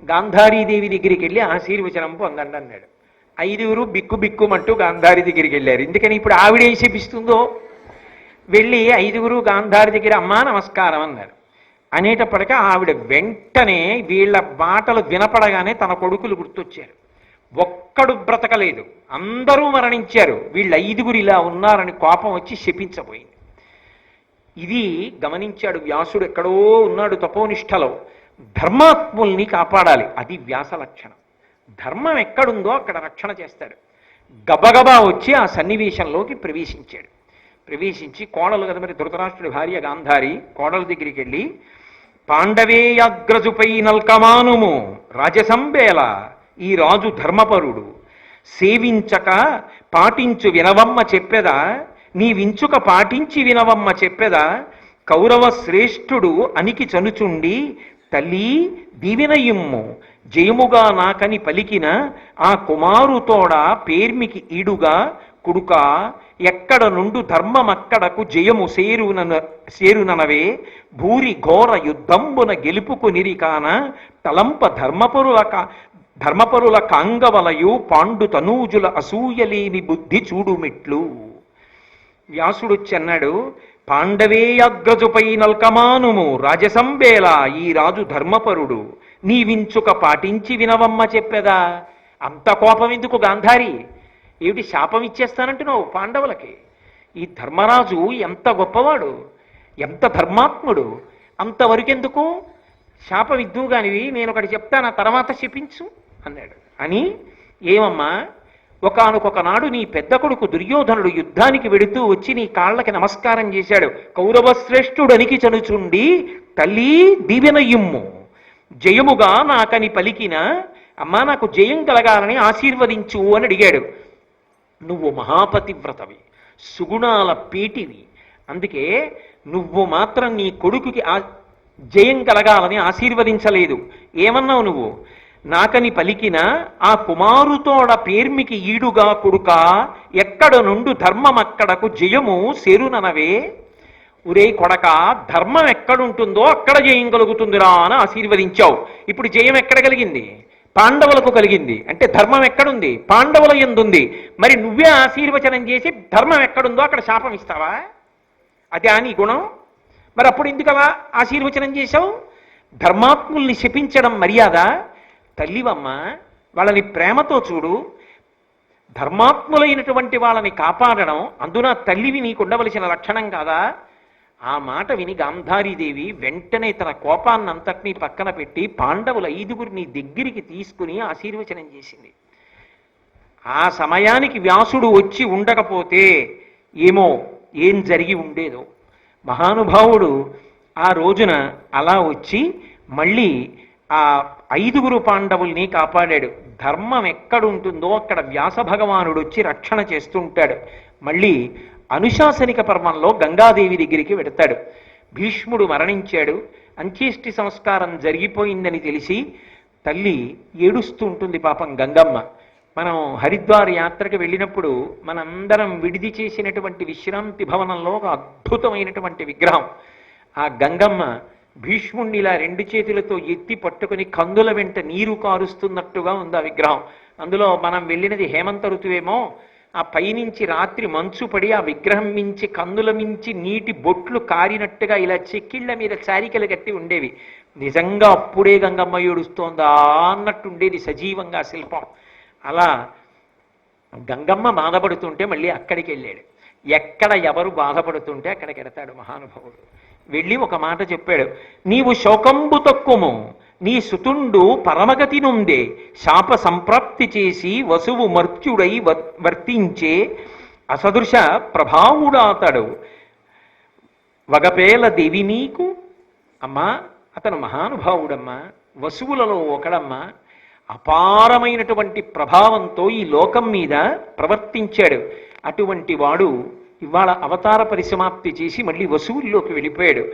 గాంధారీదేవి దగ్గరికి వెళ్ళి ఆశీర్వచనం పొందండి అన్నాడు. 5 బిక్కు బిక్కుమంటూ గాంధారి దగ్గరికి వెళ్ళారు. ఎందుకని ఇప్పుడు ఆవిడేం శపిస్తుందో. వెళ్ళి 5 గాంధారి దగ్గర అమ్మా నమస్కారం అన్నారు. అనేటప్పటికీ ఆవిడ వెంటనే వీళ్ళ మాటలు వినపడగానే తన కొడుకులు గుర్తొచ్చారు. ఒక్కడు బ్రతకలేదు, అందరూ మరణించారు, వీళ్ళు 5 ఇలా ఉన్నారని కోపం వచ్చి శపించబోయింది. ఇది గమనించాడు వ్యాసుడు. ఎక్కడో ఉన్నాడు తపోనిష్టలో, ధర్మాత్ముల్ని కాపాడాలి, అది వ్యాస లక్షణం. ధర్మం ఎక్కడుందో అక్కడ రక్షణ చేస్తాడు. గబగబా వచ్చి ఆ సన్నివేశంలోకి ప్రవేశించాడు. ప్రవేశించి కోడలు కదా మరి ధృతరాష్ట్రుడి భార్య గాంధారి, కోడల దగ్గరికి వెళ్ళి, పాండవేయాగ్రజుపై నల్కమానుము రాజసంబేల, ఈ రాజు ధర్మపరుడు, సేవించక పాటించు వినవమ్మ చెప్పెదా, నీవించుక పాటించి వినవమ్మ చెప్పెదా, కౌరవ శ్రేష్ఠుడు అనికి చనుచుండి తల్లి దీవెనయిమ్ము, జయముగా నాకని పలికిన ఆ కుమారుతోడ పేర్మికి ఈడుగా కుడుక, ఎక్కడ నుండు ధర్మమక్కడకు జయము సేరుననవే, భూరి ఘోర యుద్ధంబున గెలుపుకు నిరికాన, తలంప ధర్మపరుల కాంగవలయు పాండు తనూజుల అసూయలేని బుద్ధి చూడుమిట్లు. వ్యాసుడొచ్చి అన్నాడు, పాండవేయాగ్రజుపై నల్కమానుము రాజసంబేల, ఈ రాజు ధర్మపరుడు, నీవించుక పాటించి వినవమ్మ చెప్పెదా. అంత కోపం ఎందుకు గాంధారి? ఏమిటి శాపం ఇచ్చేస్తానంటున్నావు పాండవులకి? ఈ ధర్మరాజు ఎంత గొప్పవాడు, ఎంత ధర్మాత్ముడు, అంతవరకెందుకు? శాపం ఇద్దు కానివి, నేను ఒకటి చెప్తాను, తర్వాత శపించు అన్నాడు. అని ఏమమ్మా, ఒకానొక నాడు నీ పెద్ద కొడుకు దుర్యోధనుడు యుద్ధానికి వెడుతూ వచ్చి నీ కాళ్ళకి నమస్కారం చేశాడు. కౌరవశ్రేష్ఠుడనికి చనుచుండి తల్లి దీవెనయ్యుమ్ము, జయముగా నాకని పలికిన, అమ్మా నాకు జయం కలగాలని ఆశీర్వదించు అని అడిగాడు. నువ్వు మహాపతివ్రతవి, సుగుణాల పీటివి, అందుకే నువ్వు మాత్రం నీ కొడుకుకి జయం కలగాలని ఆశీర్వదించలేదు. ఏమన్నావు నువ్వు? నాకని పలికిన ఆ కుమారుతోడ పేర్మికి ఈడుగా కొడుక, ఎక్కడ నుండు ధర్మమక్కడకు జయము సేరుననవే. ఒరే కొడక, ధర్మం ఎక్కడుంటుందో అక్కడ జయం కలుగుతుందిరా అని ఆశీర్వదించావు. ఇప్పుడు జయం ఎక్కడ కలిగింది? పాండవులకు కలిగింది. అంటే ధర్మం ఎక్కడుంది? పాండవుల యందుంది. మరి నువ్వే ఆశీర్వచనం చేసి ధర్మం ఎక్కడుందో అక్కడ శాపం ఇస్తావా? అదే నీ గుణం. మరి అప్పుడు ఎందుకవా ఆశీర్వచనం చేశావు? ధర్మాత్ముల్ని శపించడం మర్యాద? తల్లివమ్మ, వాళ్ళని ప్రేమతో చూడు, ధర్మాత్ములైనటువంటి వాళ్ళని కాపాడడం అందున తల్లివి నీకు ఉండవలసిన లక్షణం కాదా? ఆ మాట విని గాంధారీదేవి వెంటనే తన కోపాన్నంతటినీ పక్కన పెట్టి పాండవుల 5 దగ్గరికి తీసుకుని ఆశీర్వచనం చేసింది. ఆ సమయానికి వ్యాసుడు వచ్చి ఉండకపోతే ఏమో ఏం జరిగి ఉండేదో. మహానుభావుడు ఆ రోజున అలా వచ్చి మళ్ళీ ఆ 5 పాండవుల్ని కాపాడాడు. ధర్మం ఎక్కడుంటుందో అక్కడ వ్యాస భగవానుడు వచ్చి రక్షణ చేస్తుంటాడు. మళ్ళీ అనుశాసనిక పర్వంలో గంగాదేవి దగ్గరికి వెడతాడు. భీష్ముడు మరణించాడు, అంత్యేష్టి సంస్కారం జరిగిపోయిందని తెలిసి తల్లి ఏడుస్తూ ఉంటుంది పాపం గంగమ్మ. మనం హరిద్వార్ యాత్రకు వెళ్ళినప్పుడు మనందరం విడిది చేసినటువంటి విశ్రాంతి భవనంలో ఒక అద్భుతమైనటువంటి విగ్రహం. ఆ గంగమ్మ భీష్ముణ్ణి ఇలా 2 చేతులతో ఎత్తి పట్టుకుని కందుల వెంట నీరు కారుస్తున్నట్టుగా ఉంది ఆ విగ్రహం. అందులో మనం వెళ్ళినది హేమంత ఋతువేమో, ఆ పైనుంచి రాత్రి మంచు పడి ఆ విగ్రహం మించి కందుల మించి నీటి బొట్లు కారినట్టుగా ఇలా చెక్కిళ్ల మీద చారికలు కట్టి ఉండేవి. నిజంగా అప్పుడే గంగమ్మ ఏడుస్తోందా అన్నట్టుండేది సజీవంగా శిల్పం. అలా గంగమ్మ బాధపడుతుంటే మళ్ళీ అక్కడికి వెళ్ళాడు. ఎక్కడ ఎవరు బాధపడుతుంటే అక్కడికి వెడతాడు మహానుభావుడు. వెళ్ళి ఒక మాట చెప్పాడు, నీవు శోకంబు తక్కుము నీ సుతుండు పరమగతి నుండే శాప సంప్రాప్తి చేసి వసువు మర్త్యుడై వర్తించే అసదృశ ప్రభావుడాతడు వగపేల దేవి నీకు. అమ్మా, అతను మహానుభావుడమ్మా, వసువులలో ఒకడమ్మా, అపారమైనటువంటి ప్రభావంతో ఈ లోకం మీద ప్రవర్తించాడు. అటువంటి వాడు ఇవాళ అవతార పరిసమాప్తి చేసి మళ్ళీ వసువుల్లోకి వెళ్ళిపోయాడు.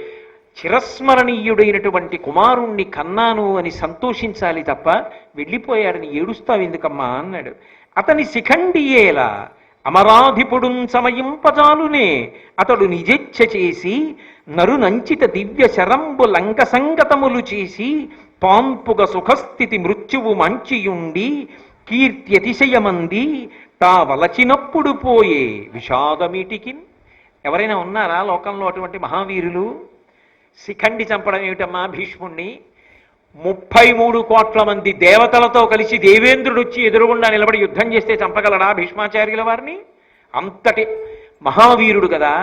చిరస్మరణీయుడైనటువంటి కుమారుణ్ణి కన్నాను అని సంతోషించాలి తప్ప వెళ్ళిపోయాడని ఏడుస్తావు ఎందుకమ్మా అన్నాడు. అతని శిఖండియేలా అమరాధిపుడున్ సమయింపజాలునే అతడు నిజెచ్ఛ చేసి నరునంచిత దివ్య శరంబు లంక సంగతములు చేసి పాంపుగ సుఖస్థితి మృత్యువు మంచియుండి కీర్త్యతిశయమంది తా వలచినప్పుడు పోయే విషాదమీటికి. ఎవరైనా ఉన్నారా లోకంలో అటువంటి మహావీరులు? శిఖండి చంపడం ఏమిటమ్మా భీష్ముణ్ణి? 33 కోట్ల మంది దేవతలతో కలిసి దేవేంద్రుడు వచ్చి ఎదురుగుండా నిలబడి యుద్ధం చేస్తే చంపగలడా భీష్మాచార్యుల వారిని? అంతటి మహావీరుడు కదా.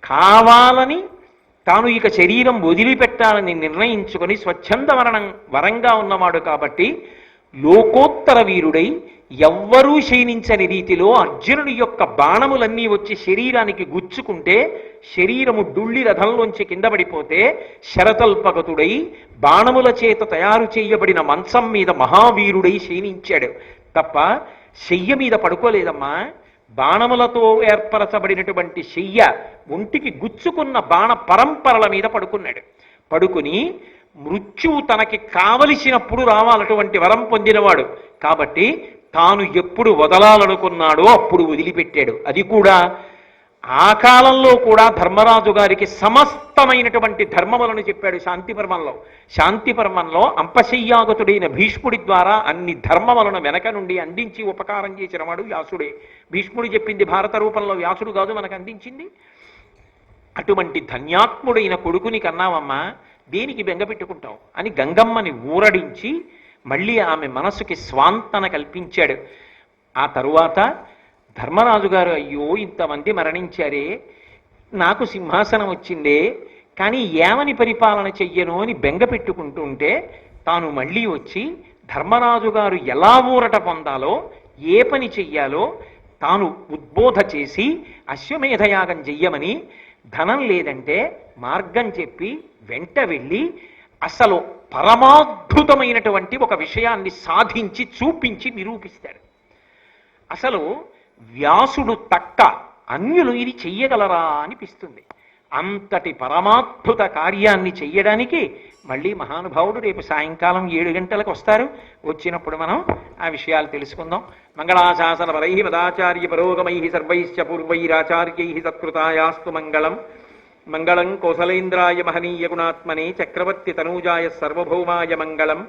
కావాలని తాను ఇక శరీరం వదిలిపెట్టాలని నిర్ణయించుకొని స్వచ్ఛంద వరంగా ఉన్నవాడు కాబట్టి లోకోత్తర వీరుడై ఎవ్వరూ శయనించని రీతిలో అర్జునుడి యొక్క బాణములన్నీ వచ్చి శరీరానికి గుచ్చుకుంటే శరీరము డుళ్ళి రథంలోంచి కింద పడిపోతే శరతల్పగతుడై బాణముల చేత తయారు చేయబడిన మంచం మీద మహావీరుడై శయనించాడు తప్ప శయ్య మీద పడుకోలేదమ్మా. బాణములతో ఏర్పరచబడినటువంటి శయ్య ఒంటికి గుచ్చుకున్న బాణ పరంపరల మీద పడుకున్నాడు. పడుకుని మృత్యువు తనకి కావలసినప్పుడు రావాలటువంటి వరం పొందినవాడు కాబట్టి తాను ఎప్పుడు వదలాలనుకున్నాడో అప్పుడు వదిలిపెట్టాడు. అది కూడా ఆ కాలంలో కూడా ధర్మరాజు గారికి సమస్తమైనటువంటి ధర్మములను చెప్పాడు శాంతిపర్వంలో. శాంతిపర్వంలో అంపశయ్యాగతుడైన భీష్ముడి ద్వారా అన్ని ధర్మములను వెనక నుండి అందించి ఉపకారం చేసిన వాడు వ్యాసుడే. భీష్ముడు చెప్పింది భారత రూపంలో వ్యాసుడు కాదు మనకు అందించింది. అటువంటి ధన్యాత్ముడైన కొడుకుని కన్నావమ్మా, దేనికి బెంగ పెట్టుకుంటావు అని గంగమ్మని ఊరడించి మళ్ళీ ఆమె మనసుకి స్వాంతన కల్పించాడు. ఆ తరువాత ధర్మరాజు గారు, అయ్యో ఇంతమంది మరణించారే, నాకు సింహాసనం వచ్చిందే, కానీ ఏమని పరిపాలన చెయ్యను అని బెంగ పెట్టుకుంటూ ఉంటే తాను మళ్ళీ వచ్చి ధర్మరాజు గారు ఎలా ఊరట పొందాలో ఏ పని చెయ్యాలో తాను ఉద్బోధ చేసి అశ్వమేధయాగం చెయ్యమని, ధనం లేదంటే మార్గం చెప్పి వెంట వెళ్ళి అసలు పరమాద్భుతమైనటువంటి ఒక విషయాన్ని సాధించి చూపించి నిరూపిస్తాడు. అసలు వ్యాసుడు తక్క అన్యులు ఇది చెయ్యగలరా అనిపిస్తుంది. అంతటి పరమాద్భుత కార్యాన్ని చెయ్యడానికి మళ్ళీ మహానుభావుడు రేపు సాయంకాలం 7 గంటలకు వస్తారు. వచ్చినప్పుడు మనం ఆ విషయాలు తెలుసుకుందాం. మంగళాశాసన పరై మదాచార్య పరోగమై సర్వైశ్చ పూర్వైరాచార్యై సత్కృతాయాస్తు మంగళం. మంగళం కోసలేంద్రాయ మహనీయ గుణాత్మనే చక్రవర్తి తనూజాయ సర్వభౌమాయ మంగళం.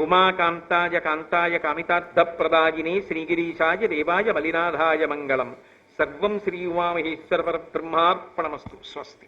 ఉమాకాంతాయ కాంతాయ కామితార్థప్రదాయినే శ్రీగిరీశాయ దేవాయ మలినాథాయ మంగళం. సర్వం శ్రీ ఉమామహేశ్వర పరబ్రహ్మార్పణమస్తు. స్వస్తి.